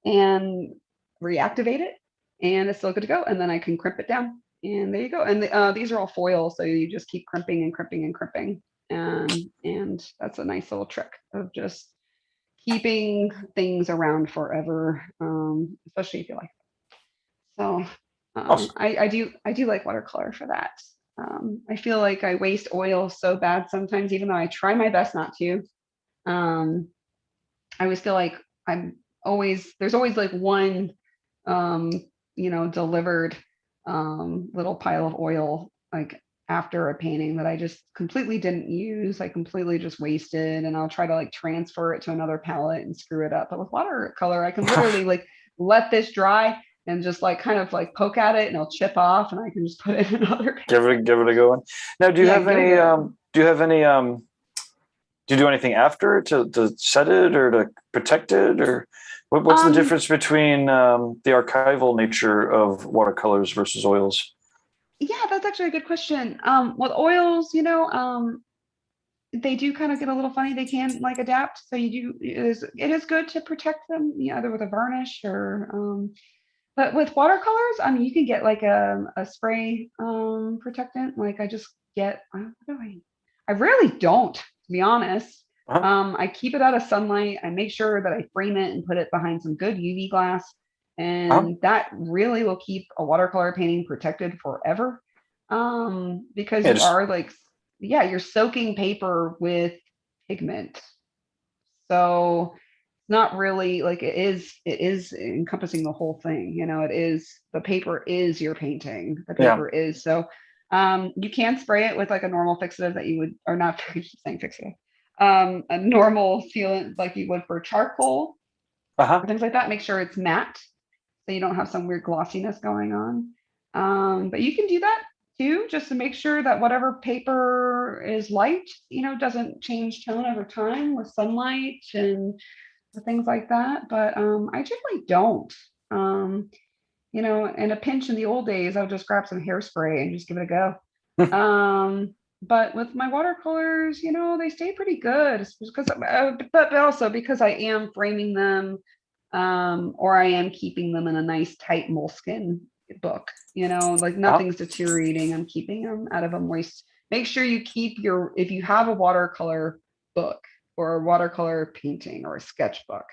and reactivate it. And it's still good to go. And then I can crimp it down. And there you go. And these are all foil, so you just keep crimping and crimping and crimping. And that's a nice little trick of just keeping things around forever, especially if you like it. So Awesome. I do like watercolor for that. I feel like I waste oil so bad sometimes, even though I try my best not to. I always feel like there's always like one, delivered little pile of oil like after a painting that I just completely didn't use. I completely just wasted, and I'll try to like transfer it to another palette and screw it up. But with watercolor, I can literally like let this dry and just like kind of like poke at it and it'll chip off and I can just put it in another. Give it a go on. Now, do you have any? Do you do anything after to set it or to protect it, or what's the difference between the archival nature of watercolors versus oils? Yeah, that's actually a good question. With oils, they do kind of get a little funny. They can like adapt. So it is good to protect them, either with a varnish or, but with watercolors, I mean, you can get like a spray protectant. Like I just get, I really don't, to be honest. I keep it out of sunlight. I make sure that I frame it and put it behind some good UV glass. And that really will keep a watercolor painting protected forever. Because you are like, you're soaking paper with pigment. So not really like it is encompassing the whole thing. You know, it is, the paper is your painting. The Yeah. paper is, so you can spray it with like a normal fixative that you would, or not, I keep saying fixative, a normal sealant like you would for charcoal Uh-huh. or things like that. Make sure it's matte so you don't have some weird glossiness going on. But you can do that too, just to make sure that whatever paper is light, you know, doesn't change tone over time with sunlight and things like that. But I generally don't. You know, in a pinch in the old days, I would just grab some hairspray and just give it a go. But with my watercolors, you know, they stay pretty good. It's because, but also because I am framing them, or I am keeping them in a nice tight moleskin book. You know, like nothing's deteriorating. I'm keeping them out of a moist. Make sure you keep your, if you have a watercolor book or a watercolor painting or a sketchbook,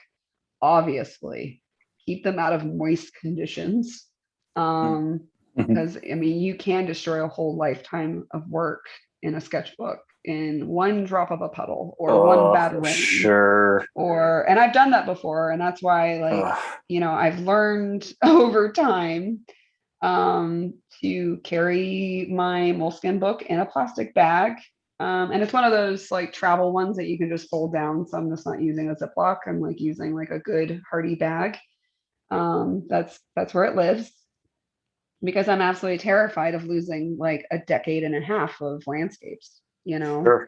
obviously keep them out of moist conditions. Because I mean, you can destroy a whole lifetime of work in a sketchbook in one drop of a puddle or one bad rain. Sure. Or, and I've done that before, and that's why, like, you know, I've learned over time to carry my moleskin book in a plastic bag. And it's one of those like travel ones that you can just fold down. So I'm just not using a Ziploc. I'm like using like a good hardy bag. That's where it lives, because I'm absolutely terrified of losing like a decade and a half of landscapes, you know. Sure.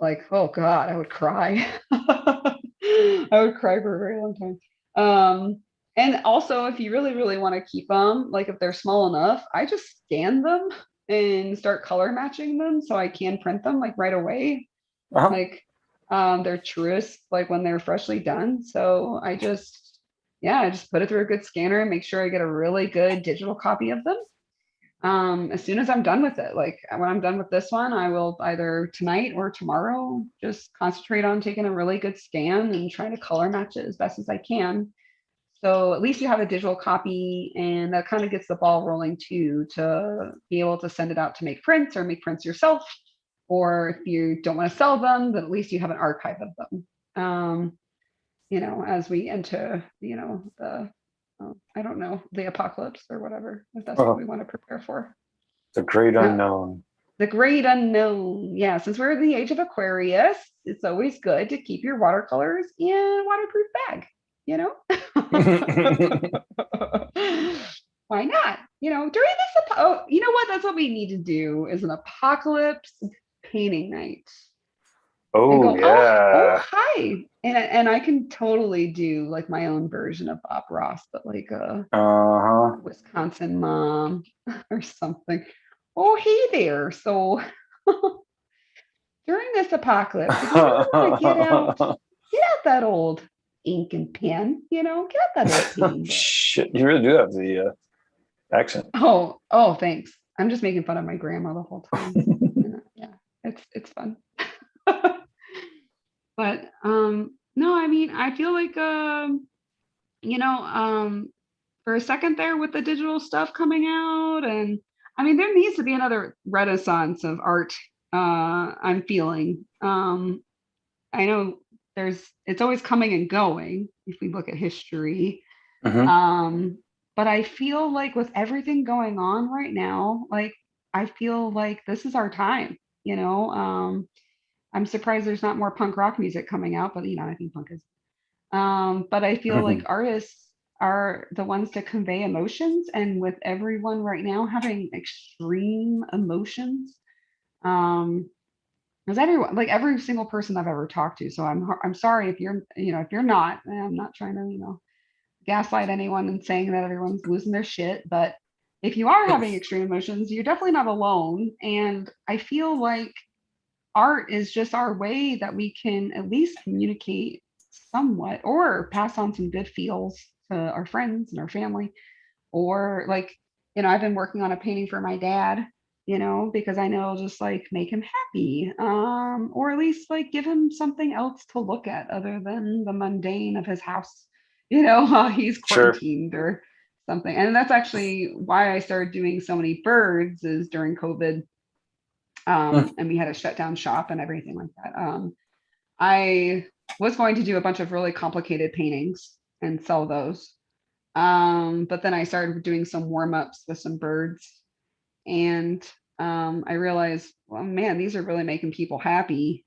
Like, oh God, I would cry. I would cry for a very long time. And also, if you really, really want to keep them, like if they're small enough, I just scan them and start color matching them so I can print them like right away. Like they're truest like when they're freshly done. So I just put it through a good scanner and make sure I get a really good digital copy of them. As soon as I'm done with it, like when I'm done with this one, I will either tonight or tomorrow just concentrate on taking a really good scan and trying to color match it as best as I can. So at least you have a digital copy, and that kind of gets the ball rolling too, to be able to send it out to make prints or make prints yourself. Or if you don't want to sell them, then at least you have an archive of them. You know, as we enter, you know, the I don't know, the apocalypse or whatever, if that's what we want to prepare for. The great unknown. The great unknown. Yeah, since we're in the age of Aquarius, it's always good to keep your watercolors in a waterproof bag, you know? Why not? You know, during this, you know what? That's what we need to do, is an apocalypse painting night. Oh, oh, hi. And I can totally do like my own version of Bob Ross, but like a Wisconsin mom or something. Oh, hey there. So during this apocalypse, if you really want to get out that old ink and pen, you know, get out that old pen. Shit, you really do have the accent. Oh, thanks. I'm just making fun of my grandma the whole time. Yeah, it's fun. But no, I mean, I feel like you know, for a second there with the digital stuff coming out, and I mean, there needs to be another renaissance of art. I'm feeling. I know it's always coming and going if we look at history. But I feel like with everything going on right now, like I feel like this is our time, you know. I'm surprised there's not more punk rock music coming out, but you know, I think punk is. But I feel like artists are the ones to convey emotions, and with everyone right now having extreme emotions, because everyone, like every single person I've ever talked to, so I'm sorry if you're, you know, if you're not, and I'm not trying to, you know, gaslight anyone and saying that everyone's losing their shit, but if you are having extreme emotions, you're definitely not alone. And I feel like art is just our way that we can at least communicate somewhat or pass on some good feels to our friends and our family. Or like, you know, I've been working on a painting for my dad, you know, because I know it'll just like make him happy, or at least like give him something else to look at other than the mundane of his house, you know, while he's quarantined or something. And that's actually why I started doing so many birds, is during COVID. And we had to shut down shop and everything like that. I was going to do a bunch of really complicated paintings and sell those. But then I started doing some warm-ups with some birds, and I realized, well, man, these are really making people happy.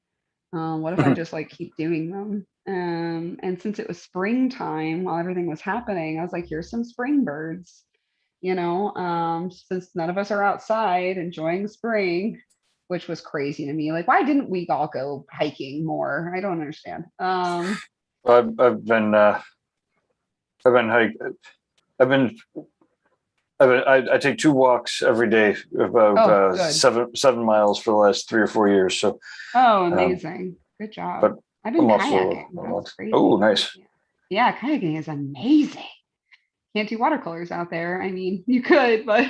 What if I just like keep doing them? And since it was springtime while everything was happening, I was like, here's some spring birds, since none of us are outside enjoying spring, which was crazy to me. Like, why didn't we all go hiking more? I don't understand. I've been hike- I've been I take 2 walks every day, about Oh, good. 7 miles for the last 3 or 4 years. So, Oh, amazing. Good job. but I've been I'm also kayaking. That's crazy. oh, nice. Yeah, kayaking is amazing. Can't do watercolors out there. I mean, you could, but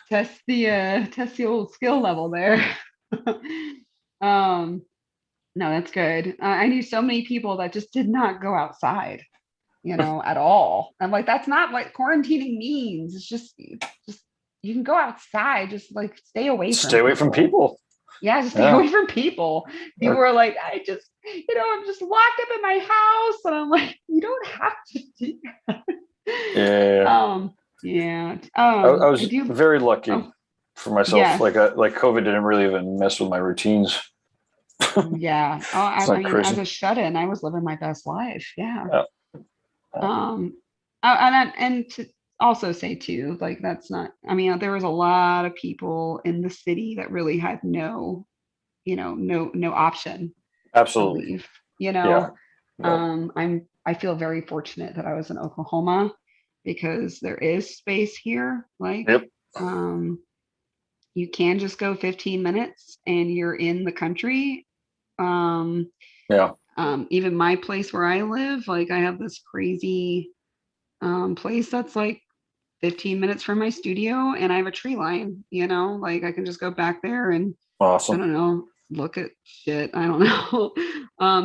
test the old skill level there. No, that's good. I knew so many people that just did not go outside, at all. I'm like, that's not what quarantining means. It's just you can go outside, just like stay away from people. Yeah, just stay away from people. People were like, I'm just locked up in my house. And I'm like, you don't have to do that. Yeah. Yeah. I was very lucky for myself. Yes. Like COVID didn't really even mess with my routines. Yeah. It's I not mean, crazy. as a shut-in, I was living my best life. Yeah. Yeah. And to also say too, like that's not, I mean, there was a lot of people in the city that really had no option to Absolutely. leave, Yeah. I feel very fortunate that I was in Oklahoma because there is space here. Like, Yep. you can just go 15 minutes and you're in the country. Yeah. Even my place where I live, like I have this crazy place that's like 15 minutes from my studio, and I have a tree line, like I can just go back there and I Awesome. don't know, look at shit. I don't know.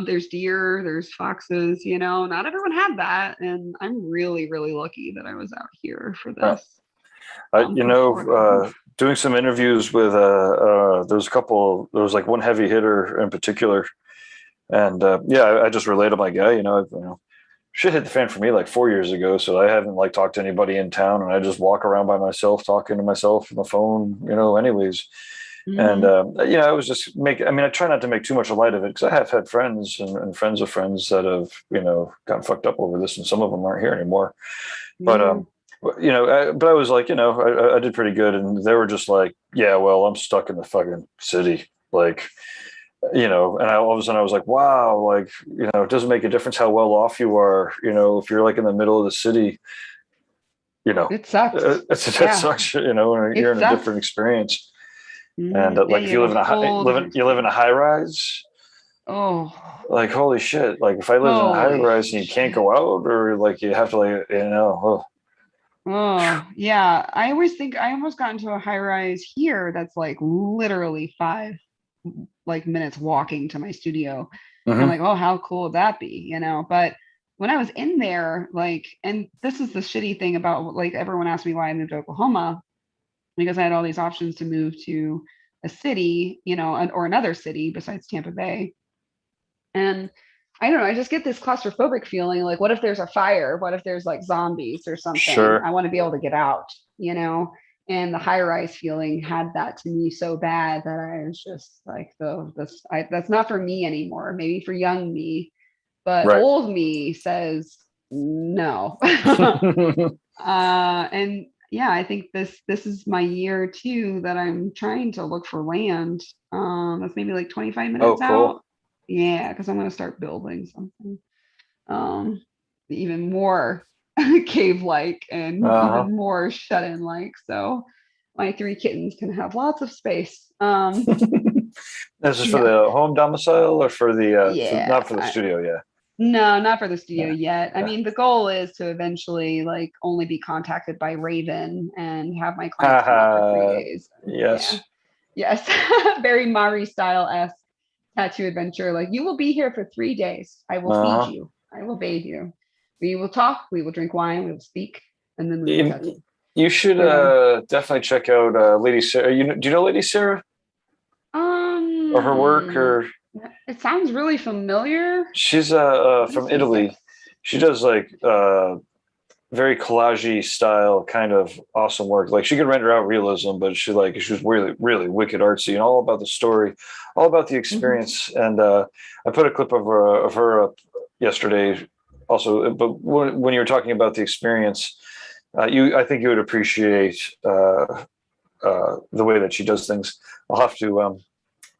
There's deer, there's foxes, not everyone had that. And I'm really, really lucky that I was out here for this. Doing some interviews with there was like one heavy hitter in particular. And I just relate to my guy, shit hit the fan for me like 4 years ago. So I haven't like talked to anybody in town, and I just walk around by myself talking to myself on the phone, anyways. Mhm. And I was just I try not to make too much a light of it, because I have had friends and friends of friends that have, gotten fucked up over this, and some of them aren't here anymore. But, but I was like, I did pretty good. And they were just like, yeah, well, I'm stuck in the fucking city. Like, and all of a sudden I was like, wow, like, it doesn't make a difference how well off you are, if you're like in the middle of the city, It sucks. that sucks, and you're in a different experience. And like, if you live in you live in a high rise. Oh, like, holy shit. Like, if I live in a high rise and you can't go out, or like you have to, like, Oh, yeah. I always think I almost got into a high rise here that's like literally 5 like minutes walking to my studio. Mhm. I'm like, oh, how cool would that be? But when I was in there, like, and this is the shitty thing about, like, everyone asked me why I moved to Oklahoma, because I had all these options to move to a city, or another city besides Tampa Bay. And I don't know, I just get this claustrophobic feeling like, what if there's a fire? What if there's like zombies or something? Sure. I want to be able to get out, And the high rise feeling had that to me so bad that I was just like, that's not for me anymore. Maybe for young me, but Right. old me says no. And yeah, I think this is my year too that I'm trying to look for land. That's maybe like 25 minutes out. Yeah, because I'm gonna start building something even more cave-like and even more shut-in like. So my 3 kittens can have lots of space. This is for the home domicile, or for the not for the studio, No, not for the studio yet. I mean, the goal is to eventually like only be contacted by Raven and have my clients come out for 3 days. Yes. Yeah. Yes. Very Mari style-esque tattoo adventure. Like, you will be here for 3 days. I will feed you. I will bathe you. We will talk. We will drink wine. We will speak, and then we will tattoo. You should definitely check out Lady Sarah. Do you know Lady Sarah? Or her work, or It sounds really familiar. She's What from is this? Italy. She does like very collage style kind of awesome work. Like she can render out realism, but she's really really wicked artsy and all about the story, all about the experience. And I put a clip of her up yesterday also. But when you were talking about the experience, I think you would appreciate the way that she does things. I'll have to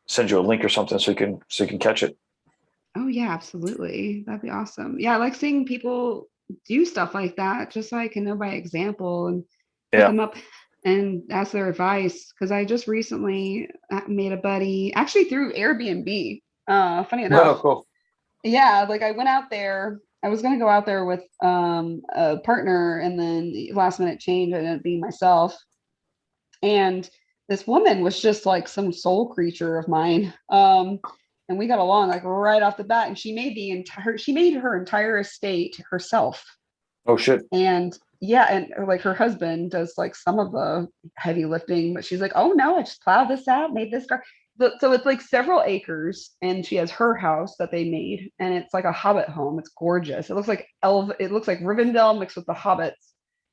send you a link or something so you can catch it. Oh yeah, absolutely. That'd be awesome. Yeah, I like seeing people do stuff like that just so I can know by example and hit Yeah. them up and ask their advice. Because I just recently made a buddy actually through Airbnb. Funny Oh, enough. cool. Yeah, like I went out there. I was gonna go out there with a partner and then last minute change, I ended up being myself. And this woman was just like some soul creature of mine. And we got along like right off the bat. And she made her entire estate herself. Oh shit. And yeah, and like her husband does like some of the heavy lifting, but she's like, oh no, I just plowed this out, made this car. So it's like several acres, and she has her house that they made, and it's like a hobbit home. It's gorgeous. It looks like it looks like Rivendell mixed with the hobbits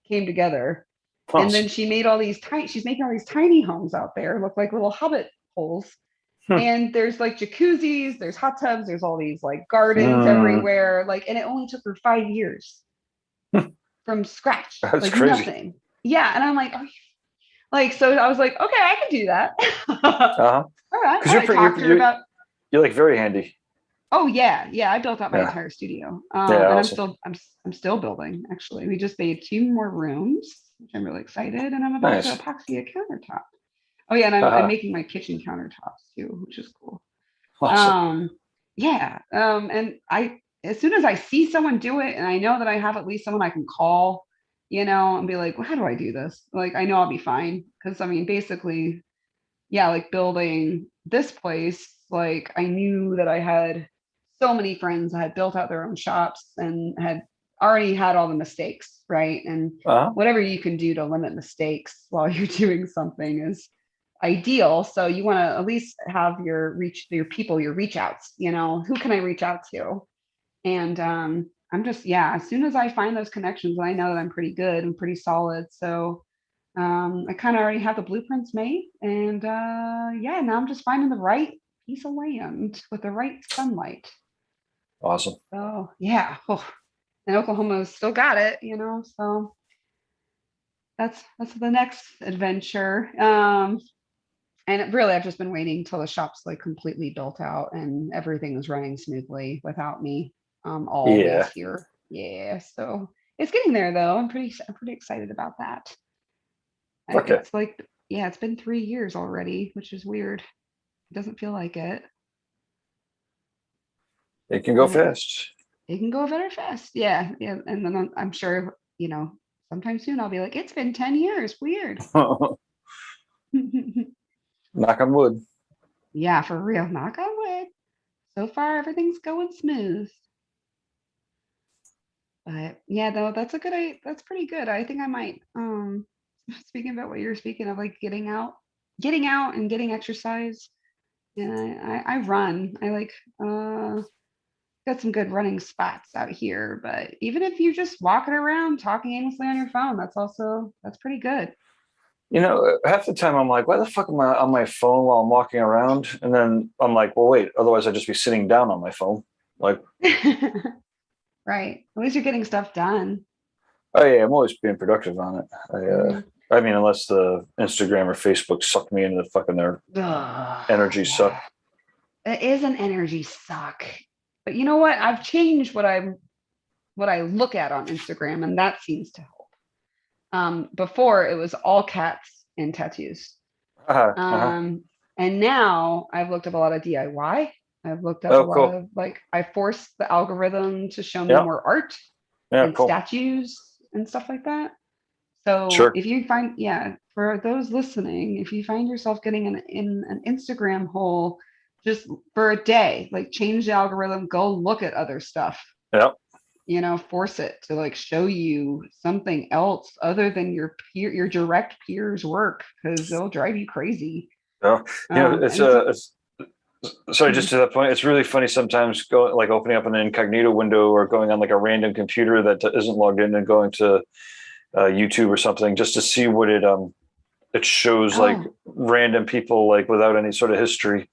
came together. And then Awesome. she's making all these tiny homes out there, look like little hobbit holes. Hmm. And there's like jacuzzis, there's hot tubs, there's all these like gardens Mm, everywhere. Like, and it only took her 5 years from scratch, that's like crazy. nothing. Yeah. And I'm like, are you like, so I was like, okay, I can do that. Uh-huh. All right. Because I talked to her about, you're like very handy. oh yeah, yeah. I built out my Yeah. entire studio. Yeah. And Awesome. I'm still building actually. We just made 2 more rooms, which I'm really excited. And I'm about to Nice. epoxy a countertop. Oh yeah, and I'm Uh-huh. making my kitchen countertops too, which is cool. Awesome. Yeah. And as soon as I see someone do it and I know that I have at least someone I can call, and be like, well, how do I do this? Like, I know I'll be fine. Cause I mean, basically, yeah, like building this place, like I knew that I had so many friends that had built out their own shops and had already had all the mistakes, right? And Uh-huh. whatever you can do to limit mistakes while you're doing something is ideal. So you want to at least have your people, your reach outs, who can I reach out to? And I'm just, yeah, as soon as I find those connections, I know that I'm pretty good and pretty solid. So I kind of already have the blueprints made. And yeah, now I'm just finding the right piece of land with the right sunlight. Awesome. So yeah. Oh, and Oklahoma's still got it, so that's the next adventure. And really, I've just been waiting till the shop's like completely built out and everything is running smoothly without me always Yeah. here. Yeah, so it's getting there though. I'm pretty excited about that. Okay. It's like, yeah, it's been 3 years already, which is weird. It doesn't feel like it. It can go And fast. it can go very fast. Yeah, yeah. And then I'm sure, sometime soon I'll be like, it's been 10 years. Weird. Knock on wood. Yeah, for real. Knock on wood. So far, everything's going smooth. But yeah, though, that's pretty good. I think I might, speaking about what you're speaking of, like getting out and getting exercise. Yeah, I run. I like, got some good running spots out here, but even if you're just walking around talking aimlessly on your phone, that's pretty good. Half the time I'm like, why the fuck am I on my phone while I'm walking around? And then I'm like, well, wait, otherwise I'd just be sitting down on my phone. Like, Right. At least you're getting stuff done. oh yeah, I'm always being productive on it. Mhm. I mean, unless the Instagram or Facebook suck me into the fucking their Ugh, energy suck. it is an energy suck. But you know what? I've changed what I look at on Instagram, and that seems to help. Before it was all cats and tattoos. Uh-huh. And now I've looked up a lot of DIY. I've looked up a Oh, lot cool. of I forced the algorithm to show me Yeah. more art Yeah, and cool. statues and stuff like that. So Sure. if you find, yeah, for those listening, if you find yourself getting in an Instagram hole just for a day, like change the algorithm, go look at other stuff, Yeah. force it to like show you something else other than your direct peers work because they'll drive you crazy. Yeah. And It's Sorry, just to that point, it's really funny sometimes going like opening up an incognito window or going on like a random computer that isn't logged in and going to YouTube or something just to see what it shows like Oh. random people like without any sort of history.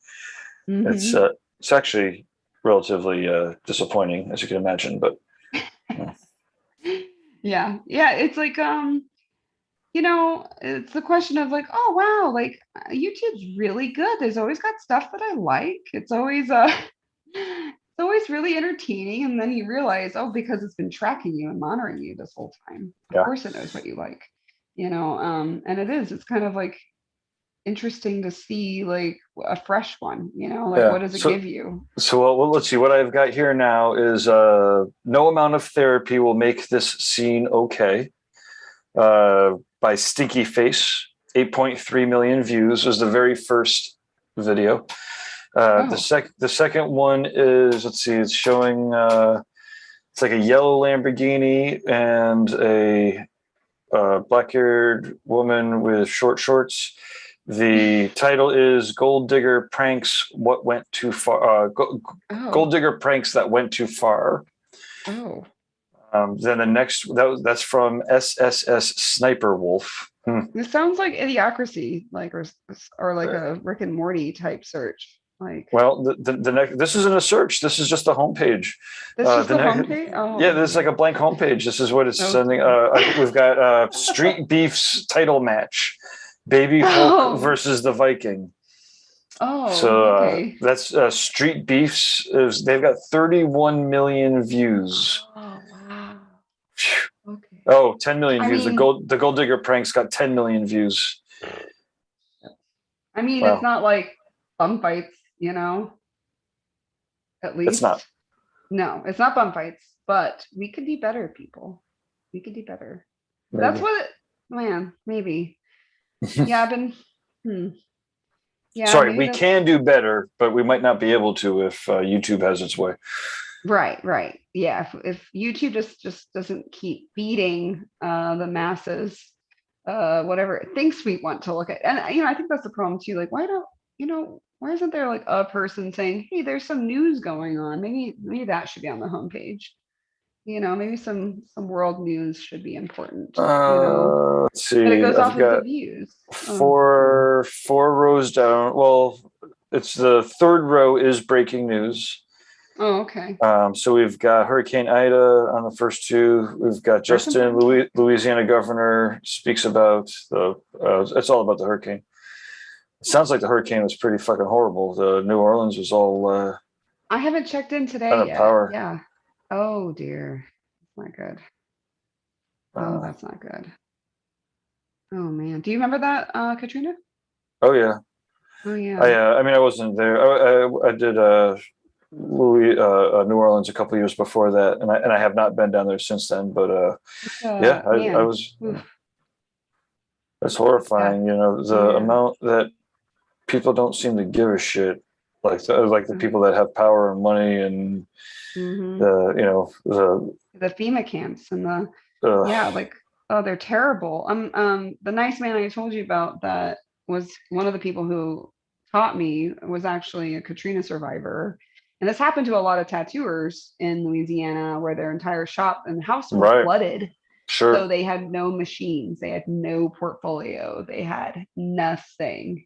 It's Mhm. it's actually relatively disappointing, as you can imagine. But Yeah, yeah, it's like it's the question of like, oh wow, like YouTube's really good. There's always got stuff that I like. It's always it's always really entertaining, and then you realize, oh, because it's been tracking you and monitoring you this whole time. Of yeah. course it knows what you like. And it's kind of like interesting to see like a fresh one, like Yeah. what does it give you? So well, let's see. What I've got here now is no amount of therapy will make this scene okay. By Stinky Face, 8.3 million views is the very first video. The second one is, let's see, it's showing it's like a yellow Lamborghini and a black-haired woman with short shorts. The title is Gold Digger Pranks What Went Too Far. Gold Digger Pranks That Went Too Far. Oh. Then the next that's from SSS Sniper Wolf. This sounds like Idiocracy, like or like a Rick and Morty type search. Like, well, the next, this isn't a search. This is just a homepage. this is the homepage. Oh, yeah, this is like a blank homepage. This is what it's sending. We've got Street Beef's title match, Baby Hulk versus the Viking. Oh, so okay. That's Street Beef's. They've got 31 million views. Oh wow. Okay. Oh, 10 million views. mean, the Gold Digger Pranks got 10 million views. I mean, Wow. It's not like bum fights, at least. It's not. No, it's not bum fights, but we could do better, people. We could do better. Maybe. That's what, man, maybe. Yeah, I've been, yeah. Sorry, we can do better, but we might not be able to if YouTube has its way. Right. Yeah, if YouTube just doesn't keep feeding the masses whatever it thinks we want to look at. And I think that's the problem too. Like, why isn't there like a person saying, hey, there's some news going on? Maybe that should be on the homepage. Maybe some world news should be important. Let's see. But it goes off of the views. Four rows down. Well, it's the third row is breaking news. Oh, okay. So we've got Hurricane Ida on the first two. We've got Justin, Louisiana governor, speaks about it's all about the hurricane. It sounds like the hurricane was pretty fucking horrible. The New Orleans was all. I haven't checked in today yet. Power. Yeah. Oh dear, that's not good. Oh, that's not good. Oh man, do you remember that, Katrina? Oh yeah. Oh yeah. I mean, I wasn't there. I did New Orleans a couple of years before that, and I have not been down there since then. But I was. It's horrifying, the amount that people don't seem to give a shit, like the people that have power and money and the FEMA camps and they're terrible. The nice man I told you about that was one of the people who taught me was actually a Katrina survivor. And this happened to a lot of tattooers in Louisiana where their entire shop and house was flooded. Sure. So they had no machines, they had no portfolio, they had nothing.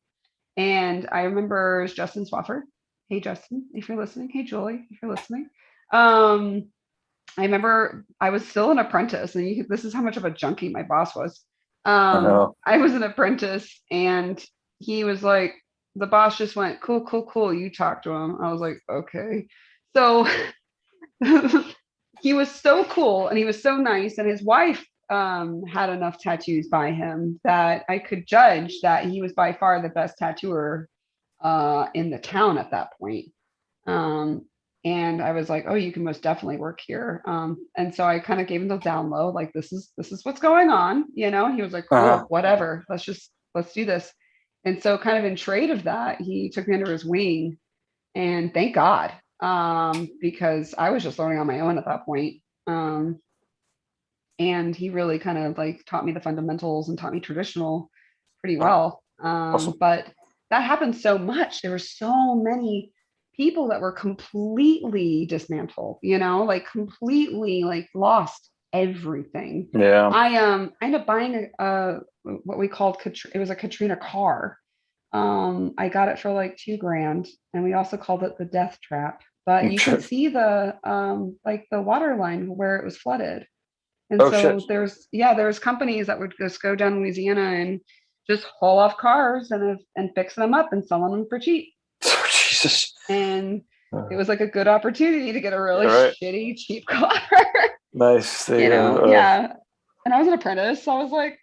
And I remember it was Justin Swafford. Hey Justin, if you're listening. Hey Julie, if you're listening. I remember I was still an apprentice, and this is how much of a junkie my boss was. I was an apprentice, and he was like, the boss just went, cool. You talk to him. I was like, okay. So he was so cool, and he was so nice, and his wife had enough tattoos by him that I could judge that he was by far the best tattooer in the town at that point. And I was like, oh, you can most definitely work here. And so I kind of gave him the down low, like, this is what's going on. He was like, cool, whatever, let's do this. And so kind of in trade of that, he took me under his wing, and thank God, because I was just learning on my own at that point. And he really kind of like taught me the fundamentals and taught me traditional pretty well. Awesome. But that happened so much. There were so many people that were completely dismantled, like completely like lost everything. Yeah. I ended up buying what we called it was a Katrina car. I got it for like $2,000, and we also called it the death trap. But you can see the like the water line where it was flooded. And Oh so shit. there's companies that would just go down Louisiana and just haul off cars and fix them up and selling them for cheap. Oh, Jesus. And it was like a good opportunity to get a really Right. shitty cheap car. Nice. Yeah. And I was an apprentice, so I was like,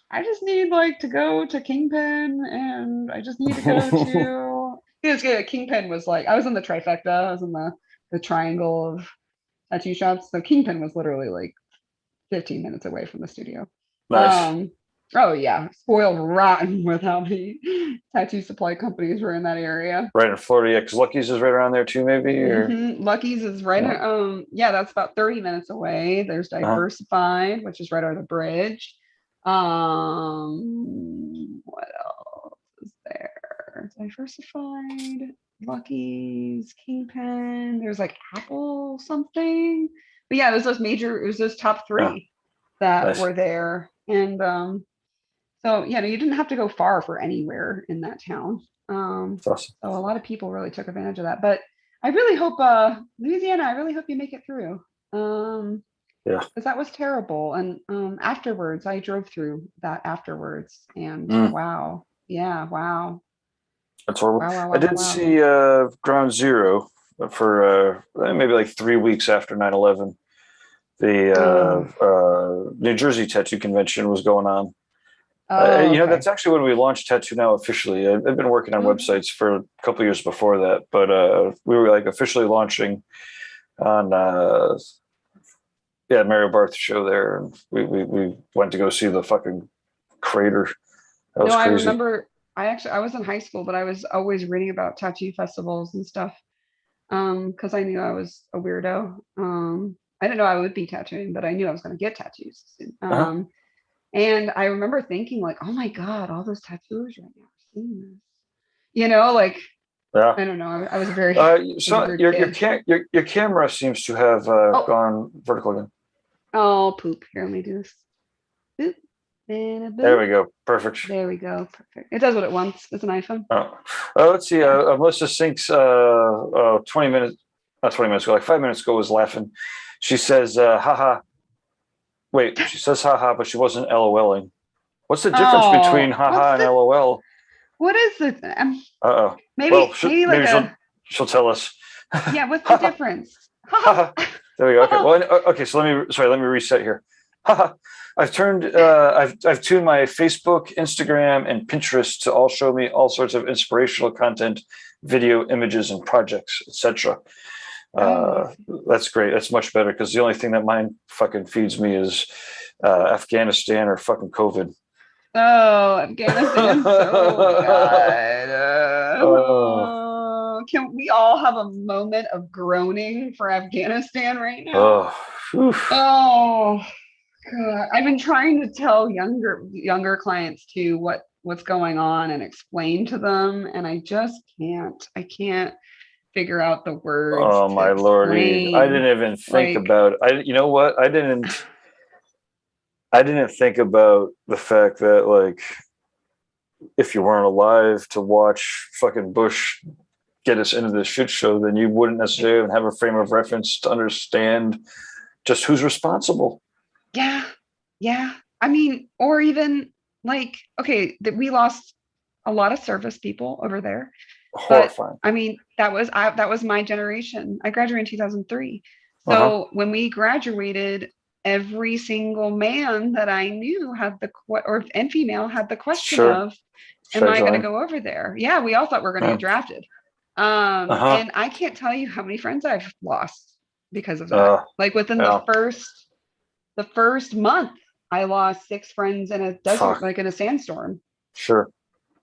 I just need like to go to Kingpin, and I just need to go to because Kingpin was like, I was in the trifecta, I was in the triangle of tattoo shops. So Kingpin was literally like 15 minutes away from the studio. Nice. Oh yeah, spoiled rotten with how many tattoo supply companies were in that area. Right in Florida, yeah, because Lucky's is right around there too, maybe. Or Lucky's is right. Yeah, that's about 30 minutes away. There's Diversified, which is right over the bridge. What else is there? Diversified, Lucky's, Kingpin. There's like Apple something. But yeah, it was those top three that Nice. were there. And so yeah, you didn't have to go far for anywhere in that town. That's awesome. So a lot of people really took advantage of that. But I really hope Louisiana, I really hope you make it through. Yeah. Because that was terrible. And afterwards, I drove through that afterwards, and wow. Yeah, wow. That's horrible. Wow. I did see Ground Zero for maybe like 3 weeks after 9/11. The New Jersey Tattoo Convention was going on. Okay. That's actually when we launched Tattoo Now officially. I've been working on websites for a couple years before that, but we were like officially launching on Mario Barth show there, and we went to go see the fucking crater. That was crazy. I remember. I was in high school, but I was always reading about tattoo festivals and stuff. Because I knew I was a weirdo. I didn't know I would be tattooing, but I knew I was going to get tattoos soon. And I remember thinking like, oh my God, all those tattoos, I've never seen this. Like, yeah. I don't know. I was very so your camera seems to have gone vertical again. Oh, poop. Here, let me do this. Boop. And there we go. Perfect. There we go. Perfect. It does what it wants. It's an iPhone. Let's see. Melissa Sinks 20 minutes, not 20 minutes ago, like 5 minutes ago, was laughing. She says, haha. Wait, she says haha, but she wasn't LOLing. What's the difference between haha and LOL? What is it? Uh-oh. Maybe she'll tell us. Yeah, what's the difference? There we go. Okay. Well, okay. So let me reset here. I've tuned my Facebook, Instagram, and Pinterest to all show me all sorts of inspirational content, video, images, and projects, etc. That's great. That's much better, because the only thing that mine fucking feeds me is Afghanistan or fucking COVID. Oh, Afghanistan. Oh God. Can we all have a moment of groaning for Afghanistan right now? Oh God. I've been trying to tell younger clients too what's going on and explain to them, and I just can't. I can't figure out the words. Oh my lordy! I didn't even think about it. You know what? I didn't think about the fact that, like, if you weren't alive to watch fucking Bush get us into this shit show, then you wouldn't necessarily have a frame of reference to understand just who's responsible. Yeah. I mean, or even like, okay, that we lost a lot of service people over there. Horrifying. But, I mean, that was my generation. I graduated in 2003. So when we graduated, every single man that I knew and female had the question of, am I going to go over there? Yeah, we all thought we were going to get drafted. And I can't tell you how many friends I've lost because of that. Like within the first month, I lost 6 friends in a desert, like in a sandstorm. Sure.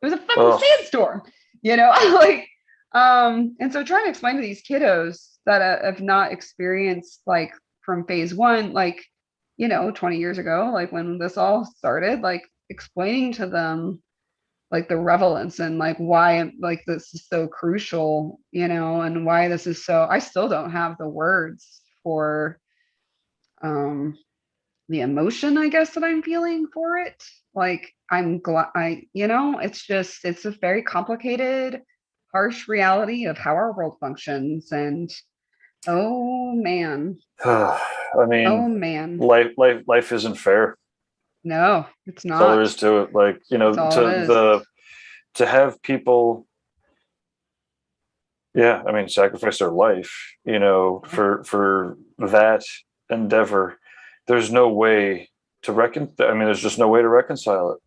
It was a fucking sandstorm, like, and so trying to explain to these kiddos that have not experienced, like, from phase 1, like, 20 years ago, like when this all started, like explaining to them, like the relevance and like why like this is so crucial, you know, and why this is so, I still don't have the words for the emotion, I guess, that I'm feeling for it. Like I'm glad you know, it's a very complicated, harsh reality of how our world functions. And oh man, I oh mean, man, life isn't fair. no, it's That's all there not. is to it. Like, you That's know, all it is. to have people, yeah, I mean, sacrifice their life, you know, for that endeavor. There's no way to there's just no way to reconcile it.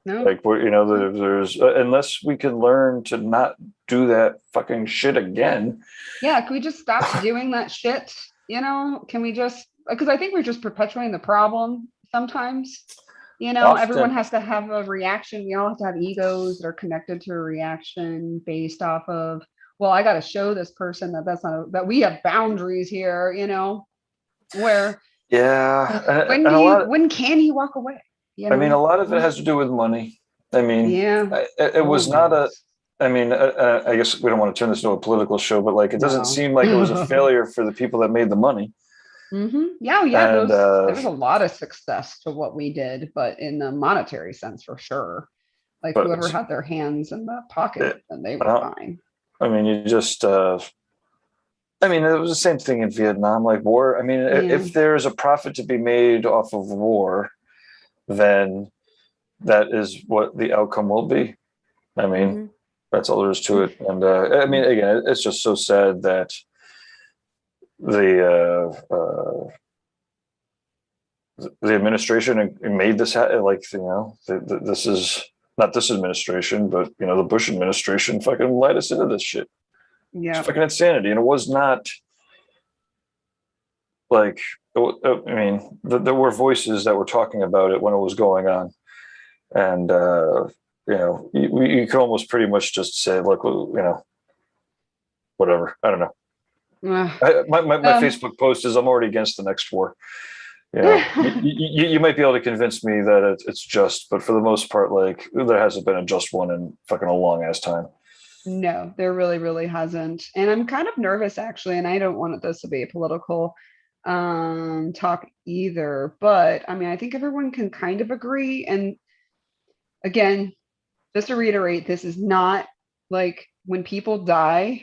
No. Like, you know, there's unless we can learn to not do that fucking shit again. Yeah, can we just stop doing that shit? You know, can we just, because I think we're just perpetuating the problem sometimes. You know, everyone Often, has to have a reaction. We all have to have egos that are connected to a reaction based off of, well, I got to show this person that that we have boundaries here, you know, where yeah, and a lot. when can you walk away? You I mean, a know? lot of it has to do with money. I mean, Yeah. it was not a. Always. I mean, I guess we don't want to turn this into a political show, but like, it doesn't No. seem like it was a failure for the people that made the money. Yeah, yeah, And there was a lot of success to what we did, but in the monetary sense, for sure. Like whoever but had their hands in the pocket, and they were uh, fine. I mean, you just. I mean, it was the same thing in Vietnam. Like war. I mean, Yeah. if there's a profit to be made off of war, then that is what the outcome will be. I mean, that's all there is to it. And I mean, again, it's just so sad that the administration made this like, you know, this is not this administration, but you know, the Bush administration fucking led us into this shit. Yeah. It's fucking insanity. And it was not like, I mean, there were voices that were talking about it when it was going on. And you know, you could almost pretty much just say, look, you know, whatever. I don't know. My Facebook post is, I'm already against the next war. You know, you might be able to convince me that it's just, but for the most part, like, there hasn't been a just one in fucking a long ass time. No, there really, really hasn't. And I'm kind of nervous actually, and I don't want this to be a political talk either. But I mean, I think everyone can kind of agree. And again, just to reiterate, this is not like when people die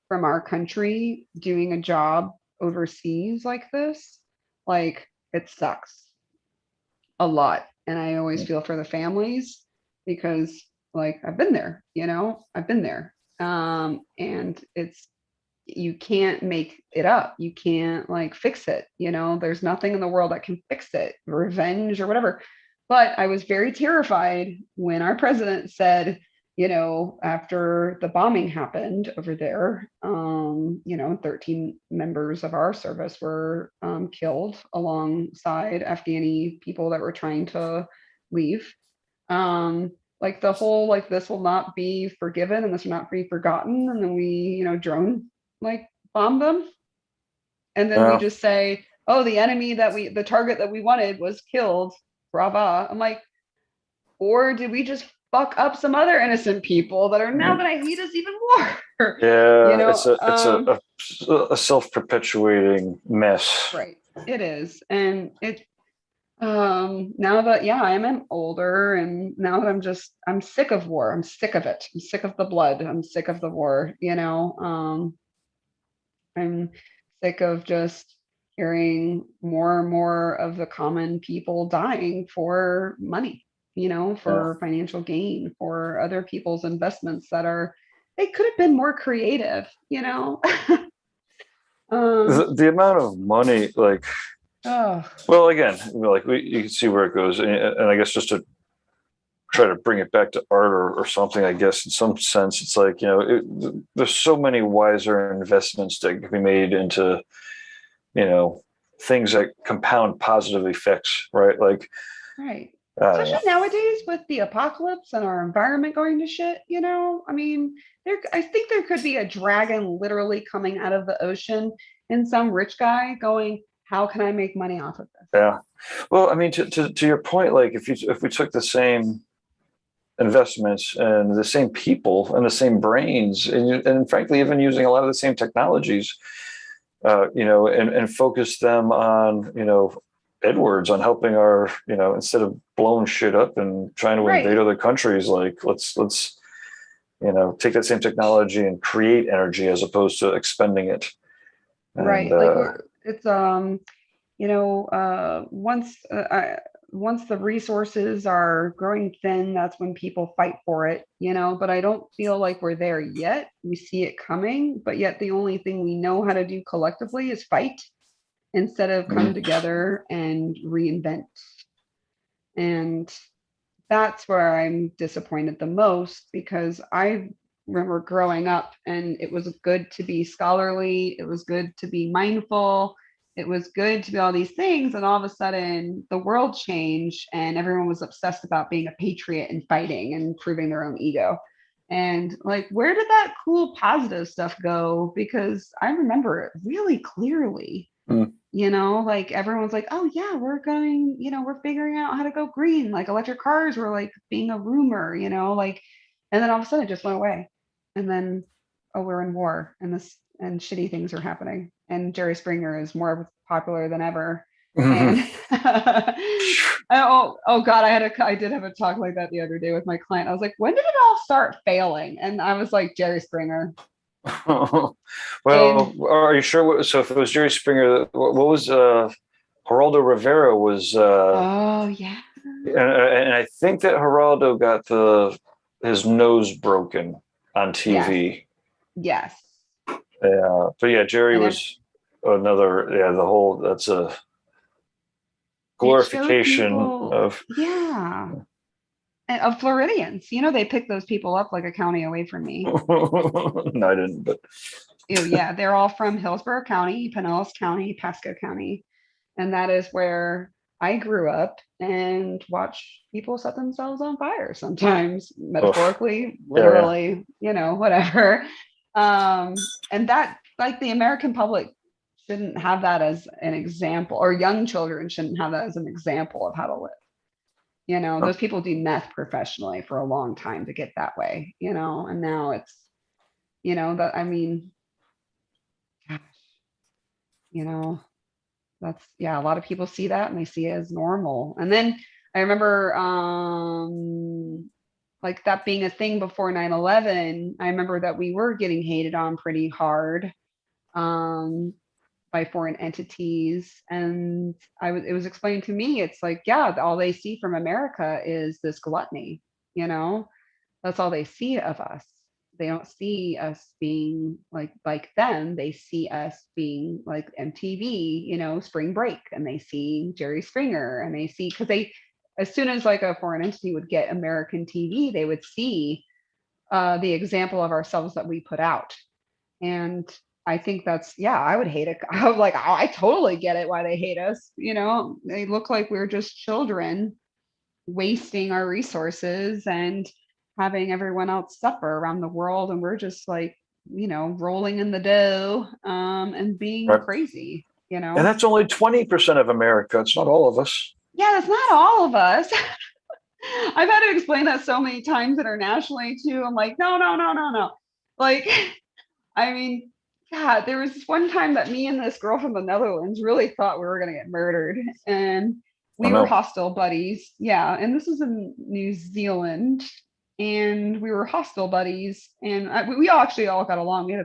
from our country doing a job overseas like this, like it sucks a lot. And I always feel for the families because like I've been there, you know, I've been there. And it's, you can't make it up. You can't like fix it. You know, there's nothing in the world that can fix it, revenge or whatever. But I was very terrified when our president said, you know, after the bombing happened over there, you know, 13 members of our service were killed alongside Afghani people that were trying to leave. Like the whole, like, this will not be forgiven and this will not be forgotten. And then we, you know, drone like bomb them. And then we just say, oh, the enemy the target that we wanted was killed. Brava. I'm like, or did we just fuck up some other innocent people that are now going to hate us even more? Yeah, you know, it's a self-perpetuating mess. Right. It is. And it, now that, yeah, I'm older and now that I'm sick of war. I'm sick of it. I'm sick of the blood. I'm sick of the war, you know. I'm sick of just hearing more and more of the common people dying for money, you know, for financial gain, for other people's investments they could have been more creative, you know. The amount of money, like, well, again, like you can see where it goes, and I guess just to try to bring it back to art or something, I guess in some sense, it's like, you know, there's so many wiser investments that can be made into, you know, things that compound positive effects, right? Like, right. Especially nowadays with the apocalypse and our environment going to shit, you know, I mean, I think there could be a dragon literally coming out of the ocean and some rich guy going, how can I make money off of this? Yeah. Well, I mean, to your point, like if we took the same investments and the same people and the same brains, and frankly, even using a lot of the same technologies, and focus them on, Edwards, on helping our, instead of blowing shit up and trying to Right. invade other countries, like let's take that same technology and create energy as opposed to expending it. Right. And, Like it's once the resources are growing thin, that's when people fight for it, but I don't feel like we're there yet. We see it coming, but yet the only thing we know how to do collectively is fight instead of come together and reinvent. And that's where I'm disappointed the most, because I remember growing up and it was good to be scholarly, it was good to be mindful, it was good to be all these things. And all of a sudden, the world changed and everyone was obsessed about being a patriot and fighting and proving their own ego. And like, where did that cool, positive stuff go? Because I remember it really clearly. Mm. Like everyone's like, oh yeah, we're figuring out how to go green. Like electric cars were like being a rumor, like, and then all of a sudden it just went away. And then, oh, we're in war and shitty things are happening. And Jerry Springer is more popular than ever. And oh God, I did have a talk like that the other day with my client. I was like, when did it all start failing? And I was like, Jerry Springer. Well, are you sure? So if it was Jerry Springer, what was Geraldo Rivera was? Oh yeah. And I think that Geraldo got his nose broken on TV. Yes. Yeah, but yeah, Jerry And was another. Yeah, that's a glorification of. Yeah. And of Floridians. They pick those people up like a county away from me. No, I didn't, but. Oh, yeah. They're all from Hillsborough County, Pinellas County, Pasco County. And that is where I grew up and watched people set themselves on fire sometimes, metaphorically, literally, whatever. And that, like, the American public shouldn't have that as an example, or young children shouldn't have that as an example of how to live. Those people do meth professionally for a long time to get that way, and now it's, that, I mean, gosh, that's, yeah, a lot of people see that and they see it as normal. And then I remember, like that being a thing before 9/11, I remember that we were getting hated on pretty hard, by foreign entities. And it was explained to me, it's like, yeah, all they see from America is this gluttony, that's all they see of us. They don't see us being like them. They see us being like MTV, Spring Break, and they see Jerry Springer, and they see, because as soon as like a foreign entity would get American TV, they would see the example of ourselves that we put out. And I think that's, yeah, I would hate it. I was like, oh, I totally get it why they hate us. They look like we're just children wasting our resources and having everyone else suffer around the world. And we're just like, rolling in the dough and being crazy, And that's only 20% of America. It's not all of us. Yeah, that's not all of us. I've had to explain that so many times internationally too. I'm like, no. Like, I mean, God, there was this one time that me and this girl from the Netherlands really thought we were going to get murdered. And we were hostile buddies. Yeah. And this was in New Zealand. And we were hostile buddies. And we all actually all got along. I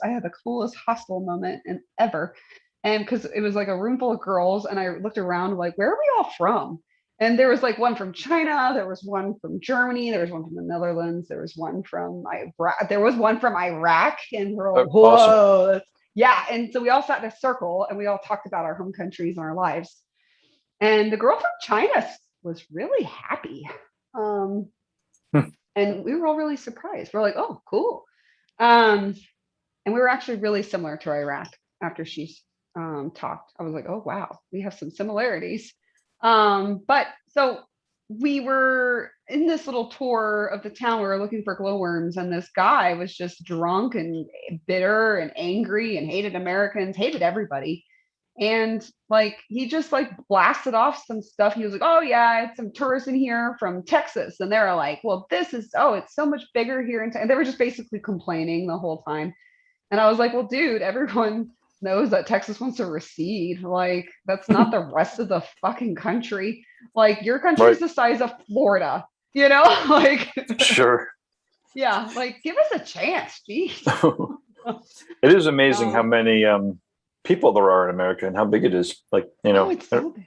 had the coolest hostile moment ever. And because it was like a room full of girls. And I looked around like, where are we all from? And there was like one from China, there was one from Germany, there was one from the Netherlands, there was one from Iraq, and we're like, whoa, awesome. Yeah. And so we all sat in a circle and we all talked about our home countries and our lives. And the girl from China was really happy. And we were all really surprised. We're like, oh, cool. And we were actually really similar to Iraq after she talked. I was like, oh, wow, we have some similarities. But so we were in this little tour of the town. We were looking for glowworms, and this guy was just drunk and bitter and angry and hated Americans, hated everybody. And like he just like blasted off some stuff. He was like, oh yeah, it's some tourists in here from Texas. And they were like, well, it's so much bigger here in and they were just basically complaining the whole time. And I was like, well, dude, everyone knows that Texas wants to recede. Like, that's not the rest of the fucking country. Like, your country is the size of Florida, you know? Like, Sure. yeah, like, give us a chance, geez. It is amazing how many people there are in America and how big it is. Like, you know, it's so big.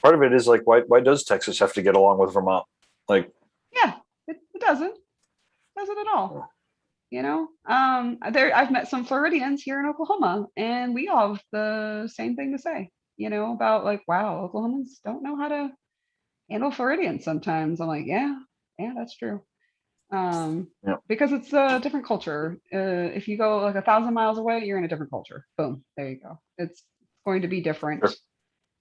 Part of it is like, why does Texas have to get along with Vermont? Like, yeah, it doesn't. It doesn't at all. You know, I've met some Floridians here in Oklahoma, and we all have the same thing to say, you know, about like, wow, Oklahomans don't know how to handle Floridians sometimes. I'm like, yeah, that's true. Because it's a different culture. If you go like 1,000 miles away, you're in a different culture. Boom, there you go. It's going to be different. Sure.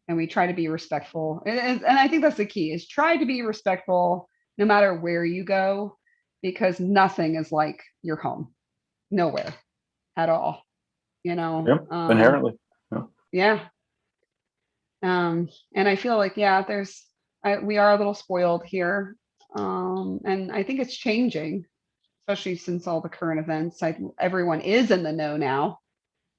And we try to be respectful. And I think that's the key is try to be respectful no matter where you go, because nothing is like your home. Nowhere at all, you know. Inherently. Yeah. And I feel like, yeah, we are a little spoiled here. And I think it's changing, especially since all the current events. Everyone is in the know now.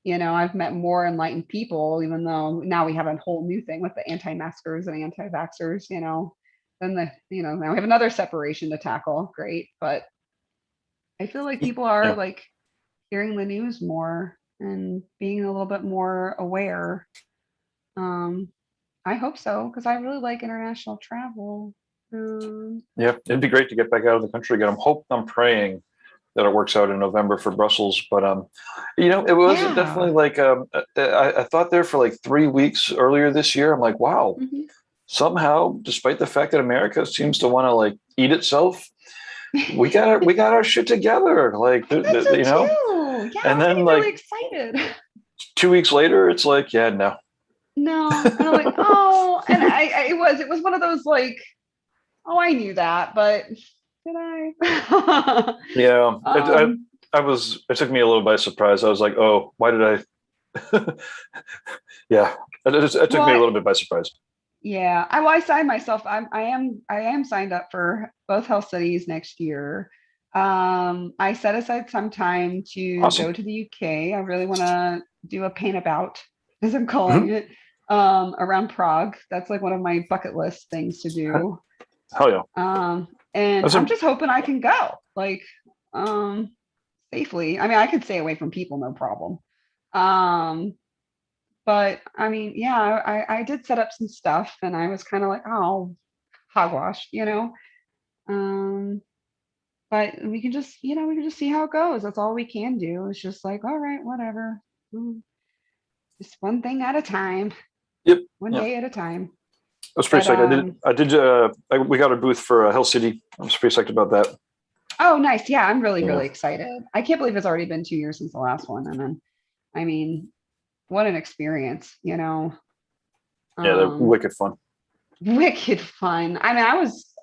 You know, I've met more enlightened people, even though now we have a whole new thing with the anti-maskers and anti-vaxxers, you know. Then now we have another separation to tackle. Great. But I feel like people are like hearing the news more and being a little bit more aware. I hope so, because I really like international travel. Yeah, it'd be great to get back out of the country again. I'm praying that it works out in November for Brussels, but you know, it was definitely like I thought there for like 3 weeks earlier this year. I'm like, wow, somehow, despite the fact that America seems to want to like eat itself, we got our shit together. Like, you know, yeah, and then like really excited. 2 weeks later, it's like, yeah, no. And I'm like, oh, and it was one of those like, oh, I knew that, but did I? Yeah, it took me a little by surprise. I was like, oh, why did I? Yeah, it took me a little bit by surprise. Yeah, I signed myself. I am signed up for both health studies next year. I set aside some time to go to the UK. I really want to do a paint about, as I'm calling it, around Prague. That's like one of my bucket list things to do. Hell yeah. And I'm just hoping I can go like safely. I mean, I could stay away from people, no problem. But I mean, yeah, I did set up some stuff and I was kind of like, oh, hogwash, you know. But we can just see how it goes. That's all we can do. It's just like, all right, whatever. Just one thing at a time. Yep. One day at a time. I was pretty psyched. We got a booth for Hill City. I was pretty psyched about that. Oh, nice. Yeah, I'm really excited. I can't believe it's already been 2 years since the last one. And then, I mean, what an experience, you know. Yeah, they're wicked fun. Wicked fun. I mean, I was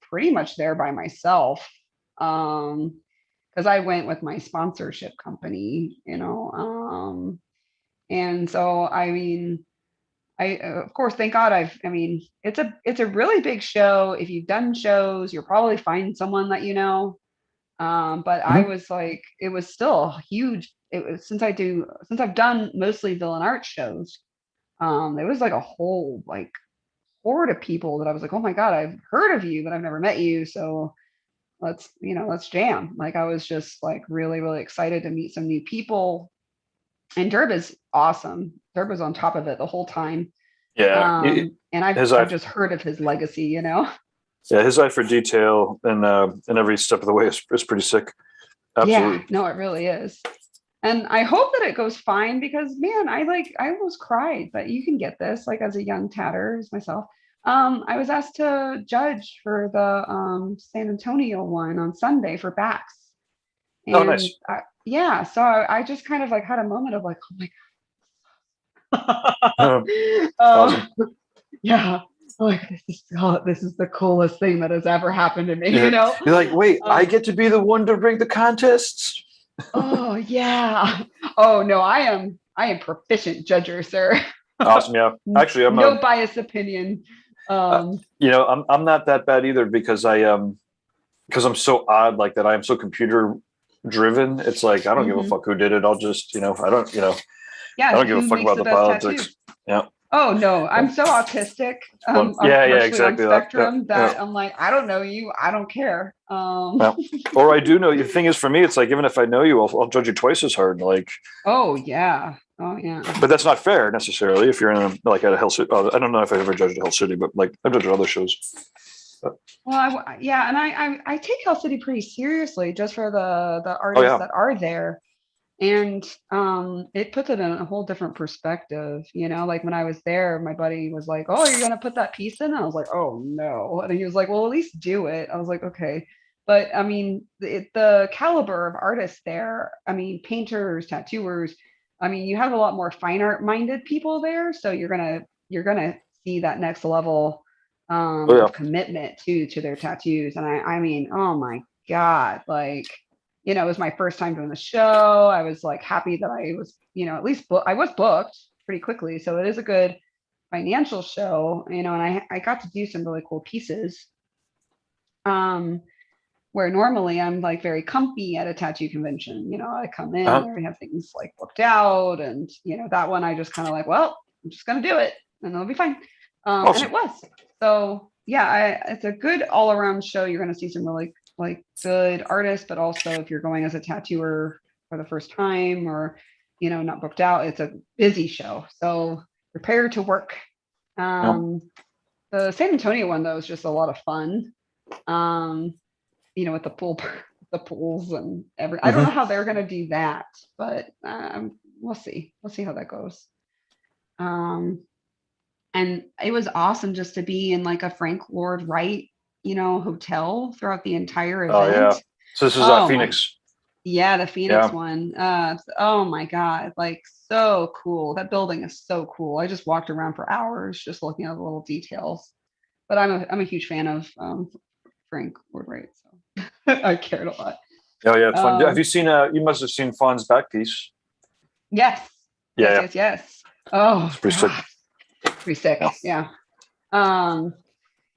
pretty much there by myself. Because I went with my sponsorship company, you know. And so I mean, of course, thank God it's a really big show. If you've done shows, you'll probably find someone that you know. But I was like, it was still huge. It was since I've done mostly villain art shows. There was like a whole like horde of people that I was like, oh my God, I've heard of you, but I've never met you. So let's jam. Like I was just like really, really excited to meet some new people. And Derb is awesome. Derb was on top of it the whole time. Yeah. And I've just heard of his legacy, you know? Yeah, his eye for detail and every step of the way is pretty sick. Absolutely. Yeah, no, it really is. And I hope that it goes fine because man, I almost cried, but you can get this like as a young tatter as myself. I was asked to judge for the San Antonio one on Sunday for Bax. And oh, nice. Yeah, so I just kind of like had a moment of like, oh my God. Awesome. Yeah. Like this is the coolest thing that has ever happened to me, you know? You're like, wait, I get to be the one to bring the contests? Oh yeah. Oh no, I I am proficient judger, sir. Awesome. Yeah. Actually, I'm no biased opinion. I'm not that bad either because because I'm so odd like that. I am so computer driven. It's like, I don't give a fuck who did it. I'll just, I don't, Yeah, I don't give a who fuck makes about the the best politics. tattoo? Yeah. Oh no, I'm so autistic. I'm Yeah, partially exactly. on spectrum that Yeah. I'm like, I don't know you, I don't care. Yeah. Or I do know you. The thing is, for me, it's like, even if I know you, I'll judge you twice as hard. Like, Oh yeah. Oh yeah. but that's not fair necessarily. If you're in like at a Hill City, I don't know if I've ever judged a Hill City, but like I've judged other shows. Well, yeah, and I take Hell City pretty seriously just for the Oh artists yeah. that are there. And it puts it in a whole different perspective, like when I was there, my buddy was like, "Oh, you're gonna put that piece in?" I was like, "Oh no." And he was like, "Well, at least do it." I was like, "Okay." But I mean, the caliber of artists there, I mean, painters, tattooers, I mean, you have a lot more fine art minded people there, so you're gonna see that next level Oh yeah. of commitment to their tattoos. And I mean, oh my God, like, it was my first time doing the show. I was like happy that I was, at least I was booked pretty quickly. So it is a good financial show, and I got to do some really cool pieces. Where normally I'm like very comfy at a tattoo convention. I come in, I already have things like booked out, and that one I just kind of like, well, I'm just gonna do it and it'll be fine. Awesome. And it was. So yeah, it's a good all around show. You're gonna see some really like good artists, but also if you're going as a tattooer for the first time or not booked out, it's a busy show. So prepare to work. The San Antonio one though is just a lot of fun. With the pools and I don't know how they're gonna do that, but we'll see. We'll see how that goes. And it was awesome just to be in like a Frank Lloyd Wright, hotel throughout the entire event. Oh yeah. So this is Phoenix. Yeah, the Phoenix one. Oh my God, like so cool. That building is so cool. I just walked around for hours just looking at the little details. But I'm a huge fan of Frank Lloyd Wright, so I cared a lot. Oh yeah, it's fun. Have you seen? You must have seen Fawn's back piece. Yes. Yeah. Yes. Oh, it's pretty sick. Pretty sick. Yeah.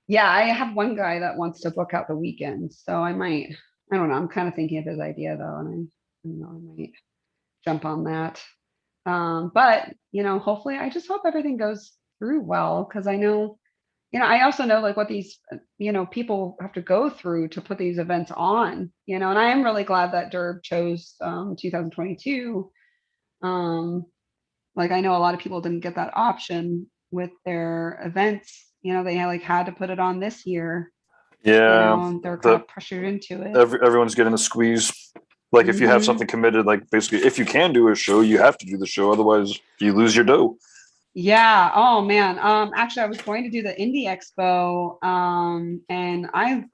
Yeah, I have one guy that wants to book out the weekend, so I might. I don't know. I'm kind of thinking of his idea though, and I might jump on that. But hopefully, I just hope everything goes through well, because I know, I also know like what these, people have to go through to put these events on, and I am really glad that Derb chose 2022. Like I know a lot of people didn't get that option with their events. They like had to put it on this year. Yeah, they're kind of pressured into it. Everyone's getting a squeeze. Like if you have something committed, like basically if you can do a show, you have to do the show. Otherwise you lose your dough. Yeah. Oh man. Actually I was going to do the Indie Expo. And I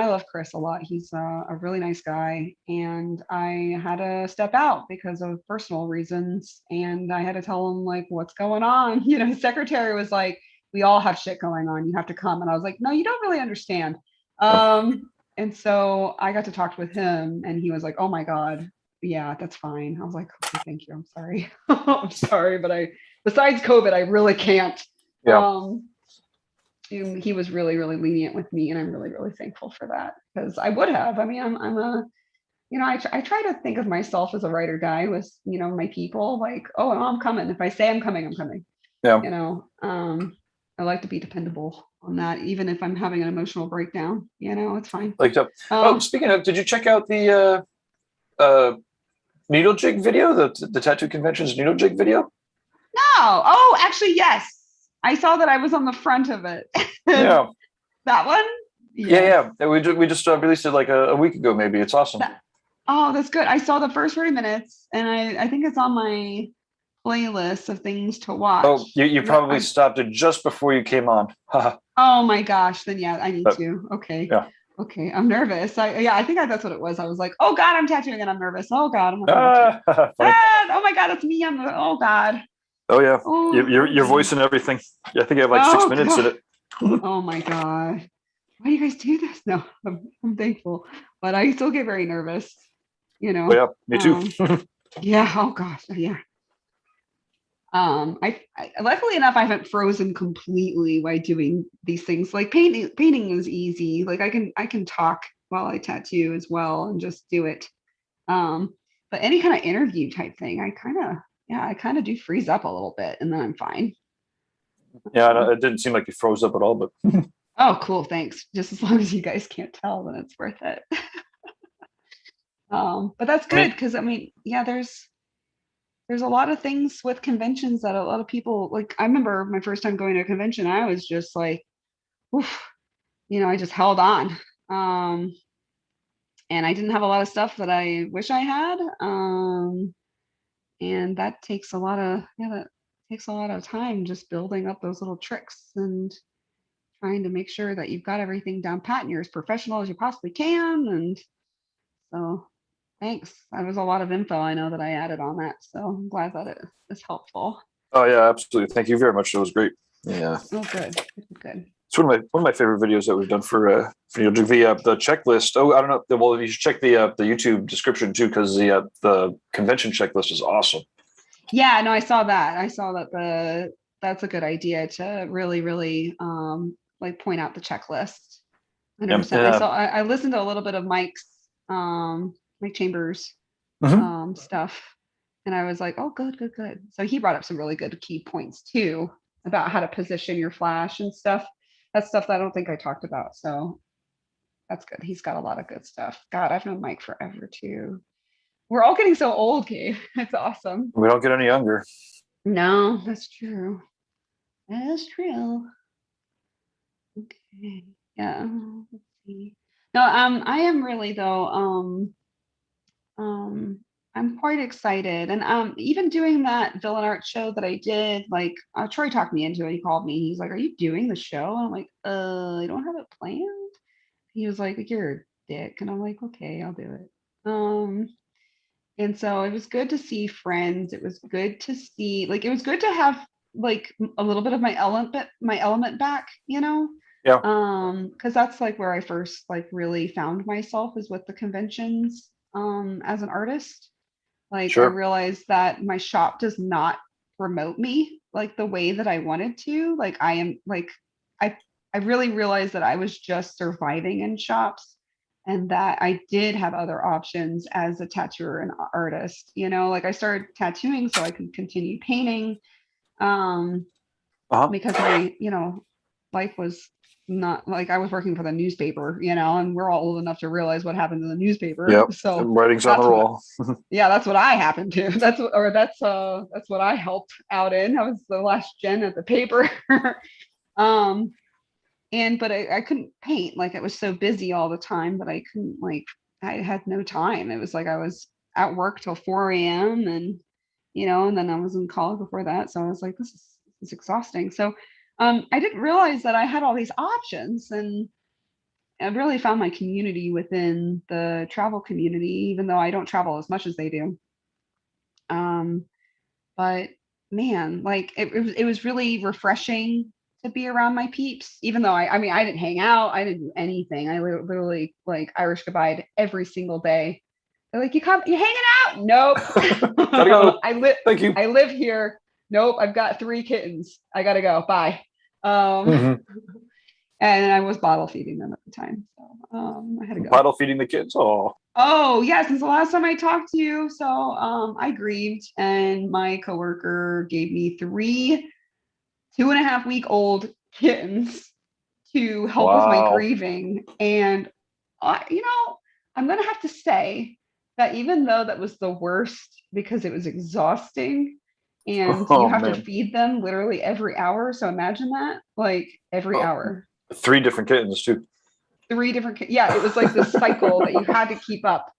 love Chris a lot. He's a really nice guy. And I had to step out because of personal reasons. And I had to tell him like what's going on. His secretary was like, we all have shit going on. You have to come. And I was like, no, you don't really understand. And so I got to talk with him and he was like, oh my God, yeah, that's fine. I was like, okay, thank you. I'm sorry. I'm sorry, but besides COVID, I really can't. Yeah. He was really, really lenient with me, and I'm really, really thankful for that, because I would have. I mean, I'm a, I try to think of myself as a ride or die with, my people. Like, oh, I'm coming. If I say I'm coming, I'm coming. Yeah. I like to be dependable on that, even if I'm having an emotional breakdown. It's fine. Like, speaking of, did you check out the needle jig video? The tattoo convention's needle jig video? No. Oh, actually, yes. I saw that I was on the front of it. Yeah. That one? Yes. Yeah. We just released it like a week ago, maybe. It's awesome. That's good. I saw the first 30 minutes, and I think it's on my playlist of things to watch. Oh, you probably stopped it just before you came on. Oh my gosh. Then yeah, I need to. Okay. Yeah. Okay. I'm nervous. I think that's what it was. I was like, oh God, I'm tattooing and I'm nervous. Oh God. I'm Oh my God, it's me. Oh God. Oh yeah. Oh, your voice and everything. I think I have like 6 minutes in it. Oh my God. Why do you guys do this? No, I'm thankful, but I still get very nervous. Oh, yeah, me too. Yeah. Oh gosh. Yeah. I luckily enough, I haven't frozen completely by doing these things. Like painting is easy. Like I can talk while I tattoo as well and just do it. But any kind of interview type thing, I kind of do freeze up a little bit and then I'm fine. Yeah, it didn't seem like you froze up at all, but Oh, cool. Thanks. Just as long as you guys can't tell, then it's worth it. But that's I mean, good because I mean, yeah, there's a lot of things with conventions that a lot of people like. I remember my first time going to a convention, I was just like, oof, I just held on. Um, and I didn't have a lot of stuff that I wish I had. And that takes a lot of, that takes a lot of time just building up those little tricks and trying to make sure that you've got everything down pat and you're as professional as you possibly can. And so thanks. That was a lot of info I know that I added on that. So I'm glad that it is helpful. oh yeah, absolutely. Thank you very much. That was great. Yeah. Oh, good. Good. It's one of my favorite videos that we've done for the checklist. Oh, I don't know. Well, you should check the YouTube description too, because the convention checklist is awesome. Yeah, no, I saw that. I saw that that's a good idea to really, really like point out the checklist. 100%. I listened to a little bit of Mike's Mike Chambers stuff, and I was like, oh, good. So he brought up some really good key points too about how to position your flash and stuff. That's stuff that I don't think I talked about. So that's good. He's got a lot of good stuff. God, I've known Mike forever too. We're all getting so old, Gabe. It's awesome. We don't get any younger. No, that's true. That is true. Okay. Yeah. Let's see. No, I am really though, I'm quite excited. And even doing that villain art show that I did, like Troy talked me into it. He called me. He's like, "Are you doing the show?" And I'm like, I don't have it planned." He was like, "You're a dick." And I'm like, "Okay, I'll do it." And so it was good to see friends. It was good to see, like, it was good to have like a little bit of my element back, Yeah. Because that's like where I first like really found myself is with the conventions as an artist. Like I Sure. realized that my shop does not promote me like the way that I wanted to. Like I am like I really realized that I was just surviving in shops and that I did have other options as a tattooer and artist. Like I started tattooing so I could continue painting because my, life was not like I was working for the newspaper, and we're all old enough to realize what happened in the newspaper. Yep. So Writing's on the wall. yeah, that's what I happened to. That's what I helped out in. I was the last gen at the paper. But I couldn't paint. Like it was so busy all the time that I couldn't I had no time. It was like I was at work till 4 a.m. and and then I was in college before that. So I was like, this is exhausting. So I didn't realize that I had all these options and I really found my community within the travel community, even though I don't travel as much as they do. But man, like it was really refreshing to be around my peeps, even though I mean, I didn't hang out, I didn't do anything. I literally like Irish goodbye every single day. They're like, you hanging out? Nope. Gotta go. Thank you. I live here. Nope. I've got 3 kittens. I gotta go. Bye. And I was bottle feeding them at the time. So I had to go. Bottle feeding the kids. Oh, yeah, since the last time I talked to you. So I grieved and my coworker gave me 3 2.5-week-old kittens to help with my grieving. And I'm gonna have to say that even though that was the worst because it was exhausting and you have to feed them literally every hour. So imagine that, like every hour. 3 different kittens too. 3 different yeah, it was like this cycle that you had to keep up.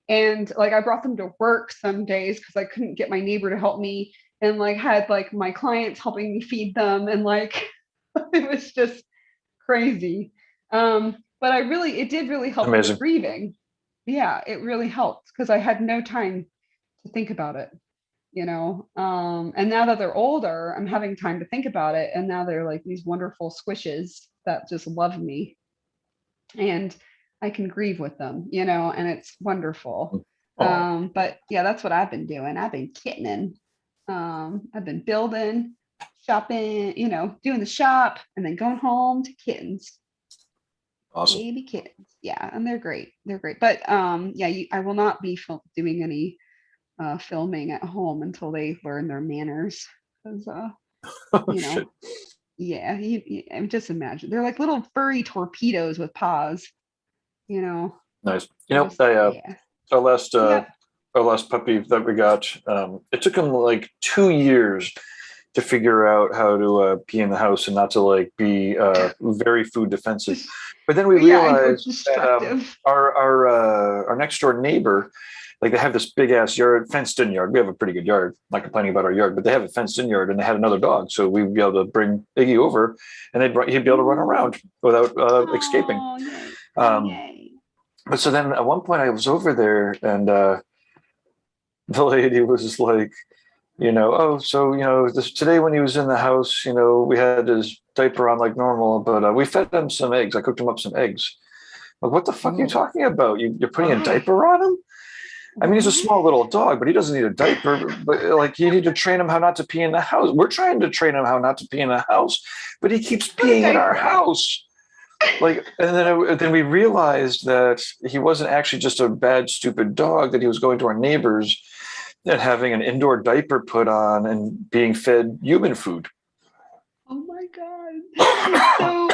And like I brought them to work some days because I couldn't get my neighbor to help me and like had like my clients helping me feed them and like it was just crazy. But it did really help with the grieving. Yeah, it really helped because I had no time to think about it, and now that they're older, I'm having time to think about it. And now they're like these wonderful squishes that just love me. And I can grieve with them, and it's wonderful. But yeah, that's what I've been doing. I've been kittening. I've been building, shopping, doing the shop, and then going home to kittens. Awesome. Baby kittens. Yeah, and they're great. They're great. But yeah, I will not be doing any filming at home until they learn their manners. Because Oh, you know, shit. yeah, just imagine they're like little furry torpedoes with paws. Nice. Just, yeah. Our last Yep. our last puppy that we got, it took him like 2 years to figure out how to pee in the house and not to like be very food defensive. But then we Yeah, I know, realized that destructive. our next door neighbor, like they have this big ass yard, fenced in yard. We have a pretty good yard. Not complaining about our yard, but they have a fenced in yard, and they had another dog, so we'd be able to bring Iggy over, and he'd be able to run around without escaping. Oh, yay. Um, Yay. but so then at one point I was over there, and the lady was like, today when he was in the house, we had his diaper on like normal, but we fed him some eggs. I cooked him up some eggs. Like, what the fuck are you Oh. talking about? You're putting a Why? diaper on him? I mean, he's a What? small little dog, but he doesn't need a diaper. But like, you need to train him how not to pee in the house. We're trying to train him how not to pee in the house, but he keeps Put a peeing in our diaper on. house. Like, and then we realized that he wasn't actually just a bad, stupid dog. That he was going to our neighbors and having an indoor diaper put on and being fed human food. Oh my god. So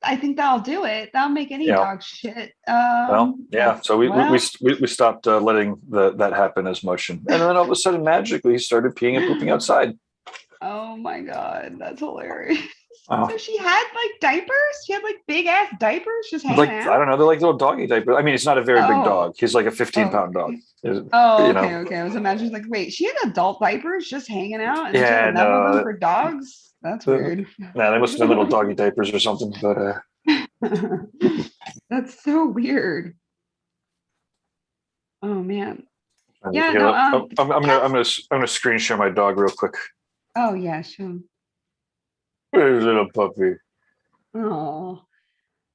I think that'll do it. That'll make any Yeah. dog shit. Well, yeah. So well, we stopped letting that happen as much, and then all of a sudden, magically, he started peeing and pooping outside. oh my god, that's hilarious. Oh. So she had like diapers? She had like big ass diapers just hanging Like, out? I don't know, they're like little doggy diapers. I mean, it's not a very big Oh. dog. He's like a 15-pound okay. dog. Oh, You know. okay. I was imagining like, wait, she had adult diapers just hanging out and she Yeah, had enough of no, them for dogs? That's weird. Nah, they must have been little doggy diapers or something. But That's so weird. Oh man. Yeah, here, no, I'm gonna screen share my dog real quick. oh yeah, sure. There's a little puppy. Oh,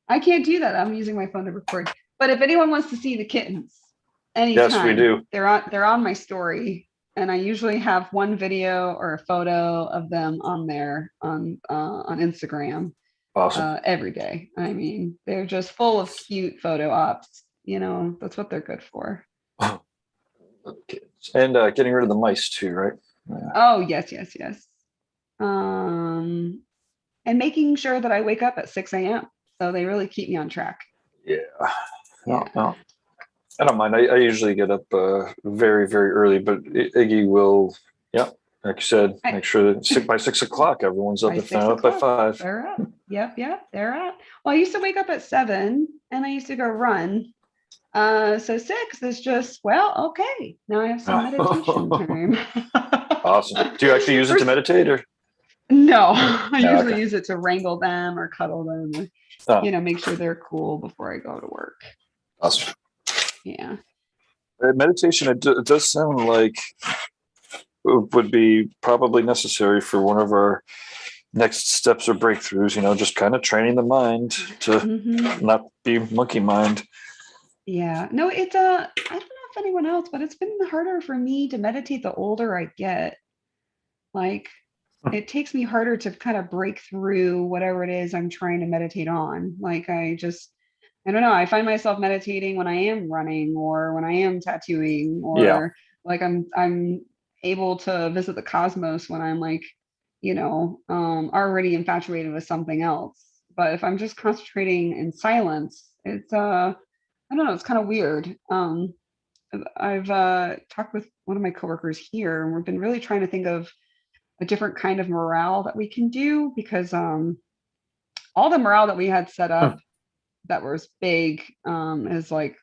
I can't do that. I'm using my phone to record. But if anyone wants to see the kittens, anytime, Yes, we do. They're on my story, and I usually have one video or a photo of them on there on Instagram Awesome. every day. I mean, they're just full of cute photo ops. That's what they're good for. And getting rid of the mice too, right? Yeah. Oh yes. And making sure that I wake up at 6 a.m. So they really keep me on track. Yeah. Yeah. No. I don't mind. I usually get up very, very early, but Iggy will, like you said, make sure that by 6 o'clock, everyone's up By at 6 up by o'clock, 5. They're up. Yep, they're up. Well, I used to wake up at 7 and I used to go run. So 6 is just, well, okay. Now I have some meditation time. Awesome. Do you actually use it to meditate or? No, I Yeah, usually okay. use it to wrangle them or cuddle them or, make sure they're cool before I go to work. Awesome. Yeah. Meditation, it does sound like it would be probably necessary for one of our next steps or breakthroughs, just kind of training the mind to not be monkey mind. Yeah. No, it's I don't know if anyone else, but it's been harder for me to meditate the older I get. Like, it takes me harder to kind of break through whatever it is I'm trying to meditate on. Like, I don't know. I find myself meditating when I am running or when I am tattooing or like I'm able to visit the cosmos when I'm like, already infatuated with something else. But if I'm just concentrating in silence, it's I don't know, it's kind of weird. I've talked with one of my coworkers here, and we've been really trying to think of a different kind of morale that we can do because all the morale that we had set up that was big is like,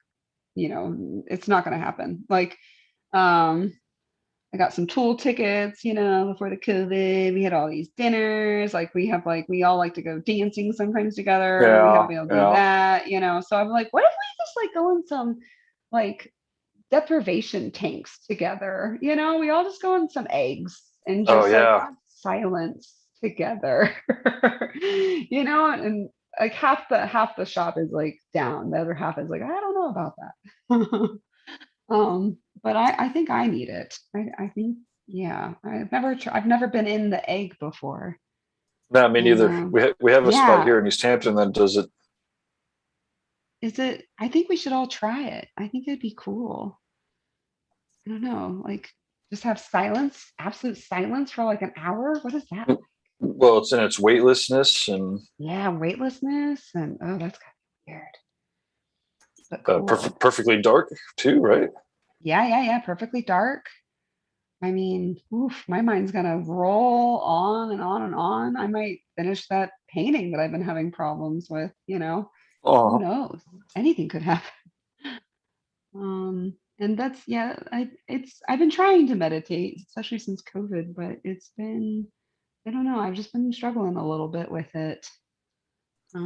it's not going to happen. Like, I got some tool tickets, before the COVID. We had all these dinners. Like, we all like to go dancing sometimes together. We haven't been able to do that, So I'm like, what if we just like go in some like deprivation tanks together? We all just go on some eggs and just have silence together. And like half the shop is like down. The other half is like, I don't know about that. But I think I need it. I think Yeah, I've never been in the egg before. No, me And, neither. We have a spot yeah, here in East Hampton that does it. I think we should all try it. I think it'd be cool. I don't know, like just have silence, absolute silence for like an hour. What is that? Well, it's in its weightlessness and Yeah, weightlessness and oh, that's kind of weird, but cool. perfectly dark too, right? Yeah. Perfectly dark. I mean, oof, my mind's gonna roll on and on and on. I might finish that painting that I've been having problems with, who Oh, knows? Anything could happen. And that's yeah, I've been trying to meditate, especially since COVID, but it's been I don't know, I've just been struggling a little bit with it. yeah,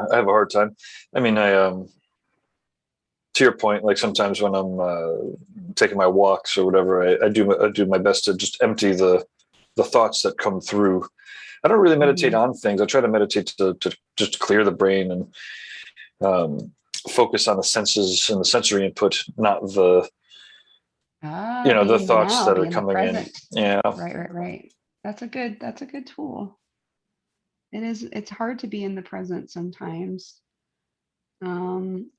Um, I have a hard time. I mean, to your point, like sometimes when I'm taking my walks or whatever, I do my best to just empty the thoughts that come through. I don't really meditate mhm. on things. I try to meditate to just clear the brain and focus on the senses and the sensory input, not the Be the in the thoughts now, that be are in the coming in. present. Yeah, Right. That's a good tool. It's hard to be in the present sometimes.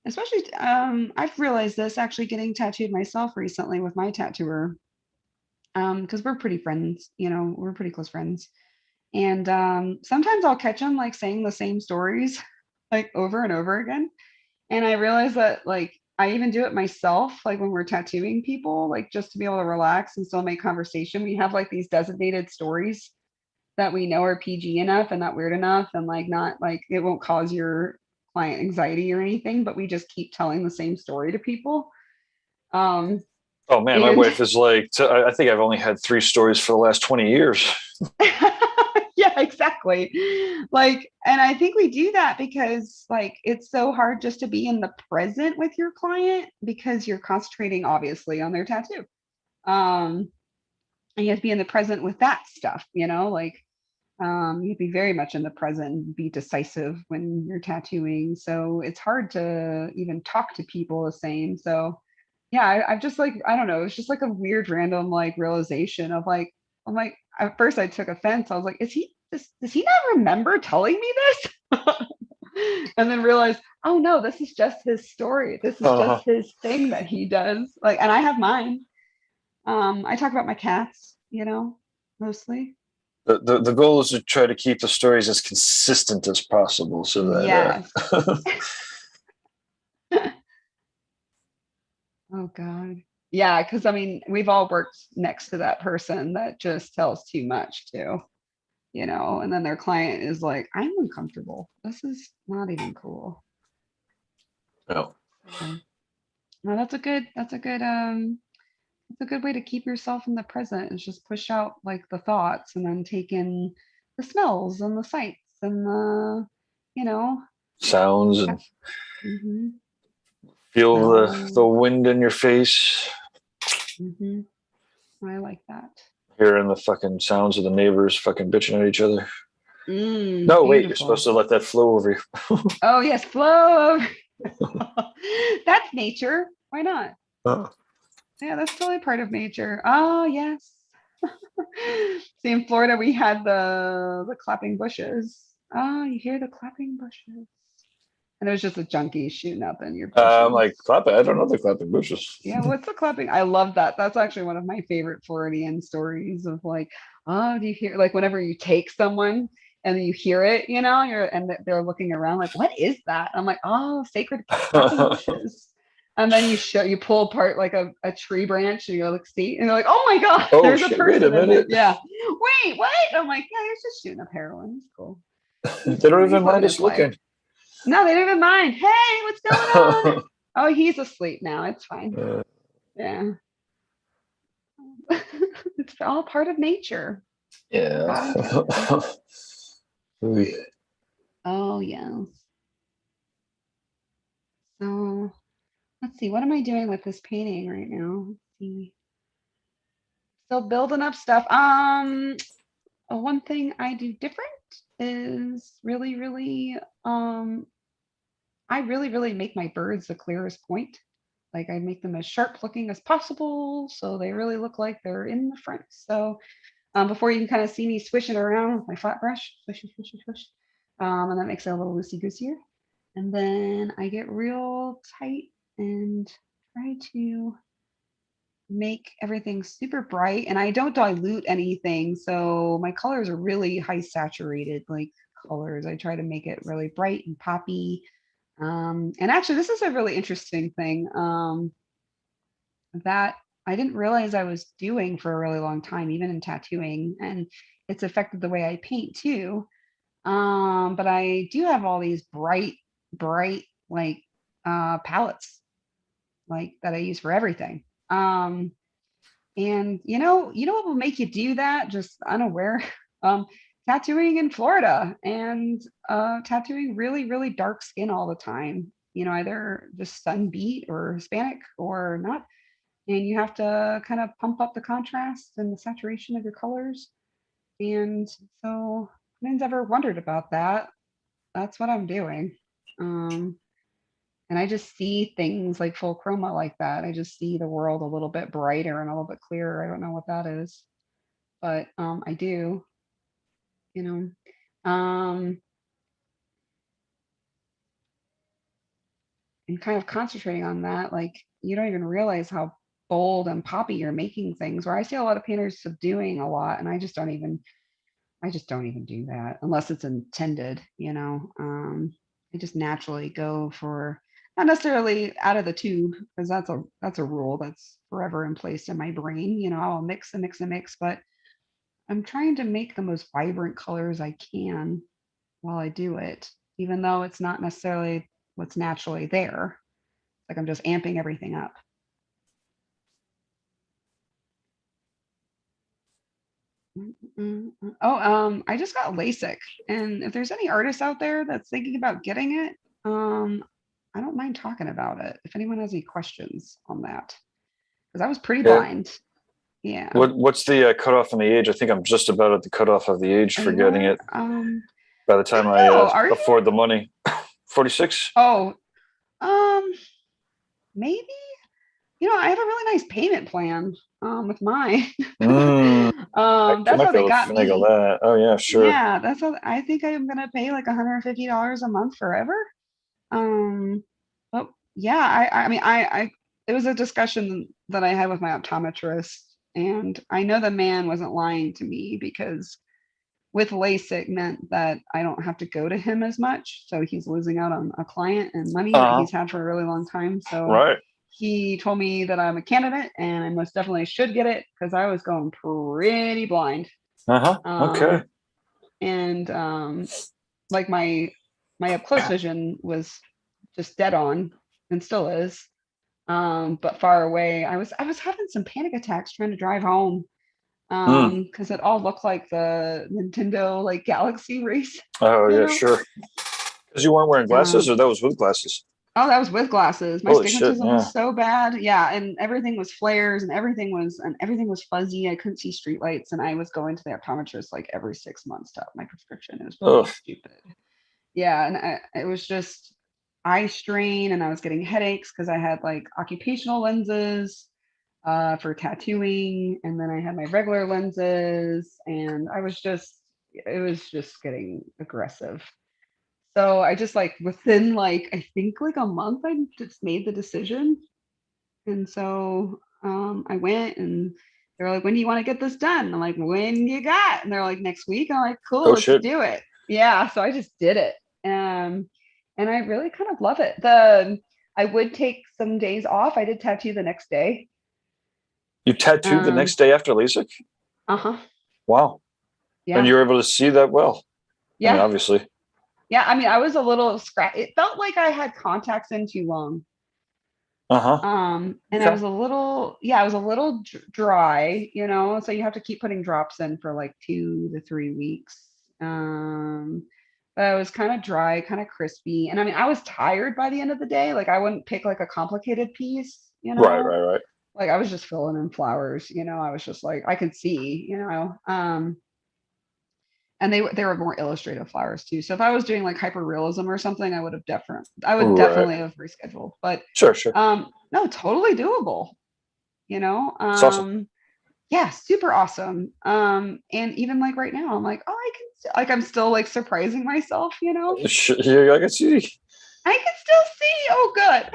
Especially I've realized this actually getting tattooed myself recently with my tattooer. Because we're pretty friends, we're pretty close friends. And sometimes I'll catch him like saying the same stories like over and over again. And I realize that like I even do it myself, like when we're tattooing people, like just to be able to relax and still make conversation. We have like these designated stories that we know are PG enough and not weird enough and like not like it won't cause your client anxiety or anything, but we just keep telling the same story to people. Um oh man, my and wife is like, I think I've only had 3 stories for the last 20 years. yeah, exactly. Like, and I think we do that because like it's so hard just to be in the present with your client because you're concentrating obviously on their tattoo. Um, and you have to be in the present with that stuff, like you have to be very much in the present and be decisive when you're tattooing. So it's hard to even talk to people the same. So yeah, I've just like, I don't know, it's just like a weird random like realization of like, I'm like, at first I took offense. I was like, does he not remember telling me this? And then realized, oh no, this is just his story. This is just Uh-huh. his thing that he does. Like, and I have mine. I talk about my cats, mostly. The goal is to try to keep the stories as consistent as possible, so that Yes. Oh God. Yeah, because I mean, we've all worked next to that person that just tells too much too, and then their client is like, I'm uncomfortable. This is not even cool. no. So, no, that's a good way to keep yourself in the present is just push out like the thoughts and then take in the smells and the sights and you know, Sounds and mm-hmm, feel the smell. wind in your face, Mm-hmm. I like that. hearing the fucking sounds of the neighbors fucking bitching at each other. No, wait, you're supposed Beautiful. to let that flow over you. Oh yes, flow. That's nature. Why not? Oh. Yeah, that's totally part of nature. Oh yes. See, in Florida, we had the clapping bushes. Oh, you hear the clapping bushes, and it was just a junkie shooting up in your I'm bushes. like, clapping. I don't know the clapping bushes. Yeah, what's the clapping? I love that. That's actually one of my favorite Floridian stories of like, oh, do you hear like whenever you take someone and you hear it, they're looking around like, what is that? I'm like, oh, sacred clapping bushes. And then you pull apart like a tree branch and you go like see, and you're like, oh my god, Oh there's a shit! Wait a person in there. minute. Yeah. Wait, what? I'm like, yeah, he's just shooting up heroin. It's cool. They don't He's even mind living us his life. looking. No, they don't even mind. Hey, what's going on? Oh, he's asleep now. It's fine. Yeah. It's all part of nature. Yeah. Oh, yes. So let's see. What am I doing with this painting right now? Let's see. Still building up stuff. One thing I do different is I really, really make my birds the clearest point. like I make them as sharp looking as possible, so they really look like they're in the front. So before you can kind of see me swishing around with my flat brush, swish, swish, swish, swish. And that makes it a little loosey-goosier. And then I get real tight and try to make everything super bright, and I don't dilute anything. So my colors are really high saturated like colors. I try to make it really bright and poppy. And actually, this is a really interesting thing that I didn't realize I was doing for a really long time, even in tattooing, and it's affected the way I paint too. But I do have all these bright like palettes like that I use for everything. And you know what will make you do that? Just unaware. Um, Tattooing in Florida and tattooing really, really dark skin all the time. Either just sun beat or Hispanic or not. And you have to kind of pump up the contrast and the saturation of your colors. And so, if anyone's ever wondered about that, that's what I'm doing. And I just see things like full chroma like that. I just see the world a little bit brighter and a little bit clearer. I don't know what that is, but I do, you know. And kind of concentrating on that, like you don't even realize how bold and poppy you're making things. Where I see a lot of painters subduing a lot, and I just don't even do that unless it's intended, I just naturally go for not necessarily out of the tube because that's a rule that's forever in place in my brain. I'll mix and mix and mix, but I'm trying to make the most vibrant colors I can while I do it, even though it's not necessarily what's naturally there. Like I'm just amping everything up. I just got LASIK, and if there's any artists out there that's thinking about getting it, I don't mind talking about it. If anyone has any questions on that, because I was pretty blind. Yeah. What's the cutoff on the age? I think I'm just about at the cutoff of the age for getting it. By the time I afford the money, 46. Oh, maybe. I have a really nice payment plan with mine. That's how they got me. That. Oh yeah, sure. Yeah, that's how I think I'm gonna pay like $150 a month forever. But yeah, I mean, it was a discussion that I had with my optometrist, and I know the man wasn't lying to me because with LASIK meant that I don't have to go to him as much. So he's losing out on a client and money that he's had for a really long time. So he told me that I'm a candidate and I most definitely should get it because I was going pretty blind. Okay. And like my up close vision was just dead on and still is. But far away, I was having some panic attacks trying to drive home because it all looked like the Nintendo like Galaxy race. Oh yeah, sure. Because you weren't wearing glasses, or that was with glasses? Oh, that was with glasses. My stigmatism was so bad. Yeah, and everything was flares, and everything was fuzzy. I couldn't see streetlights, and I was going to the optometrist like every 6 months to up my prescription. It was really stupid. Yeah, and it was just eye strain, and I was getting headaches because I had like occupational lenses for tattooing, and then I had my regular lenses, and it was just getting aggressive. So I just like within like I think like a month I just made the decision. And so I went and they're like, when do you want to get this done? I'm like, when you got? And they're like, next week. I'm like, cool, let's do it. Yeah. So I just did it. And I really kind of love it. I would take some days off. I did tattoo the next day. You tattooed the next day after LASIK? Wow. Yeah. And you were able to see that well? Yeah. I mean, obviously. Yeah, I mean, I was a little it felt like I had contacts in too long. And I was a little, dry, so you have to keep putting drops in for like 2 to 3 weeks. But I was kind of dry, kind of crispy. And I mean, I was tired by the end of the day. Like I wouldn't pick like a complicated piece, Right. Like I was just filling in flowers, I was just like, I could see, And they were more illustrative flowers too. So if I was doing like hyper realism or something, I would Right. definitely have rescheduled. But Sure. no, totally doable. You know, It's awesome. yeah, super awesome. And even like right now, I'm like, oh, like I'm still like surprising myself. You know, Yeah, I can see. I can still see. Oh, good.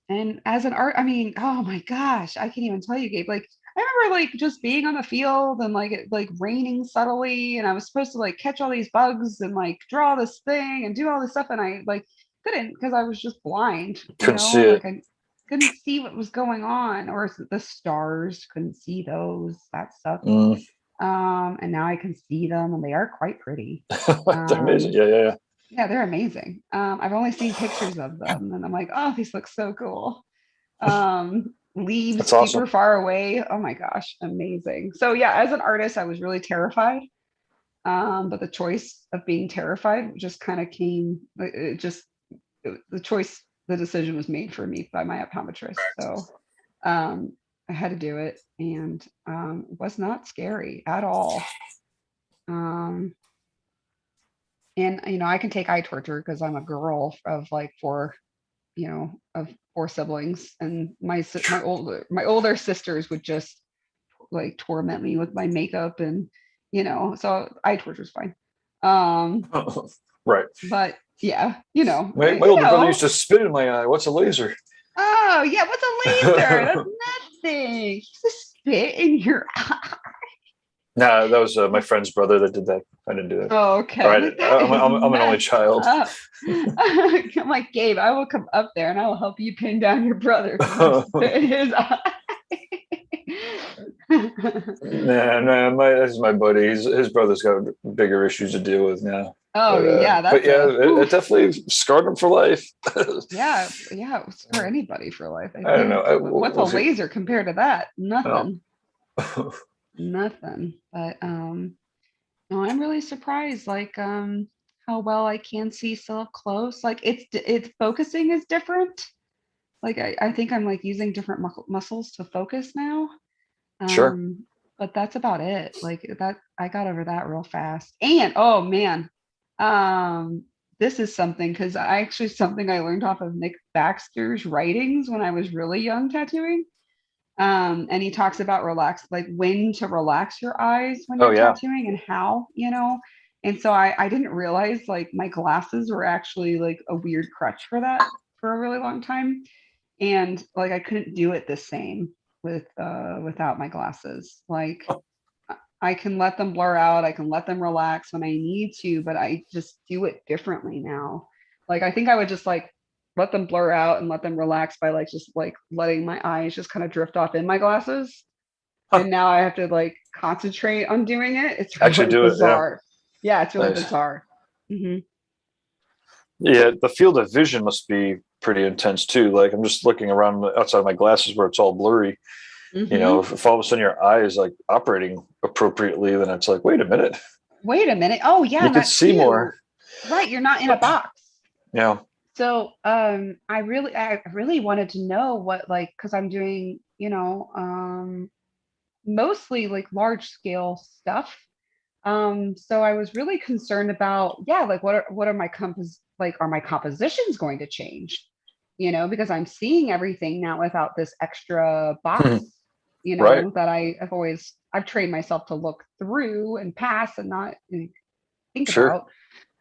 And as an art, I mean, oh my gosh, I can't even tell you, Gabe. Like, I remember like just being on the field and like it like raining subtly, and I was supposed to like catch all these bugs and like draw this thing and do all this stuff, and I like couldn't because I was just blind, you Couldn't know, see like it. I couldn't see what was going on, or the stars, couldn't see those. That sucked. Mm. And now I can see them, and they are quite pretty. They're amazing. Yeah. Yeah, they're amazing. I've only seen pictures of them, and I'm like, oh, these look so cool. Leaves That's awesome. super far away. Oh my gosh, amazing. So yeah, as an artist, I was really terrified. But the choice of being terrified just kind of came. The decision was made for me by my optometrist. So I had to do it, and it was not scary at all. And you know, I can take eye torture because I'm a girl of like of 4 siblings, and my older sisters would just like torment me with my makeup, and you know, so eye torture is fine. Right. But yeah, you know, My older brother used to spit in my eye. What's a laser? Oh yeah, what's a laser? That's nothing. It's a spit in your eye. Nah, that was my friend's brother that did that. I didn't do that. Oh, okay. I'm an only child. I'm like, Gabe, I will come up there and I will help you pin down your brother. Spit in his eye. Nah, that's my buddy. His brother's got bigger issues to deal with now. Oh yeah, but yeah, it definitely scarred him for life. yeah, it would scar anybody for life. I don't know. What's a laser compared to that? Nothing. Oh. Nothing. But no, I'm really surprised. Like how well I can see so up close. Like it's focusing is different. Like I think I'm like using different muscles to focus now. Sure. But that's about it. Like that I got over that real fast. And oh man, this is something because something I learned off of Nick Baxter's writings when I was really young tattooing. And he talks about like when to relax your eyes when you're tattooing and how, you know. And so I didn't realize like my glasses were actually like a weird crutch for that for a really long time. And like I couldn't do it the same without my glasses. Like I can let them blur out, I can let them relax when I need to, but I just do it differently now. Like I think I would just like let them blur out and let them relax by like just like letting my eyes just kind of drift off in my glasses. And now I have to like concentrate on doing it. It's really actually do bizarre. it. Yeah, it's really bizarre. Mm-hmm. Yeah, the field of vision must be pretty intense too. Like I'm just looking around outside my glasses where it's all blurry. Mm-hmm. You know, if all of a sudden your eye is like operating appropriately, then it's like, wait a minute. Oh yeah, you can see more. Right, you're not in a box. Yeah. So I really wanted to know what like because I'm doing, you know, mostly like large scale stuff. So I was really concerned about, like what are my are my compositions going to change? You know, because I'm seeing everything now without this extra box, you know, right. that I've trained myself to look through and pass and not think about.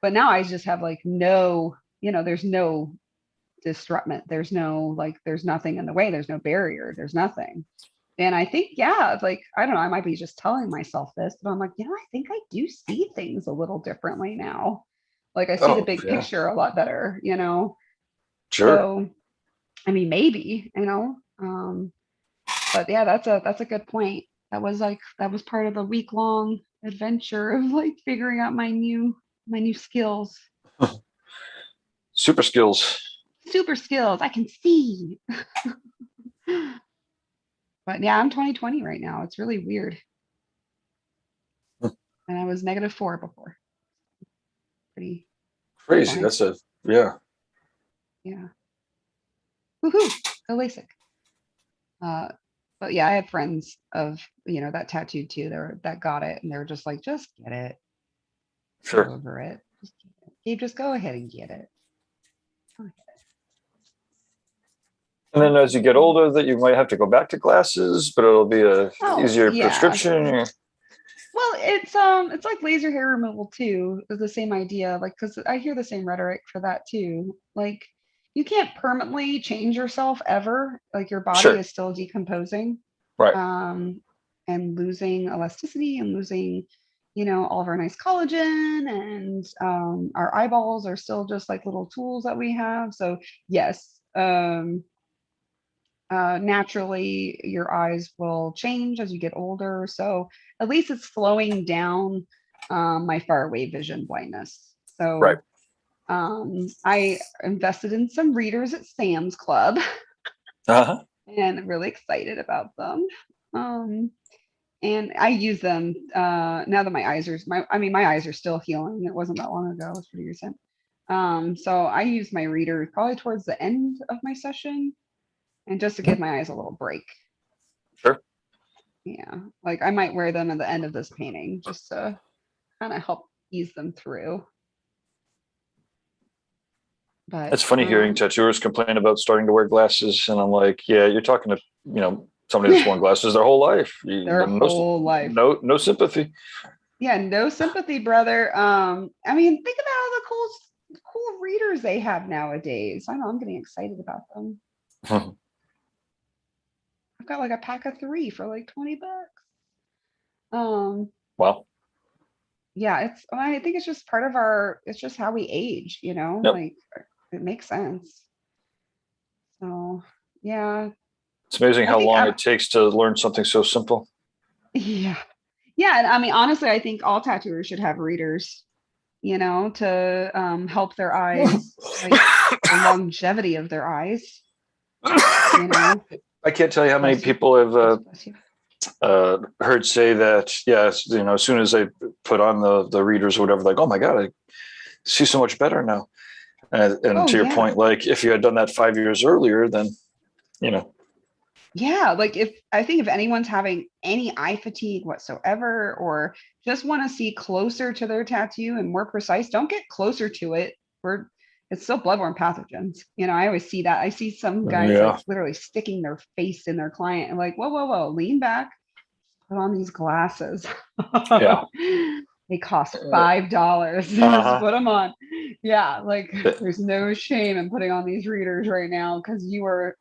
But now I just have like no, you know, there's no disruption. There's no there's nothing in the way. There's no barrier. There's nothing. And I think, like, I don't know, I might be just telling myself this, but I'm like, I think I do see things a little differently now. Like I see the big picture a lot better, you know? Sure. So, I mean, maybe, you know, but yeah, that's a good point. That was part of the week-long adventure of like figuring out my new skills. Super skills. I can see. But yeah, I'm 2020 right now. It's really weird. And I was -4 before. Pretty crazy. That's yeah. Yeah. Woohoo! Go LASIK. But yeah, I have friends of, that tattooed too. That got it, and they're just like, just get it. Get Sure. over it. Just get it. Gabe, just go ahead and get it. And then as you get older, that you might have to go back to glasses, but it'll be a easier yeah. prescription. Well, it's like laser hair removal too. It's the same idea, like, because I hear the same rhetoric for that too. Like, you can't permanently change yourself ever. Like, your body Sure. is still decomposing, Right. and losing elasticity and losing, all of our nice collagen, and our eyeballs are still just like little tools that we have. So yes, naturally your eyes will change as you get older. So at least it's slowing down my far away vision blindness. So Right. I invested in some readers at Sam's Club Uh-huh. and I'm really excited about them. And I use them now that my eyes are still healing. It wasn't that long ago. It was pretty recent. So I use my reader probably towards the end of my session, and just to give my eyes a little break. Sure. Yeah, like I might wear them at the end of this painting just to kind of help ease them through. But It's funny hearing tattooers complain about starting to wear glasses, and I'm like, yeah, you're talking to somebody that's worn glasses their whole life. Whole life. No sympathy. Yeah, no sympathy, brother. I mean, think about all the cool readers they have nowadays. I know I'm getting excited about them. I've got like a pack of 3 for like $20. Wow. Yeah, I think it's just part of it's just how we age, Yep. like it makes sense. So yeah. It's amazing how long it takes to learn something so simple. Yeah. Yeah. And I mean, honestly, I think all tattooers should have readers, to help their eyes, like the longevity of their eyes. I can't tell you how many people have heard say that, yes, as soon as they put on the readers or whatever, like, oh my God, I see so much better now. And to your point, like if you had done that 5 years earlier, then, Yeah, like I think if anyone's having any eye fatigue whatsoever, or just want to see closer to their tattoo and more precise, don't get closer to it. It's still bloodborne pathogens. I always see that. I see some guys like literally sticking their face in their client and like, whoa, lean back, put on these glasses. Yeah. They cost $5. Just put them on. Yeah, like there's no shame in putting on these readers right now because you are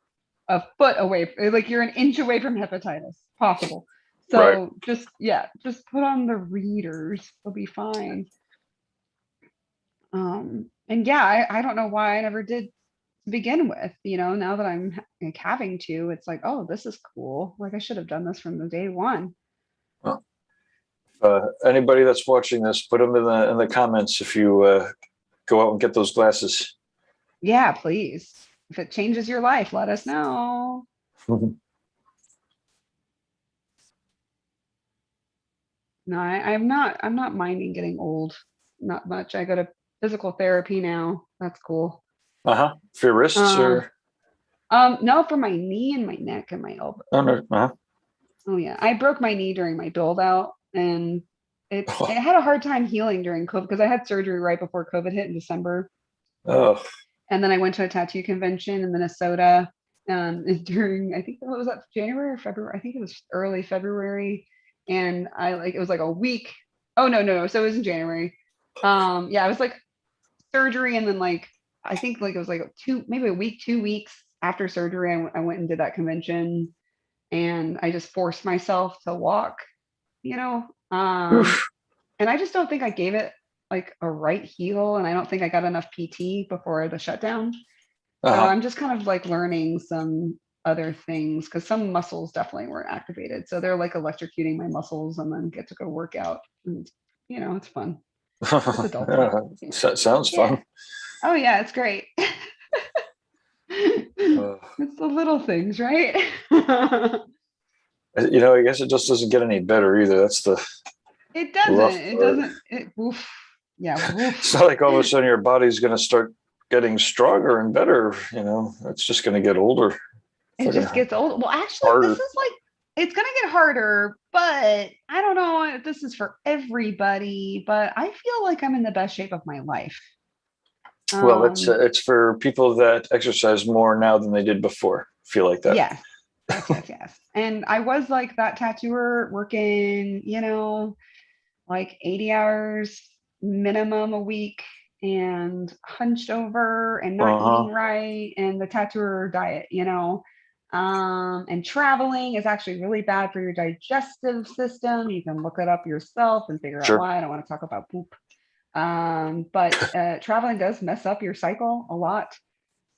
a foot away, like you're an inch away from hepatitis possible. So just put on the readers. They'll be fine. And yeah, I don't know why I never did to begin with. Now that I'm like having to, it's like, oh, this is cool. Like I should have done this from the day one. Anybody that's watching this, put them in the comments if you go out and get those glasses. Yeah, please. If it changes your life, let us know. No, I'm not minding getting old. Not much. I go to physical therapy now. That's cool. For your wrists or? No, for my knee and my neck and my elbow. Oh no. Oh yeah, I broke my knee during my build out, and it had a hard time healing during COVID because I had surgery right before COVID hit in December. Oh. And then I went to a tattoo convention in Minnesota during, I think, what was that, January or February? I think it was early February. And it was like a week. Oh, no. So it was in January. Yeah, it was like surgery. And then I think it was like maybe a week, 2 weeks after surgery, I went and did that convention. And I just forced myself to walk, and I just don't think I gave it like a right heel, and I don't think I got enough PT before the shutdown. So I'm just kind of like learning some other things because some muscles definitely weren't activated. So they're like electrocuting my muscles and then get to go work out. And, it's fun. It's adult. Sounds fun. Oh yeah, it's great. It's the little things, right? I guess it just doesn't get any better either. That's the. It doesn't. Oof. Yeah. Oof. It's not like all of a sudden your body's going to start getting stronger and better. It's just going to get older. It just gets old. Well, actually, this is like it's going to get harder, but I don't know if this is for everybody, but I feel like I'm in the best shape of my life. Well, it's for people that exercise more now than they did before. Feel like that. Yes. Yes. And I was like that tattooer working, like 80 hours minimum a week and hunched over and not eating right, and the tattooer diet, and traveling is actually really bad for your digestive system. You can look it up yourself and figure out why. I don't want to talk about poop. But traveling does mess up your cycle a lot.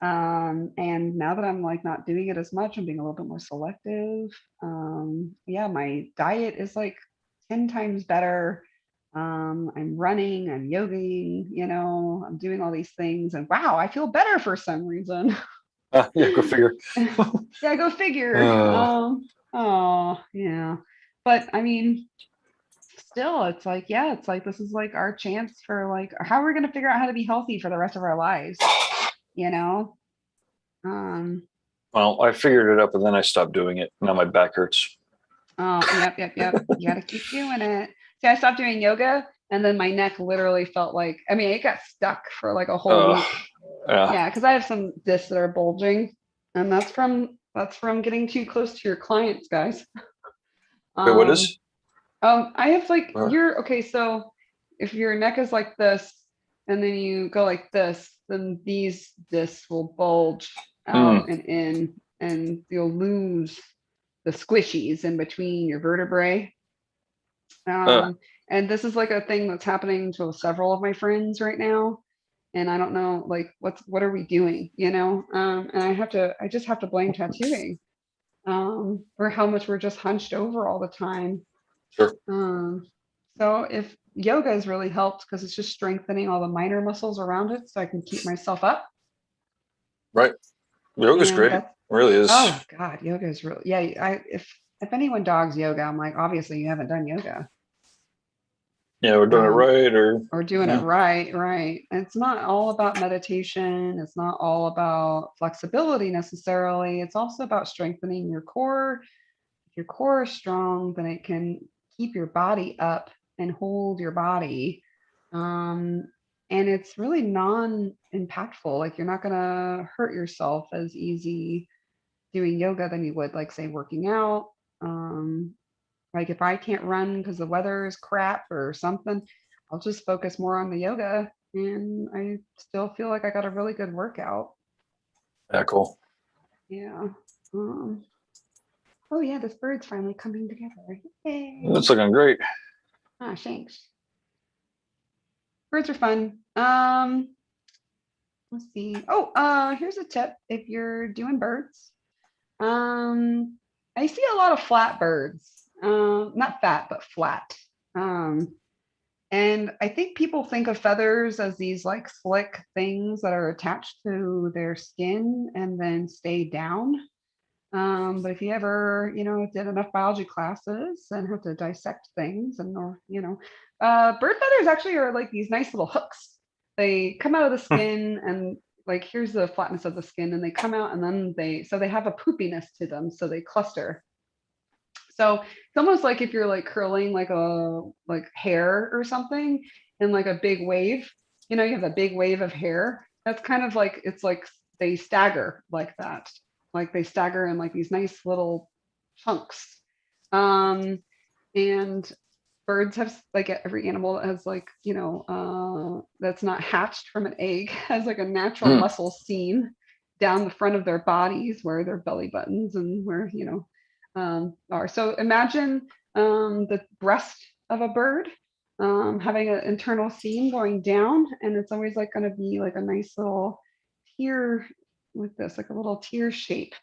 And now that I'm like not doing it as much, I'm being a little bit more selective. My diet is like 10 times better. I'm running, I'm yogaing, I'm doing all these things, and wow, I feel better for some reason. Yeah, go figure. Yeah, go figure. Yeah. But I mean, still, it's like this is like our chance for like how we're gonna figure out how to be healthy for the rest of our lives, you know? Well, I figured it out, but then I stopped doing it. Now my back hurts. Oh, yep. You gotta keep doing it. See, I stopped doing yoga, and then my neck literally felt like, I mean, it got stuck for like a whole week. Yeah, because I have some discs that are bulging, and that's from getting too close to your clients, guys. Wait, what is? I have like okay, so if your neck is like this, and then you go like this, then these discs will bulge out and in, and you'll lose the squishies in between your vertebrae. And this is like a thing that's happening to several of my friends right now. And I don't know, like, what are we doing, And I just have to blame tattooing for how much we're just hunched over all the time. Sure. So if yoga has really helped because it's just strengthening all the minor muscles around it so I can keep myself up. Right. Yoga's great. It really is. Oh God, yoga is really, yeah. If anyone dogs yoga, I'm like, obviously you haven't done yoga. Yeah, we're doing it right, or doing it right. And it's not all about meditation. It's not all about flexibility necessarily. It's also about strengthening your core. If your core is strong, then it can keep your body up and hold your body. And it's really non-impactful. Like you're not gonna hurt yourself as easy doing yoga than you would, like, say, working out. Like if I can't run because the weather is crap or something, I'll just focus more on the yoga, and I still feel like I got a really good workout. Yeah, cool. Yeah. Oh yeah, this bird's finally coming together. Yay. It's looking great. Ah, thanks. Birds are fun. Let's see. Oh, here's a tip if you're doing birds. I see a lot of flat birds. Not fat, but flat. And I think people think of feathers as these like slick things that are attached to their skin and then stay down. But if you ever, did enough biology classes and have to dissect things bird feathers actually are like these nice little hooks. They come out of the skin and like, here's the flatness of the skin, and they come out and then they have a poopiness to them. So they cluster. So it's almost like if you're like curling like hair or something in like a big wave, you have a big wave of hair. That's kind of like, it's like they stagger like that. Like they stagger in like these nice little chunks. And birds have, like, every animal that has like, that's not hatched from an egg has like a natural muscle seam down the front of their bodies where their belly buttons and where, are. So imagine the breast of a bird having an internal seam going down, and it's always like going to be like a nice little tear with this, like a little tear shape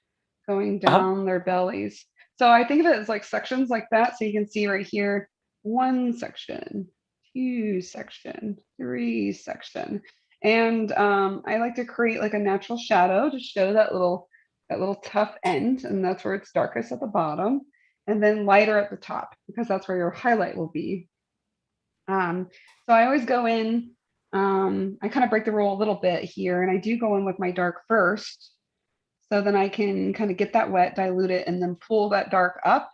going down their bellies. So I think of it as like sections like that. So you can see right here, 1 section, 2 section, 3 section. And I like to create like a natural shadow to show that little tough end, and that's where it's darkest at the bottom, and then lighter at the top because that's where your highlight will be. So I always go in, I kind of break the rule a little bit here, and I do go in with my dark first, so then I can kind of get that wet, dilute it, and then pull that dark up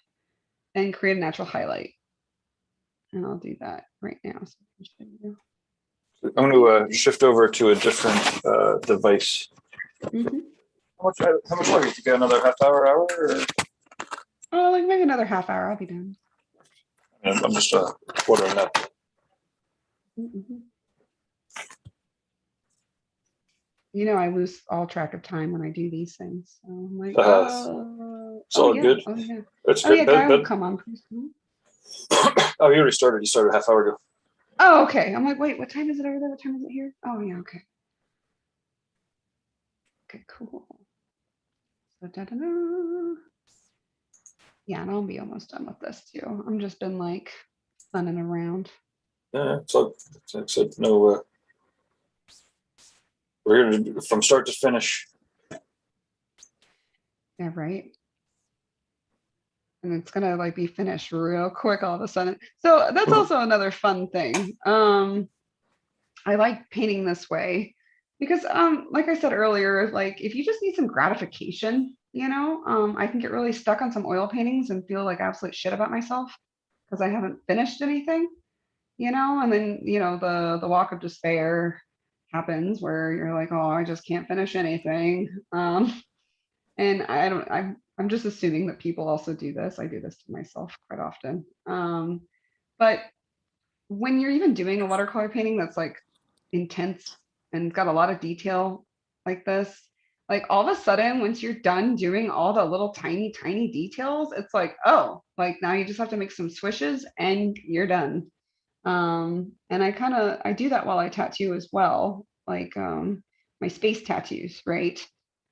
and create a natural highlight. And I'll do that right now. So I can show you. I'm going to shift over to a different device. Mhm. How much longer? You got another half hour, hour? Or? Oh, like maybe another half hour. I'll be done. I'm just ordering that. Mhm. You know, I lose all track of time when I do these things. So I'm like, It's oh all yeah, good. oh yeah, It's oh yeah. Guy will that, come on, please. Mhm. oh, you already started. You started a half hour ago. Oh, okay. I'm like, wait, what time is it over there? What time is it here? Oh yeah, okay. Okay, cool. So da-da-da. Yeah, and I'll be almost done with this too. I'm just been like running around. Yeah, so no. We're here from start to finish. Yeah, right. And it's gonna like be finished real quick all of a sudden. So that's also another fun thing. I like painting this way because like I said earlier, like if you just need some gratification, you know, I can get really stuck on some oil paintings and feel like absolute shit about myself because I haven't finished anything, you know, and then you know the walk of despair happens where you're like, oh, I just can't finish anything. And I don't, I'm just assuming that people also do this. I do this to myself quite often. But when you're even doing a watercolor painting that's like intense and got a lot of detail like this, like all of a sudden, once you're done doing all the little tiny, tiny details, it's like, oh, like now you just have to make some swishes and you're done. And I do that while I tattoo as well, like my space tattoos, right?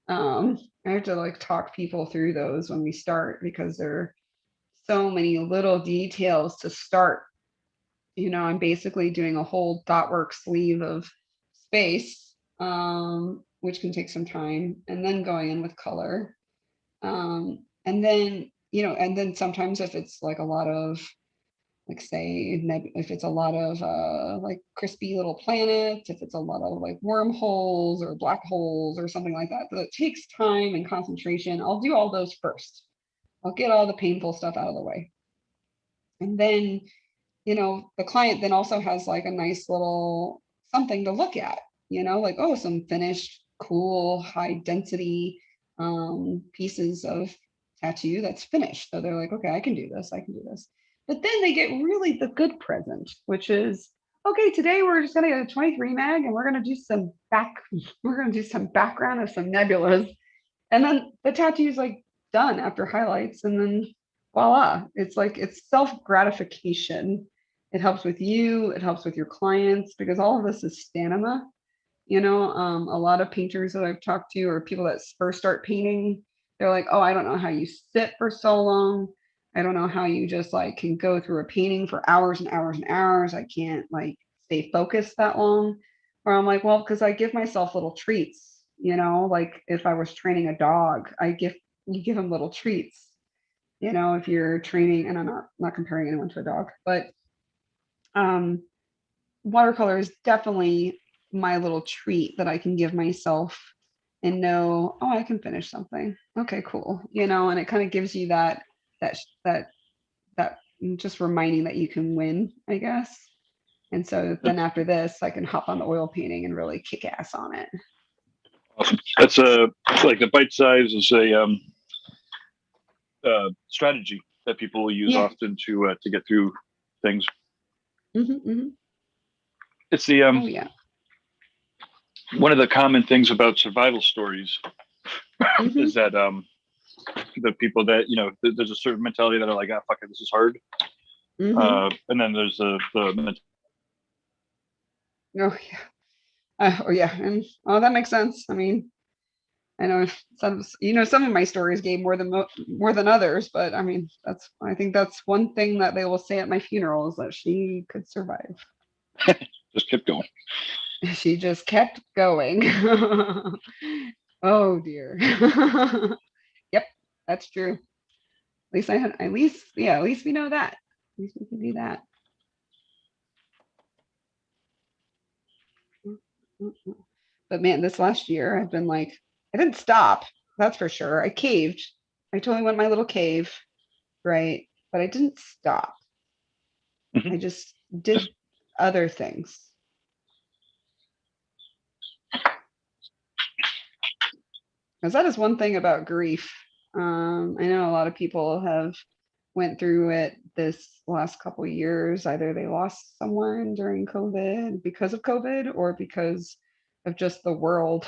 I have to like talk people through those when we start because there are so many little details to start. You know, I'm basically doing a whole dot work sleeve of space, which can take some time, and then going in with color. And then, you know, and then sometimes if it's like a lot of like say if it's a lot of like crispy little planets, if it's a lot of like wormholes or black holes or something like that, that takes time and concentration. I'll do all those first. I'll get all the painful stuff out of the way. And then, you know, the client then also has like a nice little something to look at, you know, like, oh, some finished, cool, high density pieces of tattoo that's finished. So they're like, okay, I can do this. I can do this. But then they get really the good present, which is, okay, today we're just gonna get a 23 mag and we're gonna do some background of some nebulas. And then the tattoo is like done after highlights. And then voila, it's like it's self-gratification. It helps with you, it helps with your clients because all of this is stamina. You know, a lot of painters that I've talked to or people that first start painting, they're like, oh, I don't know how you sit for so long. I don't know how you just like can go through a painting for hours and hours and hours. I can't like stay focused that long. Or I'm like, well, because I give myself little treats, you know, like if I was training a dog, you give them little treats, you know, if you're training, and I'm not comparing anyone to a dog, but um watercolor is definitely my little treat that I can give myself and know, oh, I can finish something. Okay, cool. You know, and it kind of gives you that that that just reminding that you can win, I guess. And so then after this, I can hop on the oil painting and really kick ass on it. Awesome. That's like the bite size is a strategy that people will use often to get through things. It's the Oh yeah. one of the common things about survival stories is that the people that you know there's a certain mentality that are like, ah, fuck it, this is hard, and then there's the Oh yeah. Oh yeah, and oh, that makes sense. I mean, I know some of my stories gave more than others, but I mean, I think that's one thing that they will say at my funeral is that she could survive. just kept going. She just kept going. Oh dear. Yep, that's true. At least we know that. At least we can do that. But man, this last year I've been like, I didn't stop. That's for sure. I caved. I totally went my little cave, right? but I didn't stop. Mhm. I just did other things. Because that is one thing about grief. I know a lot of people have went through it this last couple years. Either they lost someone during COVID because of COVID, or because of just the world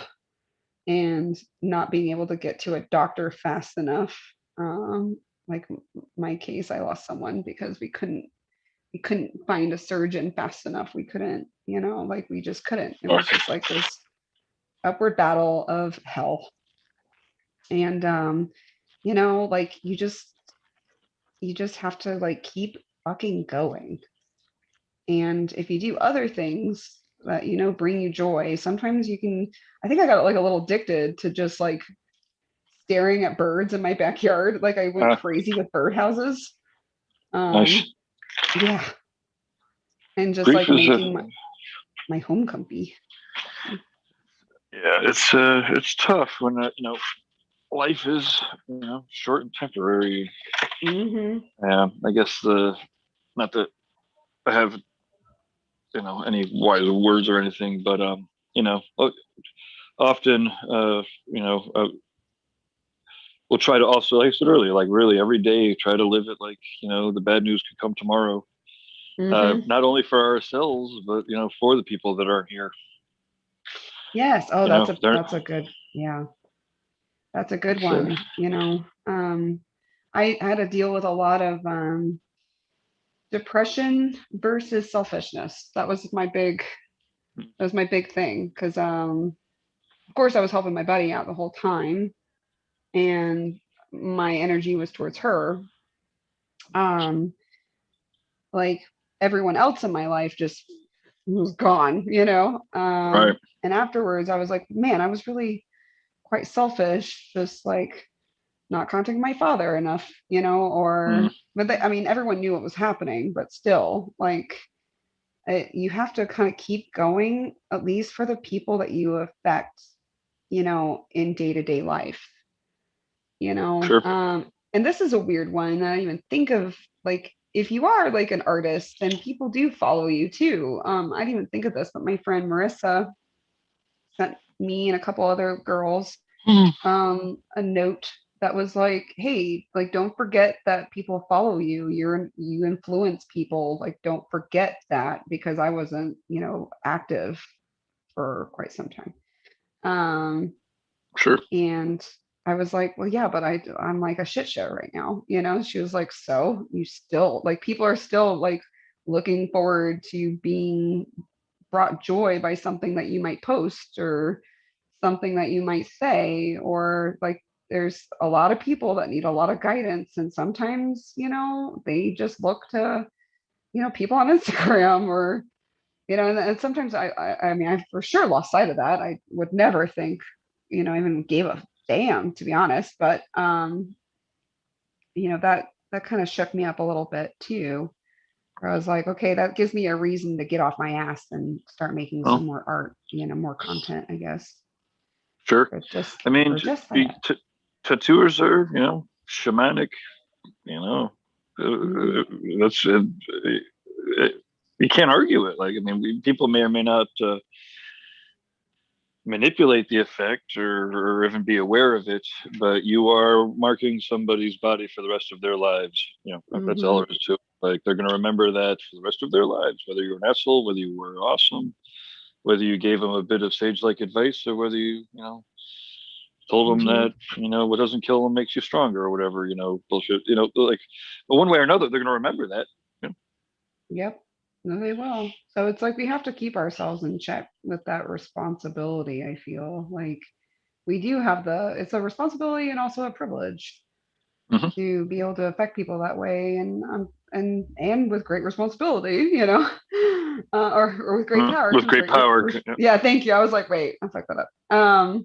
and not being able to get to a doctor fast enough. Like my case, I lost someone because we couldn't find a surgeon fast enough. We couldn't, like we just couldn't. It was just like this upward battle of hell. And like you just have to like keep fucking going. And if you do other things that bring you joy, sometimes you can. I think I got like a little addicted to just like staring at birds in my backyard. Like I went crazy with birdhouses. Nice. Yeah. And just Grief like is making my home comfy. yeah, it's tough when life is short and temporary. Yeah, I guess not that I have any wise words or anything, but often we'll try to also, like I said earlier, like really every day try to live it like the bad news could come tomorrow. Not only for ourselves, but for the people that aren't here. Yes. Oh, that's a good, yeah, that's a good one. I had to deal with a lot of depression versus selfishness. That was my big thing. Because of course I was helping my buddy out the whole time, and my energy was towards her. Like everyone else in my life just was gone, Right. And afterwards I was like, man, I was really quite selfish, just like not contacting my father enough, or but I mean, everyone knew what was happening, but still, like, you have to kind of keep going, at least for the people that you affect, in day-to-day life, Sure. And this is a weird one. I don't even think of, like, if you are like an artist, then people do follow you too. I didn't even think of this, but my friend Marissa sent me and a couple other girls a note that was like, hey, like, don't forget that people follow you. You influence people. Like, don't forget that, because I wasn't, active for quite some time. Sure. And I was like, well, yeah, but I'm like a shit show right now. She was like, so you still, like, people are still like looking forward to being brought joy by something that you might post, or something that you might say, or like there's a lot of people that need a lot of guidance, and sometimes they just look to people on Instagram, or and sometimes I mean, I for sure lost sight of that. I would never think even gave a damn, to be honest, but that kind of shook me up a little bit too, where I was like, okay, that gives me a reason to get off my ass and start making some more art, more content, I guess. Sure. But just, I mean, tattooers are, shamanic, that's you can't argue it. Like, I mean, people may or may not manipulate the effect or even be aware of it, but you are marking somebody's body for the rest of their lives. That's all there is to it. Like, they're going to remember that for the rest of their lives, whether you're an asshole, whether you were awesome, whether you gave them a bit of sage-like advice, or whether you, told them that, what doesn't kill them makes you stronger, or whatever, bullshit, like, but one way or another, they're going to remember that. Yep. No, they will. So it's like we have to keep ourselves in check with that responsibility. I feel like we do have it's a responsibility and also a privilege to be able to affect people that way, and with great responsibility, or with great power. With great power. Yeah, thank you. I was like, wait, I fucked that up.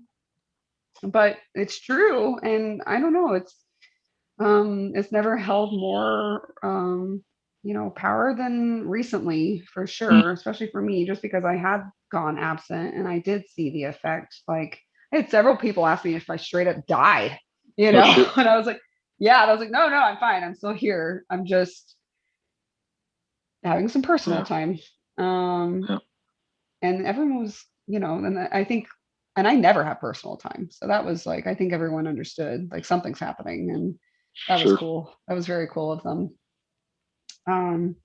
But it's true, and I don't know. It's never held more power than recently, for sure, especially for me, just because I had gone absent and I did see the effect. Like, I had several people ask me if I straight up died, and I was like, yeah, and I was like, no, I'm fine. I'm still here. I'm just having some personal Yeah. time. Yeah. And everyone was, and I think, and I never have personal time. So that was like, I think everyone understood like something's happening, and that was Sure. cool. That was very cool of them. Um,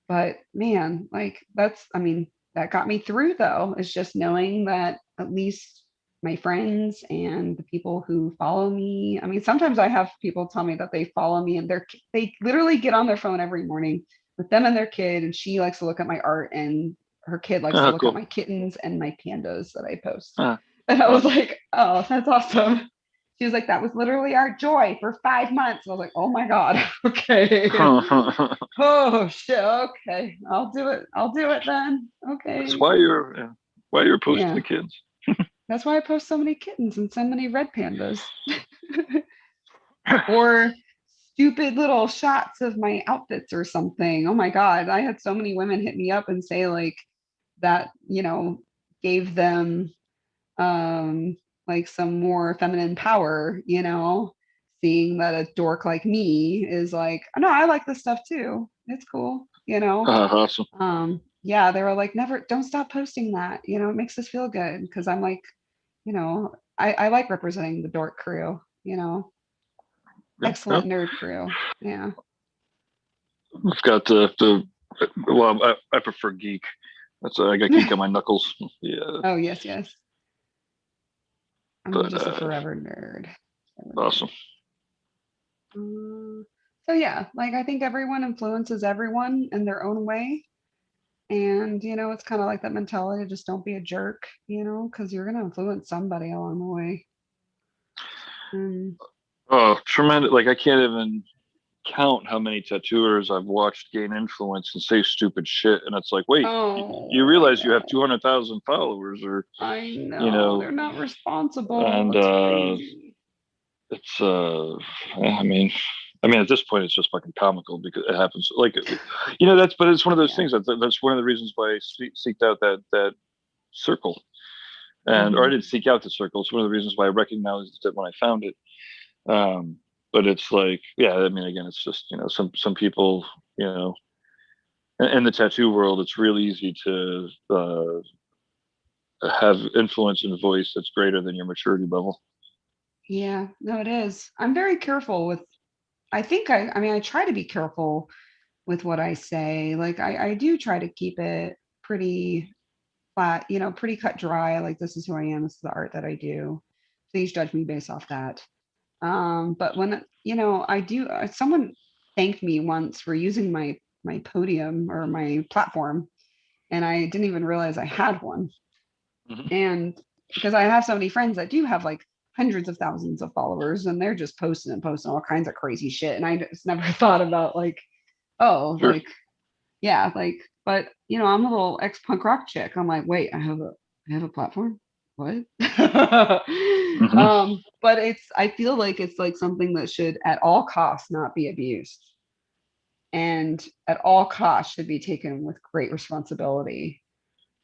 but man, like I mean, that got me through though, is just knowing that at least my friends and the people who follow me. I mean, sometimes I have people tell me that they follow me and they literally get on their phone every morning with them and their kid, and she likes to look at my art, and her kid likes to look at Cool. my kittens and my pandas that I post. Ah, And I was awesome. like, oh, that's awesome. She was like, that was literally our joy for 5 months. And I was like, oh my God. Okay. Oh shit. Okay. I'll do it. I'll do it then. That's Okay. why you're posting Yeah. the kids. That's why I post so many kittens and so many red pandas. Or stupid little shots of my outfits or something. Oh my God. I had so many women hit me up and say like that, gave them like some more feminine power, seeing that a dork like me is like, no, I like this stuff too. It's cool, Awesome. yeah, they were like, never, don't stop posting that, it makes us feel good, because I'm like, I like representing the dork crew, Yeah. excellent nerd crew. Yeah. I've got the well, I prefer geek. That's I got geek on my knuckles. Yeah, Oh yes, yes. I'm but just a forever nerd. awesome. So yeah, like I think everyone influences everyone in their own way. And it's kind of like that mentality, just don't be a jerk, because you're gonna influence somebody along the way. Mm. Oh, tremendous! Like I can't even count how many tattooers I've watched gain influence and say stupid shit, and it's like, wait, you Oh, I realize you have know. 200,000 followers, or I you know. know, They're not responsible. and It's crazy. it's I mean, at this point, it's just fucking comical because it happens. Like, that's, but it's one of those Yeah. things that's one of the reasons why I seeked out that circle, or I Hmm. didn't seek out the circle. It's one of the reasons why I recognized it when I found it. Um, but it's like, yeah, I mean, again, it's just some people, in the tattoo world, it's really easy to have influence and voice that's greater than your maturity level. Yeah, no, it is. I'm very careful with, I mean, I try to be careful with what I say. Like, I do try to keep it pretty flat, pretty cut dry. Like, this is who I am. This is the art that I do. Please judge me based off that. But when, I do, someone thanked me once for using my podium or my platform, and I didn't even realize I had one. Mhm. And because I have so many friends that do have like hundreds of thousands of followers, and they're just posting and posting all kinds of crazy shit. And I just never thought about like, oh, Sure. like, yeah, like, but I'm a little ex-punk rock chick. I'm like, wait, I have a platform. What? Hmm. But I feel like it's like something that should at all costs not be abused. And at all costs should be taken with great responsibility.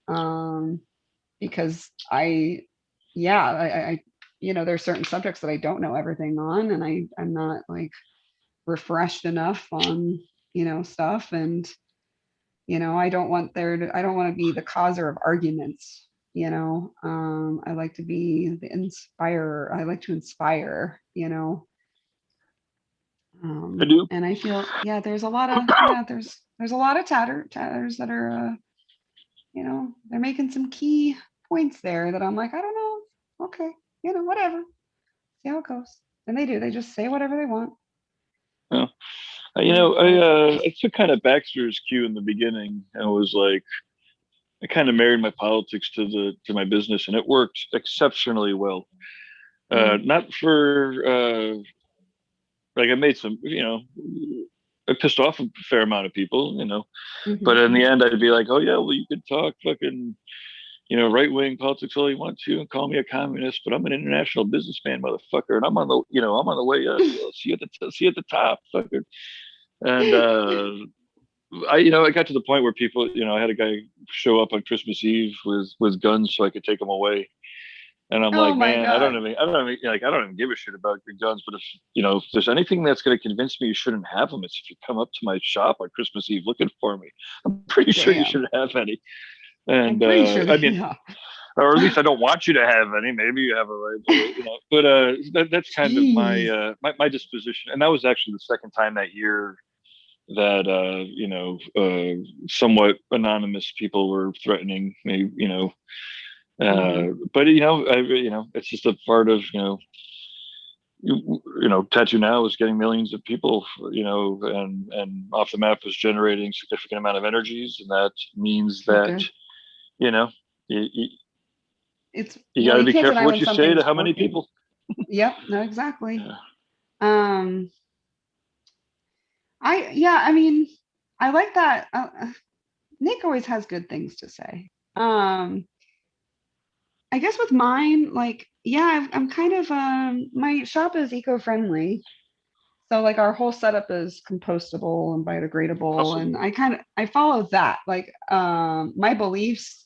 Um, because yeah, there's certain subjects that I don't know everything on, and I'm not like refreshed enough on, stuff. And, I don't want to be the causer of arguments. I like to be the inspirer. I like to inspire, I do. and I feel, yeah, there's a lot of tatters that are, they're making some key points there that I'm like, I don't know. Okay. Whatever. See how it goes. And they do. They just say whatever they want. Yeah. But I took kind of Baxter's cue in the beginning and was like, I kind of married my politics to my business, and it worked exceptionally well. mhm, Not for like I made some, I pissed off a fair amount of people, but mhm. in the end, I'd be like, oh yeah, well you could talk fucking right wing politics all you want to and call me a communist, but I'm an international businessman, motherfucker, and I'm on the way up. See you at the top, fucker. And I got to the point where people, I had a guy show up on Christmas Eve with guns so I could take him away. And I'm Oh like, my man, God. I don't even, like, I don't even give a shit about your guns. But if, if there's anything that's going to convince me you shouldn't have them, it's if you come up to my shop on Christmas Eve looking for me. I'm pretty sure you Damn. shouldn't have any. I'm And pretty sure I that, mean, yeah. or at least I don't want you to have any. Maybe you have a right, but that's kind of Jeez. my disposition. And that was actually the second time that year that somewhat anonymous people were threatening me. But it's just a part of Tattoo Now is getting millions of people, and Off the Map is generating significant amount of energies, and that means that Okay. you, you, It's, you got well, to you be can't careful deny what when you say to something's how many working. people. Yep, no, exactly. Yeah. I mean, I like that. Nick always has good things to say. I guess with mine, like, yeah, I'm kind of, my shop is eco-friendly. So like our whole setup is compostable and biodegradable. Awesome. And I follow that. Like, my beliefs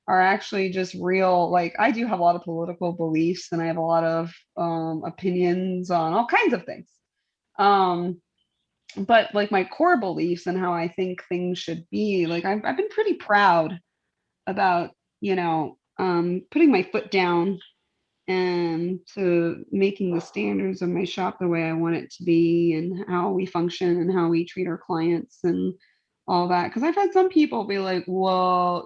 are actually just real. Like I do have a lot of political beliefs and I have a lot of, opinions on all kinds of things. Um, but like my core beliefs and how I think things should be, like I've been pretty proud about, putting my foot down and to making the standards of my shop the way I want it to be and how we function and how we treat our clients and all that. Because I've had some people be like, well,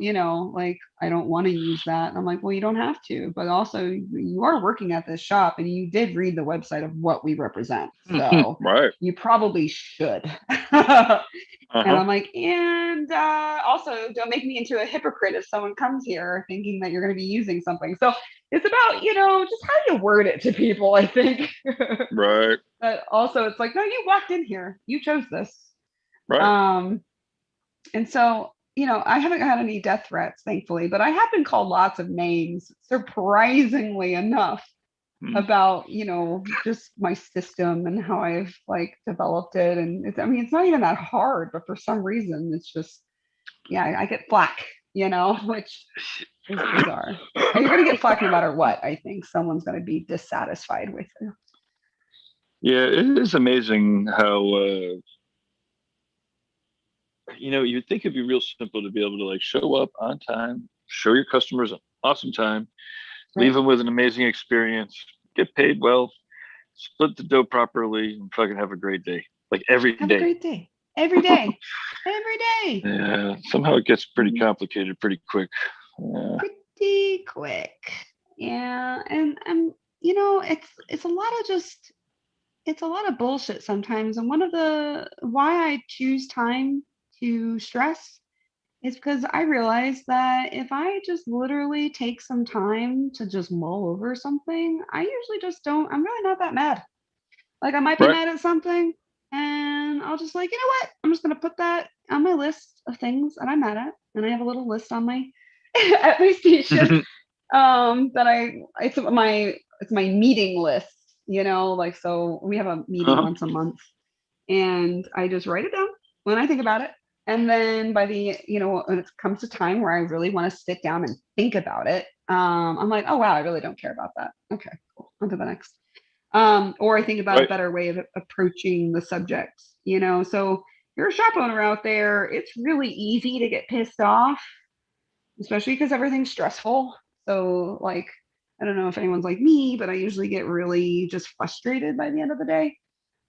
like I don't want to use that. And I'm like, well, you don't have to. But also, you are working at this shop and you did read the website of what we represent. So Right. you probably should. And Uh-huh. I'm like, and also don't make me into a hypocrite if someone comes here thinking that you're going to be using something. So it's about, just how you word it to people, I think. Right. But also it's like, no, you walked in here, you chose this. Right. And so, I haven't had any death threats, thankfully, but I have been called lots of names, surprisingly enough, about, just my system and how I've like developed it. And it's not even that hard, but for some reason it's just, yeah, I get flack, which is bizarre. And you're going to get flack no matter what. I think someone's going to be dissatisfied with you. Yeah, it is amazing how you'd think it'd be real simple to be able to like show up on time, show your customers an awesome time, leave Right. them with an amazing experience, get paid well, split the dough properly, and fucking have a great day. Like every Have a day. great day. Every day. Every day. Yeah, somehow it gets pretty Mhm. complicated pretty quick. Yeah. Pretty quick. Yeah. And it's a lot of just, it's a lot of bullshit sometimes. And one of the why I choose time to stress is because I realize that if I just literally take some time to just mull over something, I usually just don't, I'm really not that mad. Like I might be Right. mad at something and I'll just like, you know what? I'm just gonna put that on my list of things that I'm mad at. And I have a little list on my at my station. That it's my meeting list, like so we have a meeting Uh-huh. once a month and I just write it down when I think about it. And then by the, when it comes to time where I really want to sit down and think about it, I'm like, oh wow, I really don't care about that. Okay, cool. On to the next. Or I think about a Right. better way of approaching the subject, So you're a shop owner out there, it's really easy to get pissed off, especially because everything's stressful. So like, I don't know if anyone's like me, but I usually get really just frustrated by the end of the day.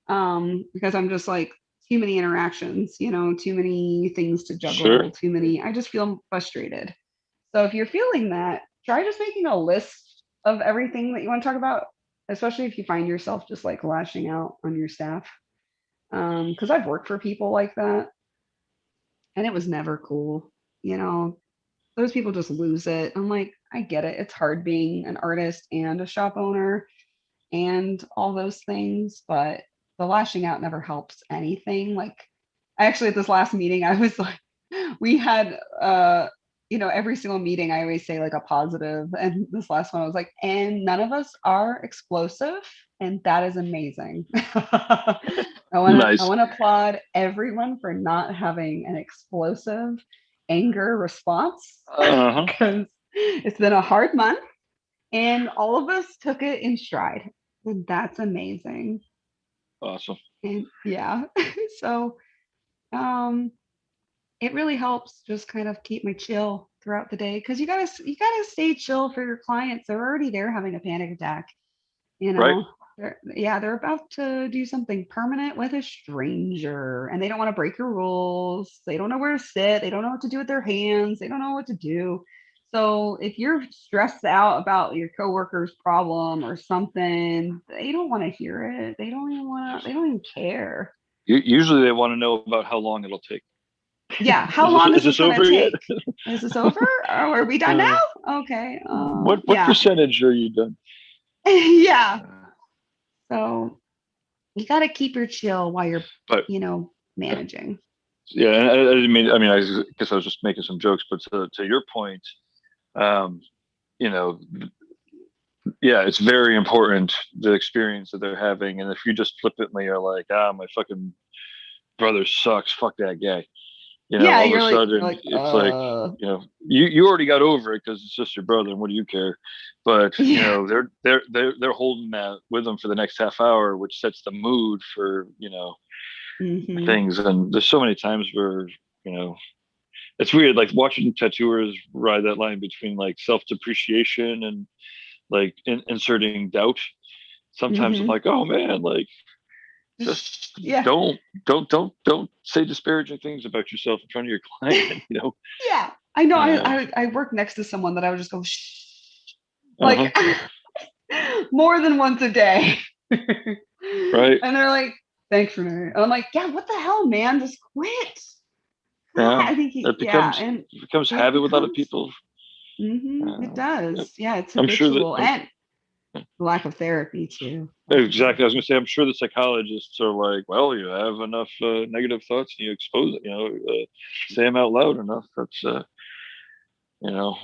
Because I'm just like too many interactions, too many things to Sure. juggle, I just feel frustrated. So if you're feeling that, try just making a list of everything that you want to talk about, especially if you find yourself just like lashing out on your staff. Because I've worked for people like that and it was never cool. Those people just lose it. I'm like, I get it. It's hard being an artist and a shop owner and all those things, but the lashing out never helps anything. Like actually at this last meeting, I was like, we had every single meeting I always say like a positive, and this last one I was like, and none of us are explosive, and that is amazing. I Nice. want to applaud everyone for not having an explosive anger response Uh-huh. because it's been a hard month And all of us took it in stride. And that's amazing. Awesome. And yeah. So it really helps just kind of keep my chill throughout the day, because you gotta stay chill for your clients. They're already there having a panic attack. You Right. know, they're about to do something permanent with a stranger, and they don't want to break your rules. They don't know where to sit. They don't know what to do with their hands. They don't know what to do. So if you're stressed out about your coworker's problem or something, they don't want to hear it. They don't even want to, they don't even care. Usually they want to know about how long it'll take. Yeah. How Is long this, is this going over to yet? take? Is this over? Or are we done now? Okay. What Yeah. percentage are you done? Yeah. So you got to keep your chill while you're, But managing. yeah, and I didn't mean. I mean, I guess I was just making some jokes. But to your point, you know, yeah, it's very important, the experience that they're having. And if you just flippantly are like, my fucking brother sucks, fuck that guy. Yeah, All of you're a like, sudden it's like, you already got over it because it's just your brother, and what do you care? But yeah. they're holding that with them for the next half hour, which sets the mood for Mhm. things. And there's so many times where it's weird, like watching tattooers ride that line between like self-depreciation and like inserting doubt. Sometimes I'm Mhm. like, oh man, like just Yeah. don't say disparaging things about yourself in front of your client. Yeah. I know. Uh, I work next to someone that I would just go shh, uh-huh. like more than once a day, Right. and they're like, "Thanks, Renee." And I'm like, "Yeah, what the hell, man? Just quit." Yeah, I think it and becomes it habit with other becomes. people. It does. Yeah, it's I'm sure habitual, that and lack of therapy too. exactly. I was going to say, I'm sure the psychologists are like, well, you have enough negative thoughts, and you expose it. Say them out loud enough. That's you know,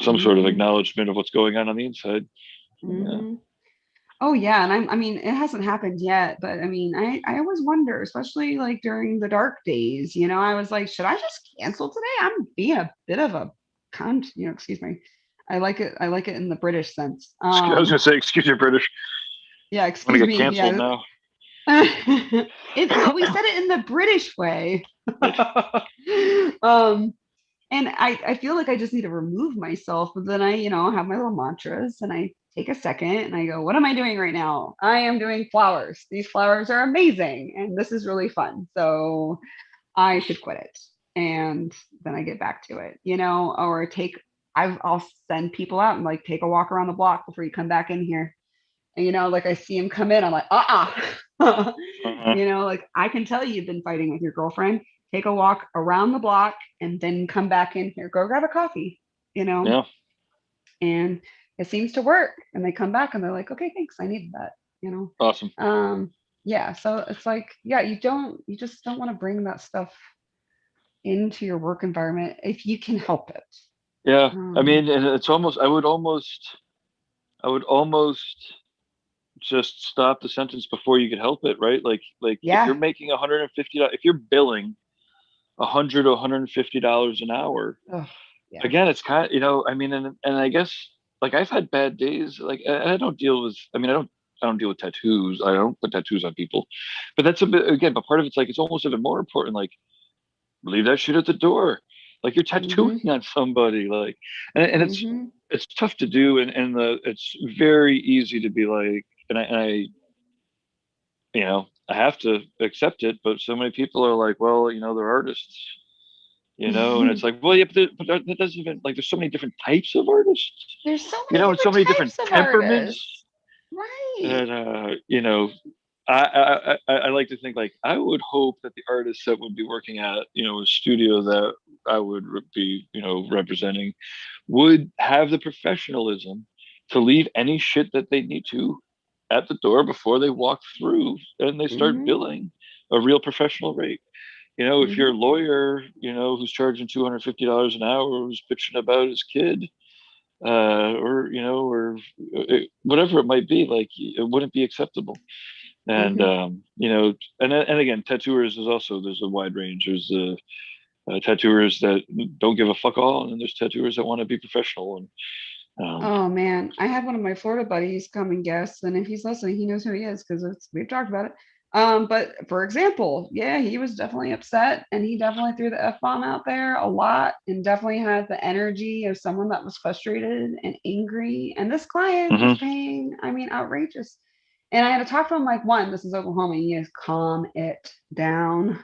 some sort of Mhm. acknowledgement of what's going on the inside. Yeah. Mhm. Oh yeah, and I mean, it hasn't happened yet, but I mean, I always wonder, especially like during the dark days, I was like, should I just cancel today? I'm being a bit of a excuse me. I like it in the British sense. I was going to say, excuse your British. Yeah, I'm going excuse to get me. canceled Yeah. now. Well, we said it in the British way. And I feel like I just need to remove myself, but then I have my little mantras, and I take a second and I go, what am I doing right now? I am doing flowers. These flowers are amazing and this is really fun, so I should quit it. And then I get back to it, or I'll send people out and like take a walk around the block before you come back in here. And like I see him come in, I'm like, Uh-huh. like, I can tell you've been fighting with your girlfriend. Take a walk around the block and then come back in here. Go grab a coffee, Yeah. and it seems to work. And they come back and they're like, okay, thanks. I needed that. Awesome. Yeah. So it's like, yeah, you just don't want to bring that stuff into your work environment if you can help it. Yeah. I mean, and it's almost, I would almost just stop the sentence before you could help it, right? Like if you're Yeah. making $150, if you're billing $100 to $150 an hour, Oh, yeah. again, it's kind of, I mean, and I guess like I've had bad days. Like I don't deal with, I mean, I don't deal with tattoos. I don't put tattoos on people, but that's a bit, again, but part of it's like, it's almost even more important. Like leave that shit at the door. Like you're tattooing on somebody, like, and it's tough to do. And it's very easy to be like, and I I have to accept it, but so many people are like, well, they're artists, and it's like, well, yeah, but that doesn't even, like, there's so many different types of artists, There's so many and so different many different types of temperaments. artists. Right. And I like to think, like, I would hope that the artists that would be working at a studio that I would be representing would have the professionalism to leave any shit that they need to at the door before they walk through and they start billing a real professional rate. If you're a lawyer, who's charging $250 an hour, who's bitching about his kid, or whatever it might be, like, it wouldn't be acceptable. And and again, tattooers is also, there's a wide range. There's tattooers that don't give a fuck all, and then there's tattooers that want to be professional. Oh man, I had one of my Florida buddies come and guest, and if he's listening, he knows who he is because we've talked about it. But for example, yeah, he was definitely upset, and he definitely threw the F-bomb out there a lot, and definitely had the energy of someone that was frustrated and angry. And this client was paying, I mean, outrageous. And I had to talk to him like, one, this is Oklahoma, and he is calm it down.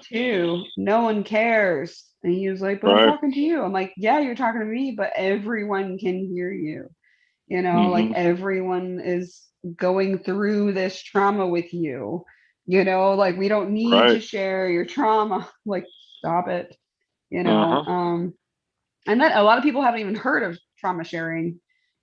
Two, no one cares. And he was like, but I'm talking to you. I'm like, yeah, you're talking to me, but everyone can hear you. You know, like everyone is going through this trauma with you. You know, like we don't need to share your trauma. Like, stop it. You know, and that a lot of people haven't even heard of trauma sharing,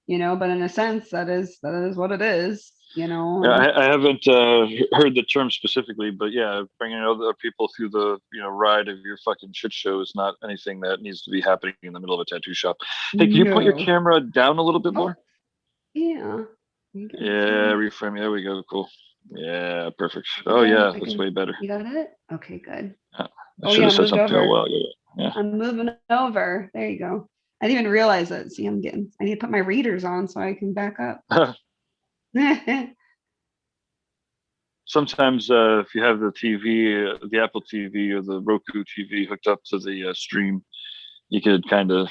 you know, but in a sense that is what it is, you know. Yeah, I haven't heard the term specifically, but yeah, bringing other people through the ride of your fucking shit show is not anything that needs to be happening in the middle of a tattoo shop. Hey, can you point your camera down a little bit more? Yeah. Yeah, reframe. There we go. Cool. Yeah, perfect. Oh yeah, that's way better. You got it? Okay, good. Yeah. I should have said something a while ago. Yeah. I'm moving over. There you go. I didn't even realize it. See, I need to put my readers on so I can back up. Sometimes if you have the TV, the Apple TV or the Roku TV hooked up to the stream, you could kind of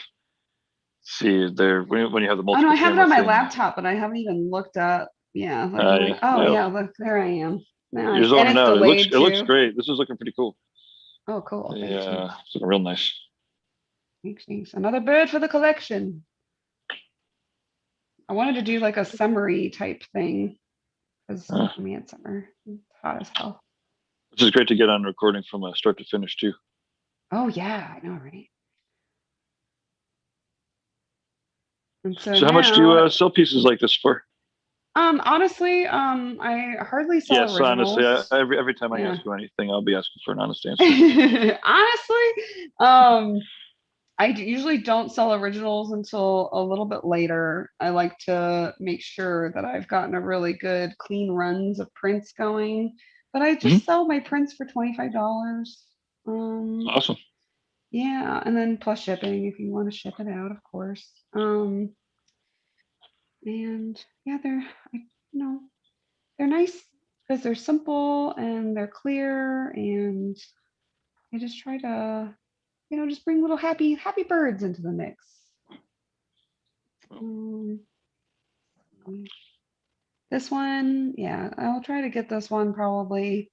see there when you have the multiple. Oh no, I have it on my thing. laptop, but I haven't even looked up. Yeah. Like, yeah, look, there I am. You're zoning out. It looks great. This is looking pretty cool. Oh, cool. Yeah, it's looking real nice. Thanks. Another bird for the collection. I wanted to do like a summary type thing because I mean it's summer. It's hot as hell. This is great to get on recording from start to finish too. Oh yeah, I know, right? And so how much do you sell pieces like this for? Honestly, I hardly sell originals. Honestly, every time I ask you anything, I'll be asking for an honest answer. Honestly, I usually don't sell originals until a little bit later. I like to make sure that I've gotten a really good clean runs of prints going, but I just sell my prints for $25. Awesome. Yeah, and then plus shipping if you want to ship it out, of course. And yeah, they're nice because they're simple and they're clear, and I just try to just bring little happy birds into the mix. This one, yeah, I'll try to get this one probably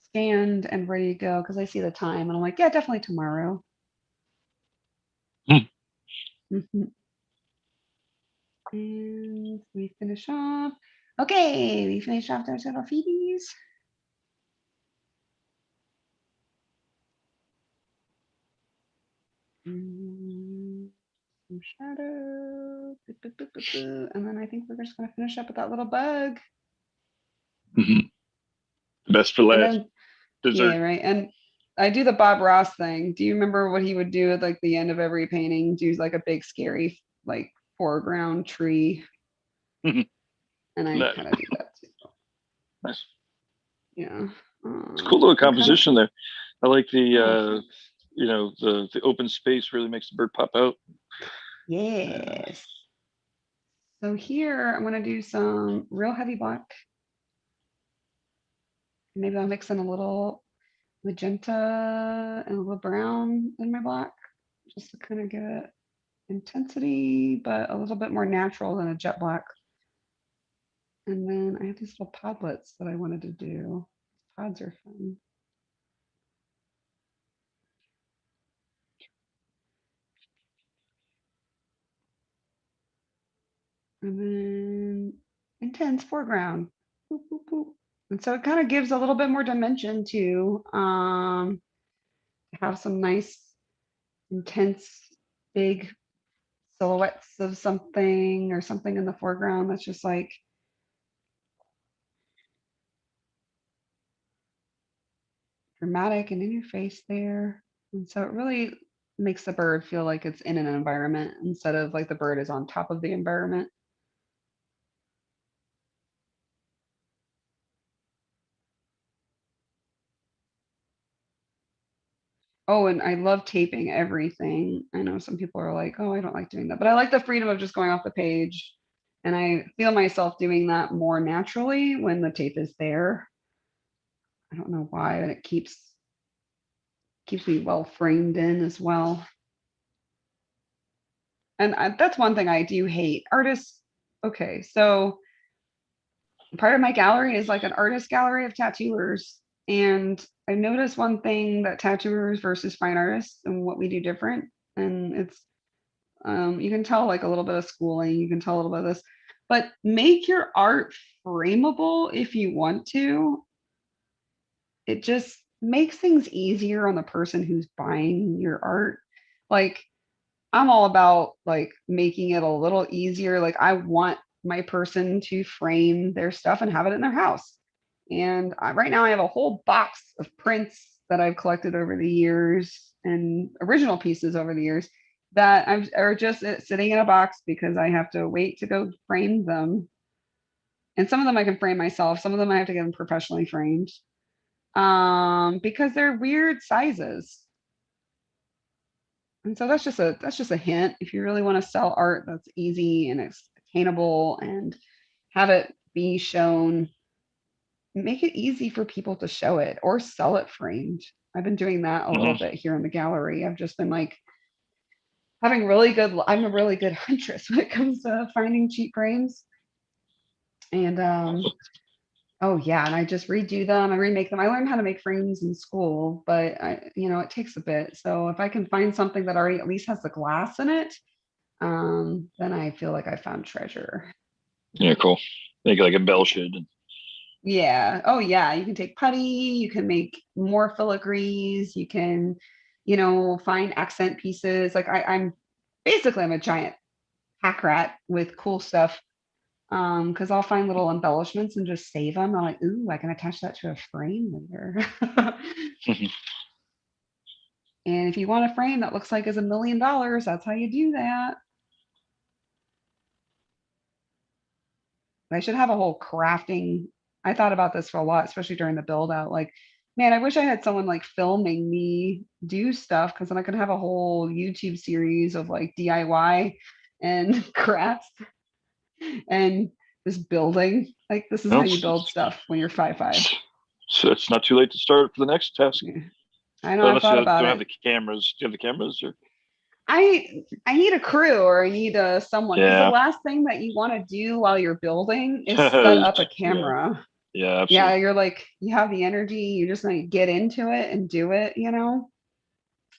scanned and ready to go because I see the time and I'm like, yeah, definitely tomorrow. And we finish off. Okay, we finish off those little feeties. Some shadow. And then I think we're just going to finish up with that little bug. Best for last. Yeah, right. And I do the Bob Ross thing. Do you remember what he would do at like the end of every painting? Do like a big scary like foreground tree. And I kind of do that too. Nice. Yeah. It's a cool little composition there. I like the the open space really makes the bird pop out. Yes. So here I'm gonna do some real heavy black. Maybe I'll mix in a little magenta and a little brown in my black, just to kind of give it intensity, but a little bit more natural than a jet black. And then I have these little podlets that I wanted to do. Pods are fun. And then intense foreground. Boop, boop, boop. And so it kind of gives a little bit more dimension to have some nice, intense, big silhouettes of something or something in the foreground that's just like dramatic and in your face there. And so it really makes the bird feel like it's in an environment instead of like the bird is on top of the environment. Oh, and I love taping everything. I know some people are like, oh, I don't like doing that, but I like the freedom of just going off the page. And I feel myself doing that more naturally when the tape is there. I don't know why, and it keeps me well framed in as well. And that's one thing I do hate. Artists, okay, so part of my gallery is like an artist gallery of tattooers. And I noticed one thing that tattooers versus fine artists and what we do different. And it's, you can tell like a little bit of schooling, you can tell a little bit of this, but make your art frameable if you want to. It just makes things easier on the person who's buying your art. Like, I'm all about like making it a little easier. Like, I want my person to frame their stuff and have it in their house. And right now I have a whole box of prints that I've collected over the years and original pieces over the years that are just sitting in a box because I have to wait to go frame them. And some of them I can frame myself. Some of them I have to get them professionally framed because they're weird sizes. And so that's just a hint. If you really want to sell art that's easy and it's attainable and have it be shown, make it easy for people to show it or sell it framed. I've been doing that a little bit here in the gallery. I've just been like I'm a really good huntress when it comes to finding cheap frames. And oh yeah, and I just redo them, I remake them. I learned how to make frames in school, but it takes a bit. So if I can find something that already at least has the glass in it, then I feel like I found treasure. Yeah, cool. Make it like embellish it. Yeah. Oh yeah. You can take putty, you can make more filigrees, you can, find accent pieces. Like I'm a giant hack rat with cool stuff. Because I'll find little embellishments and just save them. I'm like, ooh, I can attach that to a frame later. And if you want a frame that looks like it's $1 million, that's how you do that. I should have a whole crafting. I thought about this for a lot, especially during the build out. Like, man, I wish I had someone like filming me do stuff because then I could have a whole YouTube series of like DIY and crafts and this building. Like, this is how you build stuff when you're 5'5". So it's not too late to start for the next task. Yeah. I know. Unless I thought you about don't it. have the cameras. Do you have the cameras? Or? I need a crew or I need someone because Yeah. the last thing that you want to do while you're building is set up a camera. Yeah, absolutely. Yeah, you're like, you have the energy, you just like get into it and do it, And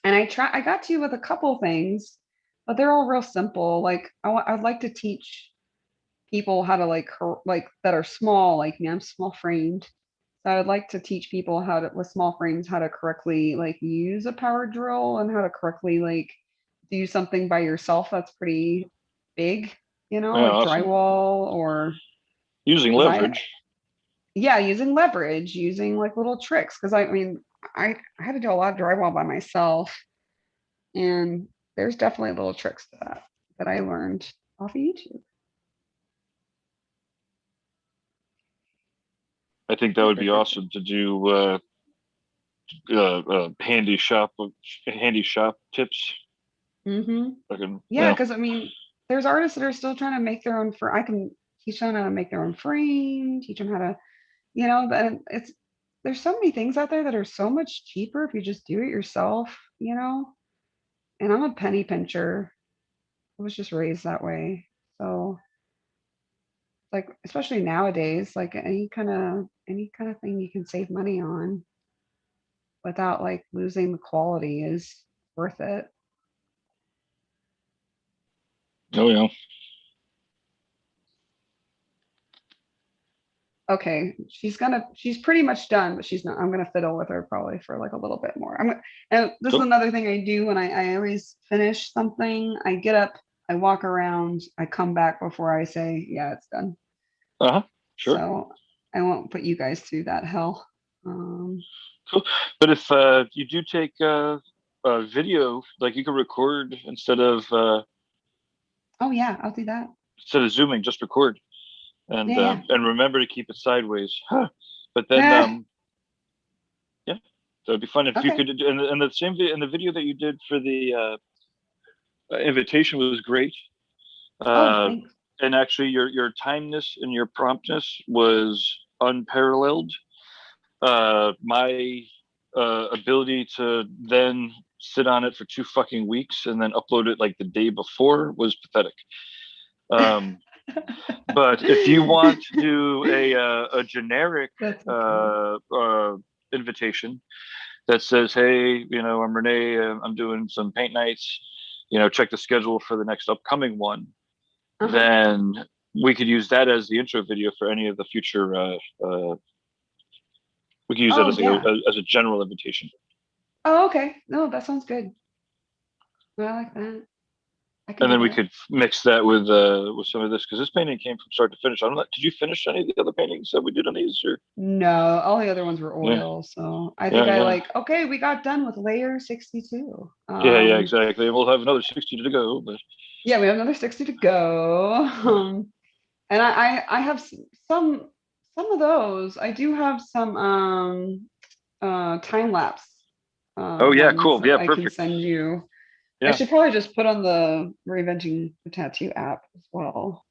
I got to with a couple things, but they're all real simple. Like I'd like to teach people how to like that are small, like me. I'm small framed. So I would like to teach people how to, with small frames, how to correctly like use a power drill and how to correctly like do something by yourself that's pretty big, like Awesome. drywall or using leverage. Using leverage, using like little tricks. Cause I mean, I had to do a lot of drywall by myself and there's definitely little tricks to that I learned off of YouTube. I think that would be awesome to do handy shop tips. Mm-hmm. Yeah, because I mean, there's artists that are still trying to make their own. I can teach them how to make their own frame, teach them how to, but there's so many things out there that are so much cheaper if you just do it yourself, And I'm a penny pincher. I was just raised that way, so like especially nowadays, like any kind of thing you can save money on without like losing the quality is worth it. Oh yeah. Okay, she's pretty much done, but she's not. I'm gonna fiddle with her probably for like a little bit more. And this is another thing I do when I always finish something. I get up, I walk around, I come back before I say, yeah, it's done. Sure. So I won't put you guys through that hell. Cool. But if you do take a video, like you can record instead of oh yeah, I'll do that. Instead of zooming, just record. And remember to keep it sideways. But then, yeah. So it'd be fun if you Okay. could. And the same in the video that you did for the invitation was great. Oh, thanks. And actually, your timeness and your promptness was unparalleled. My ability to then sit on it for 2 fucking weeks and then upload it like the day before was pathetic. But if you want to do a generic That's okay. invitation that says, "Hey, I'm Renee. I'm doing some paint nights. Check the schedule for the next upcoming one." Uh-huh. Then we could use that as the intro video for any of the future. We could use that Oh, as yeah. as a general invitation. Oh, okay. No, that sounds good. I like that. I can And do then we that. could mix that with some of this, because this painting came from start to finish. I don't know. Did you finish any of the other paintings that we did on these? Or No, all the other ones were yeah, oil. So I think yeah. okay, we got done with layer 62. Yeah, exactly. We'll have another 60 to go, but Yeah, we have another 60 to go. And I have some of those. I do have some time lapse oh yeah, ones cool. that Yeah, I can perfect. send you. I Yeah, should probably just put on the Reinventing the Tattoo app as well.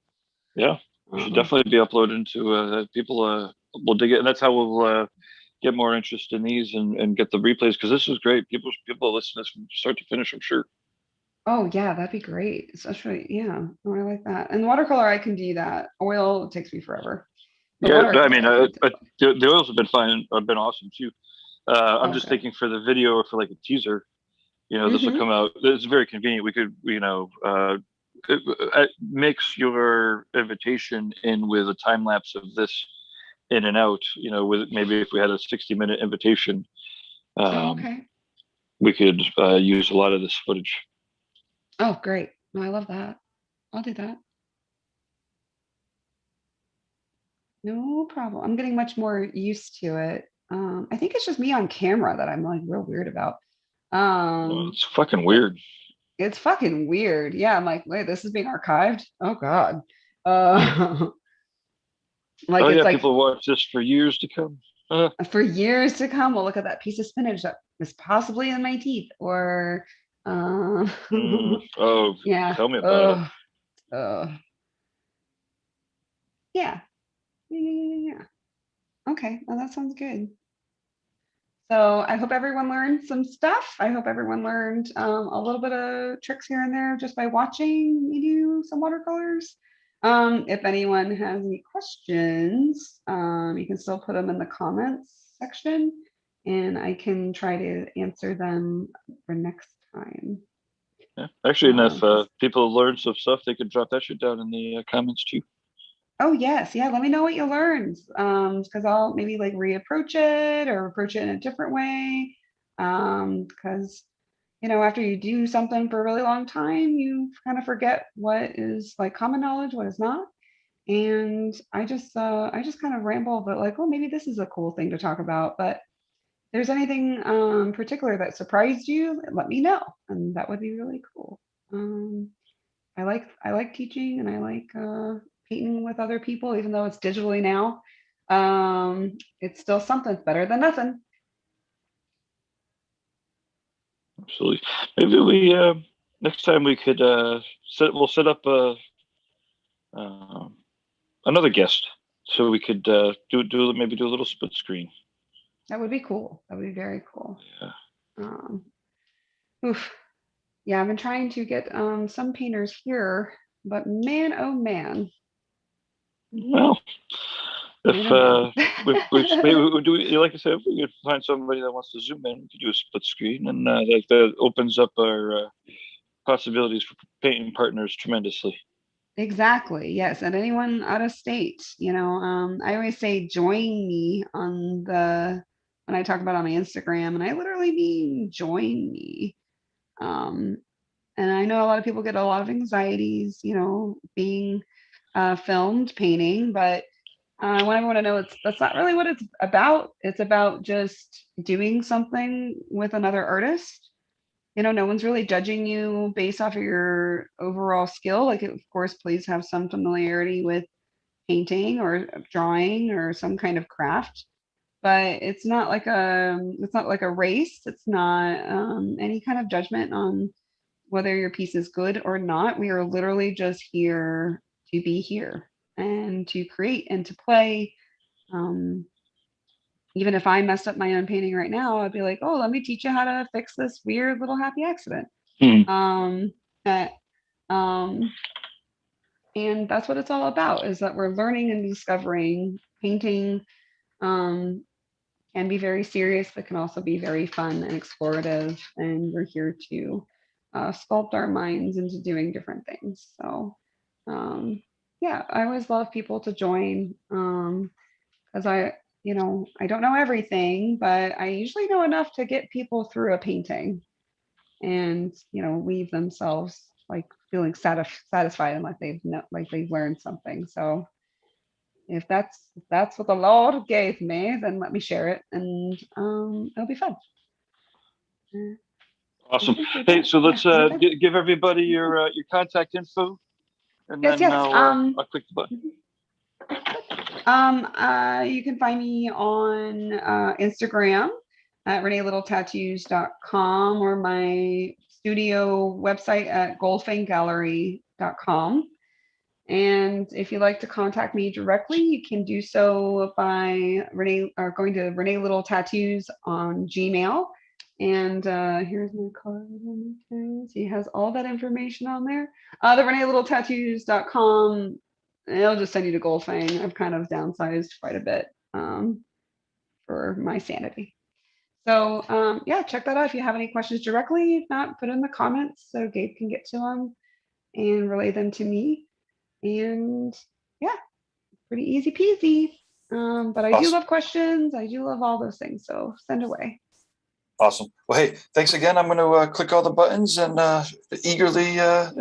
yeah. You should definitely be uploaded to people will dig it, and that's how we'll get more interest in these and get the replays, because this is great. People listen to this from start to finish, I'm sure. Oh yeah, that'd be great. Especially, yeah. Oh, I like that. And watercolor, I can do that. Oil takes me forever. But Yeah, I watercolor, mean, I can do it. the oils have been fine, have been awesome too. I'm Oh, just good. thinking for the video or for like a teaser, this will Mm-hmm. come out. It's very convenient. We could, mix your invitation in with a time lapse of this in and out. With maybe if we had a 60-minute invitation, Oh, um, okay. we could use a lot of this footage. Oh, great. No, I love that. I'll do that. No problem. I'm getting much more used to it. I think it's just me on camera that I'm like real weird about. Well, Um, it's fucking it, weird. it's fucking weird. Yeah, I'm like, wait, this is being archived? Oh God. Uh, like Oh it's yeah, like people watch this for years to come. for years to come, we'll look at that piece of spinach that was possibly in my teeth, or Oh, yeah. tell me about it. Oh, yeah. Yeah. Okay. Well, that sounds good. So I hope everyone learned some stuff. I hope everyone learned a little bit of tricks here and there just by watching me do some watercolors. If anyone has any questions, you can still put them in the comments section and I can try to answer them for next time. Yeah. Actually, and if 'Cause- people learn some stuff, they could drop that shit down in the comments too. oh yes, yeah. Let me know what you learned, because I'll maybe like reapproach it or approach it in a different way. Because after you do something for a really long time, you kind of forget what is like common knowledge, what is not. And I just kind of ramble, but like, oh, maybe this is a cool thing to talk about. But if there's anything particular that surprised you, let me know, and that would be really cool. I like teaching and I like painting with other people, even though it's digitally now. It's still something better than nothing. Absolutely. Maybe we next time we could we'll set up another guest so we could maybe do a little split screen. That would be cool. That would be very cool. Yeah. Um, oof. Yeah, I've been trying to get some painters here, but man, oh man. Well, if Man, oh maybe like I said, if we could find somebody that wants to zoom in, we could do a split screen, and that opens up our possibilities for painting partners tremendously. Exactly. Yes. And anyone out of state, I always say join me when I talk about on my Instagram, and I literally mean join me. Um, and I know a lot of people get a lot of anxieties, being filmed painting, but I want everyone to know that's not really what it's about. It's about just doing something with another artist. No one's really judging you based off of your overall skill. Like, of course, please have some familiarity with painting or drawing or some kind of craft. but it's not like a race. It's not any kind of judgment on whether your piece is good or not. We are literally just here to be here and to create and to play. Even if I messed up my own painting right now, I'd be like, oh, let me teach you how to fix this weird little happy accident. That, and that's what it's all about, is that we're learning and discovering. Painting can be very serious, but can also be very fun and explorative. And we're here to sculpt our minds into doing different things. So yeah, I always love people to join, because I don't know everything, but I usually know enough to get people through a painting and, leave themselves like feeling satisfied and like they've learned something. So if that's what the Lord gave me, then let me share it, and it'll be fun. Awesome. Hey, so let's give everybody your contact info, and Yes, then yes. I'll click the button. You can find me on Instagram at reneelittletattoos.com, or my studio website at goldfangallery.com. And if you'd like to contact me directly, you can do so by going to Renee Little Tattoos on Gmail. And here's my card. He has all that information on there. The ReneeLittleTattoos.com. It'll just send you to Goldfang. I've kind of downsized quite a bit for my sanity. So yeah, check that out if you have any questions directly. If not, put in the comments so Gabe can get to them and relay them to me. And yeah, pretty easy peasy. But I do love questions. I do love all those things. So send away. Awesome. Well, hey, thanks again. I'm going to click all the buttons and eagerly